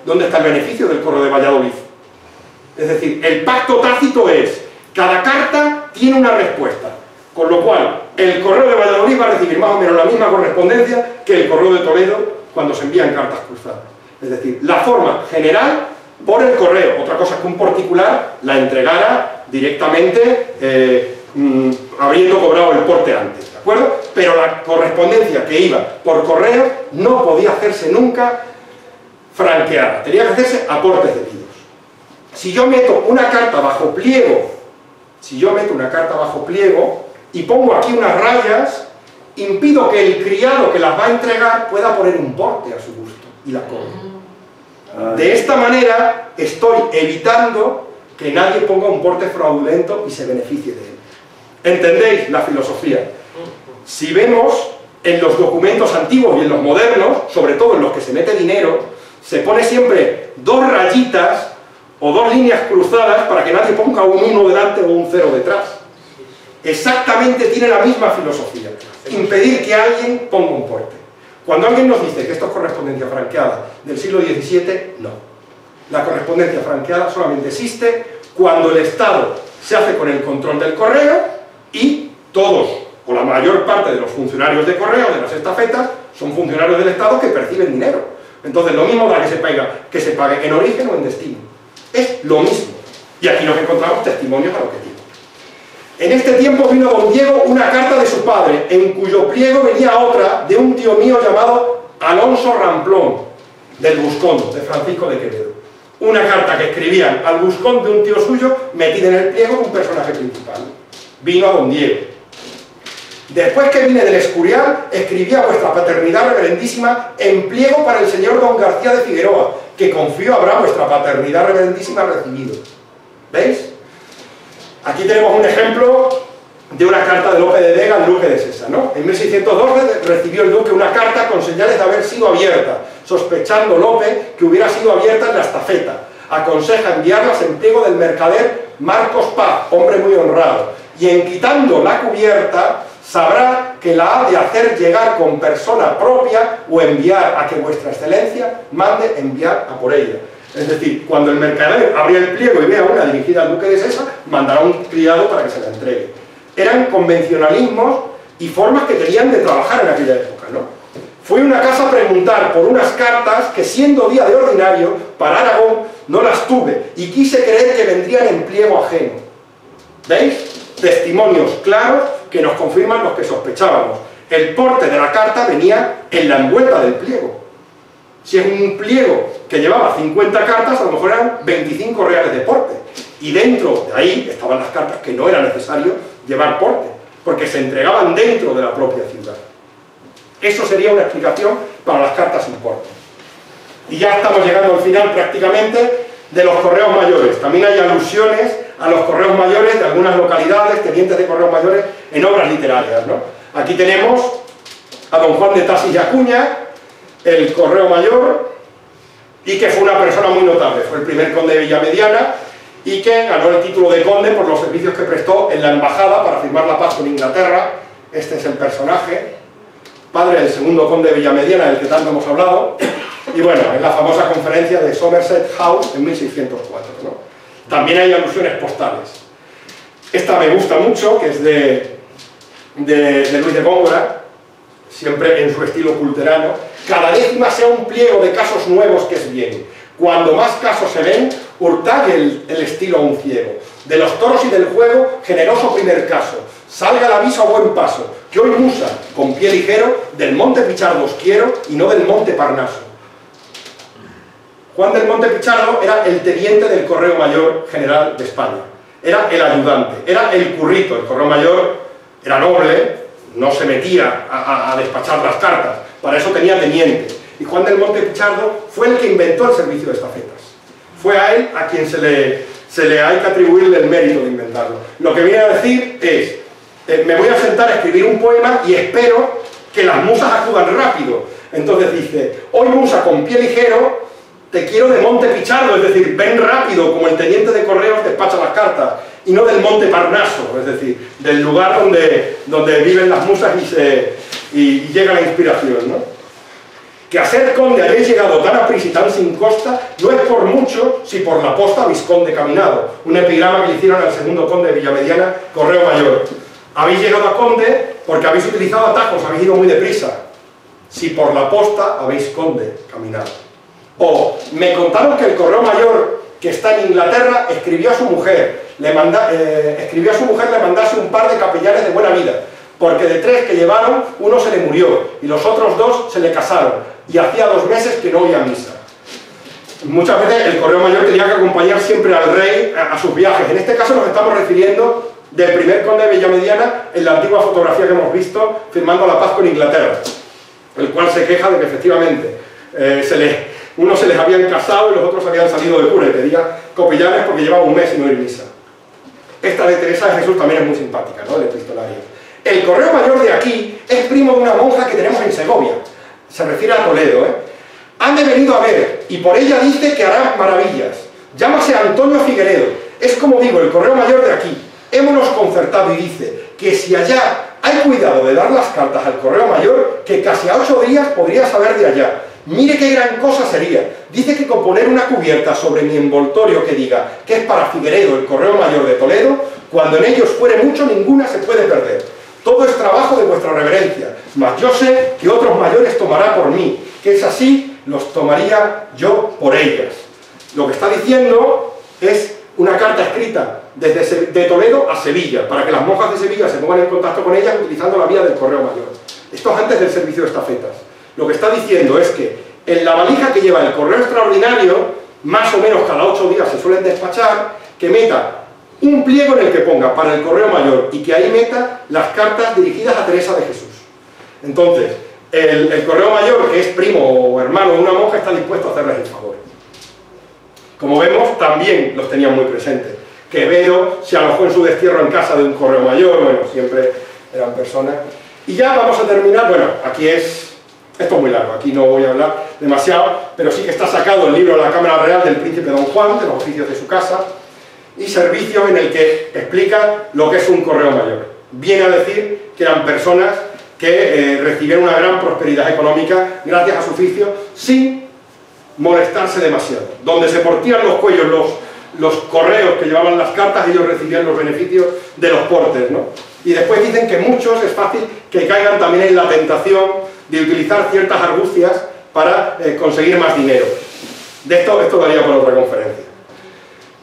¿dónde está el beneficio del Correo de Valladolid? Es decir, el pacto tácito es, cada carta tiene una respuesta, con lo cual el Correo de Valladolid va a recibir más o menos la misma correspondencia que el Correo de Toledo cuando se envían cartas cruzadas. Es decir, la forma general por el correo, otra cosa es que un particular la entregara directamente habiendo cobrado el porte antes, ¿de acuerdo? Pero la correspondencia que iba por correo no podía hacerse nunca franqueada, tenía que hacerse a portes debidos. Si yo meto una carta bajo pliego, y pongo aquí unas rayas, impido que el criado que las va a entregar pueda poner un porte a su gusto y la cobre. De esta manera estoy evitando que nadie ponga un porte fraudulento y se beneficie de él. ¿Entendéis la filosofía? Si vemos en los documentos antiguos y en los modernos, sobre todo en los que se mete dinero, se pone siempre 2 rayitas o 2 líneas cruzadas para que nadie ponga un 1 delante o un 0 detrás. Exactamente tiene la misma filosofía, impedir que alguien ponga un porte. Cuando alguien nos dice que esto es correspondencia franqueada del siglo XVII, no. La correspondencia franqueada solamente existe cuando el Estado se hace con el control del correo y todos, o la mayor parte de los funcionarios de correo, de las estafetas, son funcionarios del Estado que perciben dinero. Entonces lo mismo da que se pague en origen o en destino. Es lo mismo. Y aquí nos encontramos testimonios a lo que digo. En este tiempo vino don Diego una carta de su padre, en cuyo pliego venía otra de un tío mío llamado Alonso Ramplón, del Buscón, de Francisco de Quevedo. Una carta que escribían al Buscón de un tío suyo, metida en el pliego de un personaje principal. Vino a don Diego. Después que vine del Escurial, escribía vuestra paternidad reverendísima en pliego para el señor don García de Figueroa, que confío habrá vuestra paternidad reverendísima recibido. ¿Veis? Aquí tenemos un ejemplo de una carta de Lope de Vega al duque de Sesa, ¿no? En 1612 recibió el duque una carta con señales de haber sido abierta, sospechando Lope que hubiera sido abierta en la estafeta. Aconseja enviarlas en pliego del mercader Marcos Paz, hombre muy honrado, y en quitando la cubierta sabrá que la ha de hacer llegar con persona propia o enviar a que vuestra excelencia mande enviar a por ella. Es decir, cuando el mercader abría el pliego y vea una dirigida al duque de Sesa, mandará un criado para que se la entregue. Eran convencionalismos y formas que tenían de trabajar en aquella época, ¿no? Fui a una casa a preguntar por unas cartas que, siendo día de ordinario, para Aragón no las tuve y quise creer que vendrían en pliego ajeno. ¿Veis? Testimonios claros que nos confirman los que sospechábamos. El porte de la carta venía en la envuelta del pliego. Si es un pliego que llevaba 50 cartas, a lo mejor eran 25 reales de porte. Y dentro de ahí estaban las cartas que no era necesario llevar porte, porque se entregaban dentro de la propia ciudad. Eso sería una explicación para las cartas sin porte. Y ya estamos llegando al final prácticamente de los correos mayores. También hay alusiones a los correos mayores de algunas localidades, tenientes de correos mayores en obras literarias, ¿no? Aquí tenemos a don Juan de Tassis y Acuña, el correo mayor, y que fue una persona muy notable. Fue el primer conde de Villamediana y que ganó el título de conde por los servicios que prestó en la embajada para firmar la paz con Inglaterra. Este es el personaje, padre del segundo conde de Villamediana, del que tanto hemos hablado, y bueno, en la famosa conferencia de Somerset House en 1604, ¿no? También hay alusiones postales. Esta me gusta mucho, que es de de Luis de Góngora, siempre en su estilo culterano: cada décima sea un pliego de casos nuevos que es bien. Cuando más casos se ven, hurtague el estilo a un ciego. De los toros y del juego, generoso primer caso. Salga el aviso a buen paso, que hoy musa, con pie ligero, del monte Pichardo os quiero y no del monte Parnaso. Juan del Monte Pichardo era el teniente del Correo Mayor General de España. Era el ayudante, era el currito. El Correo Mayor era noble, no se metía a despachar las cartas, para eso tenía teniente. Y Juan del Monte Pichardo fue el que inventó el servicio de estafetas. Fue a él a quien se le hay que atribuirle el mérito de inventarlo. Lo que viene a decir es: me voy a sentar a escribir un poema y espero que las musas acudan rápido. Entonces dice: hoy musa con pie ligero, te quiero de Monte Pichardo, es decir, ven rápido, como el teniente de correos despacha las cartas, y no del Monte Parnaso, es decir, del lugar donde viven las musas y llega la inspiración, ¿no? Que a ser conde habéis llegado tan aprisa y tan sin costa, no es por mucho si por la posta habéis conde caminado. Un epigrama que le hicieron al segundo conde de Villamediana, Correo Mayor. Habéis llegado a conde porque habéis utilizado atajos, habéis ido muy deprisa. Si por la posta habéis conde caminado. O me contaron que el Correo Mayor, que está en Inglaterra, escribió a su mujer le mandase un par de capellanes de buena vida, porque de 3 que llevaron, uno se le murió y los otros 2 se le casaron, y hacía 2 meses que no oía misa. Muchas veces el Correo Mayor tenía que acompañar siempre al rey a sus viajes. En este caso nos estamos refiriendo del primer conde de Villamediana en la antigua fotografía que hemos visto firmando la paz con Inglaterra, el cual se queja de que efectivamente unos se les habían casado y los otros habían salido de cura, y pedía copellanes porque llevaba 1 mes sin oír misa. Esta de Teresa de Jesús también es muy simpática, ¿no?, de epistolaria. El Correo Mayor de aquí es primo de una monja que tenemos en Segovia, se refiere a Toledo, Han venido a ver, y por ella dice que hará maravillas. Llámase Antonio Figueredo, es como digo, el Correo Mayor de aquí. Hémonos concertado, y dice que si allá hay cuidado de dar las cartas al Correo Mayor, que casi a 8 días podría saber de allá. Mire qué gran cosa sería. Dice que con poner una cubierta sobre mi envoltorio que diga que es para Figueredo, el Correo Mayor de Toledo, cuando en ellos fuere mucho, ninguna se puede perder. Todo es trabajo de vuestra reverencia, mas yo sé que otros mayores tomará por mí, que es así, los tomaría yo por ellas. Lo que está diciendo es una carta escrita desde de Toledo a Sevilla, para que las monjas de Sevilla se pongan en contacto con ellas utilizando la vía del Correo Mayor. Esto es antes del servicio de estafetas. Lo que está diciendo es que en la valija que lleva el correo extraordinario, más o menos cada 8 días se suelen despachar, que meta un pliego en el que ponga para el Correo Mayor y que ahí meta las cartas dirigidas a Teresa de Jesús. Entonces, el Correo Mayor, que es primo o hermano de una monja, está dispuesto a hacerles el favor. Como vemos, también los tenían muy presentes. Quevedo se alojó en su destierro en casa de un Correo Mayor, bueno, siempre eran personas. Y ya vamos a terminar, bueno, aquí esto es muy largo, aquí no voy a hablar demasiado, pero sí que está sacado el libro de la Cámara Real del Príncipe Don Juan, de los oficios de su casa, y servicio en el que explica lo que es un Correo Mayor. Viene a decir que eran personas que recibieron una gran prosperidad económica gracias a su oficio, sin molestarse demasiado. Donde se portían los cuellos los correos que llevaban las cartas, ellos recibían los beneficios de los portes, ¿no? Y después dicen que muchos es fácil que caigan también en la tentación de utilizar ciertas argucias para conseguir más dinero. De esto daría por otra conferencia.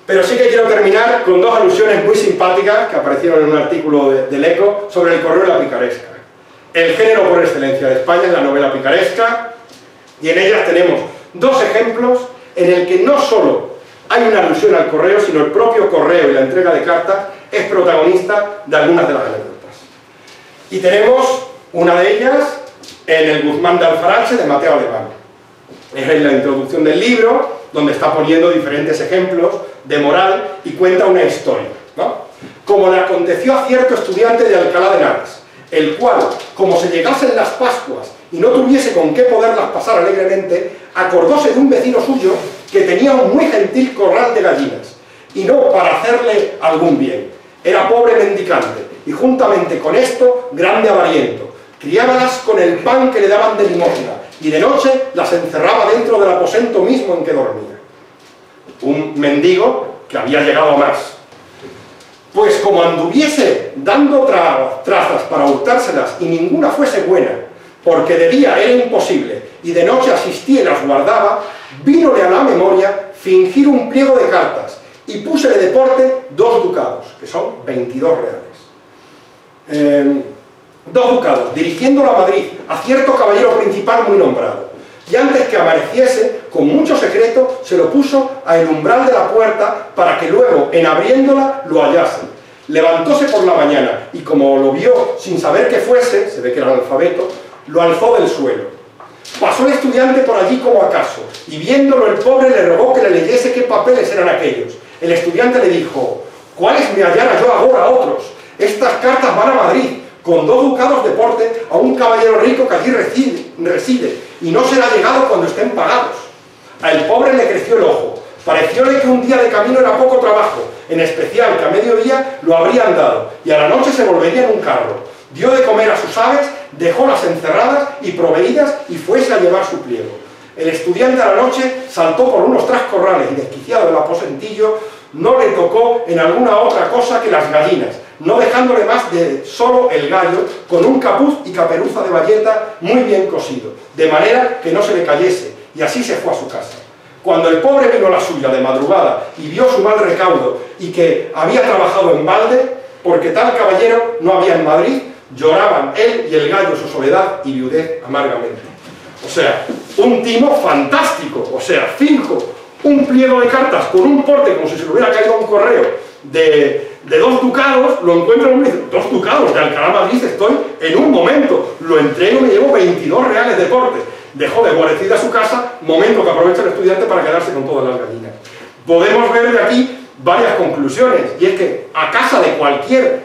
Pero sí que quiero terminar con 2 alusiones muy simpáticas que aparecieron en un artículo del Eco sobre el correo y la picaresca. El género por excelencia de España es la novela picaresca, y en ellas tenemos 2 ejemplos en el que no solo hay una alusión al correo, sino el propio correo y la entrega de cartas es protagonista de algunas de las anécdotas. Y tenemos una de ellas en el Guzmán de Alfarache de Mateo Alemán. Es en la introducción del libro, donde está poniendo diferentes ejemplos de moral y cuenta una historia, ¿no? Como le aconteció a cierto estudiante de Alcalá de Henares, el cual, como se llegasen las Pascuas y no tuviese con qué poderlas pasar alegremente, acordóse de un vecino suyo que tenía un muy gentil corral de gallinas, y no para hacerle algún bien. Era pobre mendicante, y juntamente con esto, grande avariento. Criábalas con el pan que le daban de limosna, y de noche las encerraba dentro del aposento mismo en que dormía. Un mendigo que había llegado a más. pues como anduviese dando trazas para hurtárselas y ninguna fuese buena, porque de día era imposible y de noche asistía y las guardaba, vínole a la memoria fingir un pliego de cartas y púsele de porte 2 ducados, que son 22 reales. 2 ducados, dirigiéndolo a Madrid, a cierto caballero principal muy nombrado. Y antes que amaneciese, con mucho secreto, se lo puso al umbral de la puerta para que luego, en abriéndola, lo hallase. Levantóse por la mañana y como lo vio sin saber qué fuese, se ve que era analfabeto, lo alzó del suelo. Pasó el estudiante por allí como acaso, y viéndolo el pobre le rogó que le leyese qué papeles eran aquellos. El estudiante le dijo: ¿cuáles me hallara yo ahora a otros? Estas cartas van a Madrid, con 2 ducados de porte a un caballero rico que allí reside, y no será llegado cuando estén pagados. Al pobre le creció el ojo, parecióle que un día de camino era poco trabajo, en especial que a mediodía lo habrían dado, y a la noche se volvería en un carro. Dio de comer a sus aves, dejólas encerradas y proveídas y fuese a llevar su pliego. El estudiante a la noche saltó por unos trascorrales y desquiciado del aposentillo, no le tocó en alguna otra cosa que las gallinas, no dejándole más de solo el gallo, con un capuz y caperuza de bayeta muy bien cosido, de manera que no se le cayese, y así se fue a su casa. Cuando el pobre vino a la suya de madrugada y vio su mal recaudo y que había trabajado en balde, porque tal caballero no había en Madrid, lloraban él y el gallo su soledad y viudez amargamente. O sea, un timo fantástico, o sea, finjo un pliego de cartas con un porte como si se le hubiera caído un correo de 2 ducados, lo encuentro en un dice, 2 ducados de Alcalá Madrid, estoy en un momento, lo entrego y me llevo 22 reales de porte. Dejó de guarecida su casa, momento que aprovecha el estudiante para quedarse con todas las gallinas. Podemos ver de aquí varias conclusiones, y es que a casa de cualquier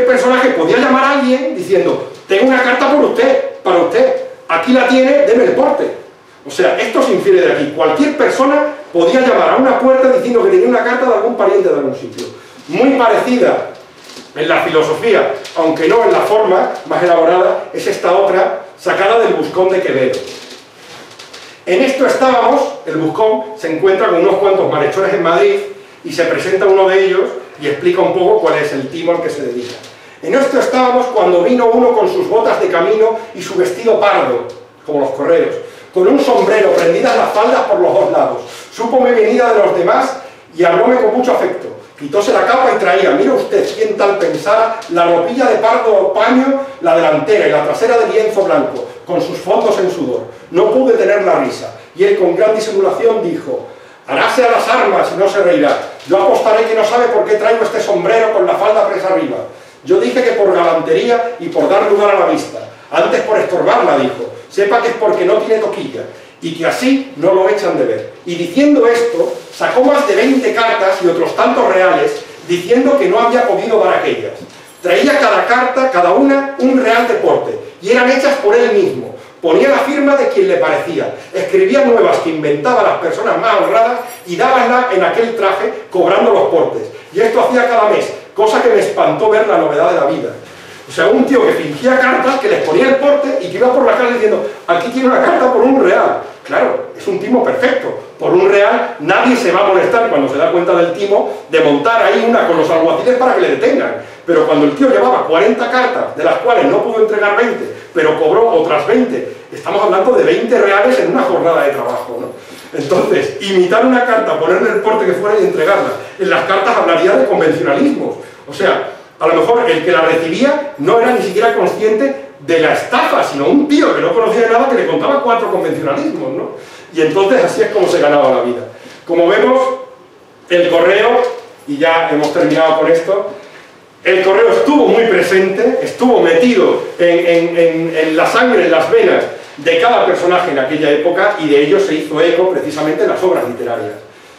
personaje podía llamar a alguien diciendo: tengo una carta por usted, para usted, aquí la tiene, deme el porte. O sea, esto se infiere de aquí. Cualquier persona podía llamar a una puerta diciendo que tenía una carta de algún pariente de algún sitio. Muy parecida en la filosofía, aunque no en la forma más elaborada, es esta otra, sacada del Buscón de Quevedo. En esto estábamos, el Buscón se encuentra con unos cuantos malhechores en Madrid y se presenta uno de ellos y explica un poco cuál es el timo al que se dedica. En esto estábamos cuando vino uno con sus botas de camino y su vestido pardo, como los correos, con un sombrero, prendidas las faldas por los 2 lados. Supo mi venida de los demás y hablóme con mucho afecto. Quitóse la capa y traía, mire usted, quién tal pensara, la ropilla de pardo paño, la delantera y la trasera de lienzo blanco, con sus fondos en sudor. No pude tener la risa, y él con gran disimulación dijo: haráse a las armas y no se reirá. Yo apostaré que no sabe por qué traigo este sombrero con la falda presa arriba. Yo dije que por galantería y por dar lugar a la vista. Antes por estorbarla, dijo. Sepa que es porque no tiene toquilla, y que así no lo echan de ver. Y diciendo esto, sacó más de 20 cartas y otros tantos reales, diciendo que no había podido dar aquellas. Traía cada carta, cada una, un real de porte, y eran hechas por él mismo. Ponía la firma de quien le parecía, escribía nuevas que inventaba las personas más honradas y dábanla en aquel traje cobrando los portes. Y esto hacía cada mes, cosa que me espantó ver la novedad de la vida. O sea, un tío que fingía cartas, que les ponía el porte y que iba por la calle diciendo: aquí tiene una carta por un real. Claro, es un timo perfecto. Por un real nadie se va a molestar cuando se da cuenta del timo de montar ahí una con los alguaciles para que le detengan. Pero cuando el tío llevaba 40 cartas, de las cuales no pudo entregar 20, pero cobró otras 20, estamos hablando de 20 reales en una jornada de trabajo, ¿no? Entonces, imitar una carta, ponerle el porte que fuera y entregarla. En las cartas hablaría de convencionalismos. O sea, a lo mejor el que la recibía no era ni siquiera consciente de la estafa, sino un tío que no conocía de nada que le contaba 4 convencionalismos, ¿no? Y entonces así es como se ganaba la vida. Como vemos, el correo, y ya hemos terminado con esto, el correo estuvo muy presente, estuvo metido en la sangre, en las venas de cada personaje en aquella época, y de ello se hizo eco precisamente en las obras literarias.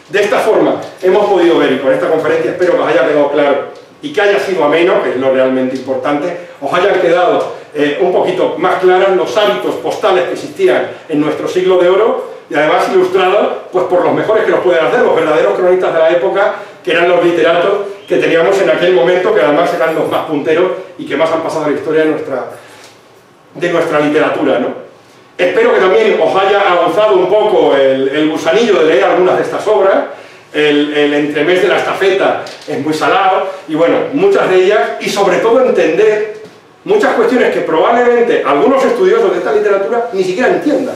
De esta forma hemos podido ver, y con esta conferencia espero que os haya quedado claro y que haya sido ameno, que es lo realmente importante, os hayan quedado un poquito más claros los hábitos postales que existían en nuestro siglo de oro, y además ilustrados pues, por los mejores que los pueden hacer, los verdaderos cronistas de la época, que eran los literatos que teníamos en aquel momento, que además eran los más punteros y que más han pasado en la historia de nuestra literatura, ¿no? Espero que también os haya avanzado un poco el gusanillo de leer algunas de estas obras, el entremés de la estafeta es muy salado, y bueno, muchas de ellas, y sobre todo entender muchas cuestiones que probablemente algunos estudiosos de esta literatura ni siquiera entiendan.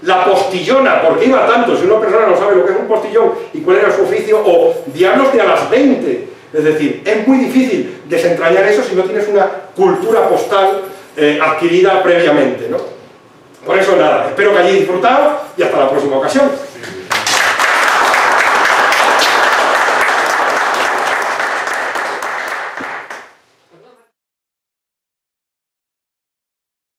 La postillona, ¿por qué iba tanto? Si una persona no sabe lo que es un postillón y cuál era su oficio, o diablos de a las 20. Es decir, es muy difícil desentrañar eso si no tienes una cultura postal adquirida previamente, ¿no? Por eso nada, espero que hayáis disfrutado y hasta la próxima ocasión.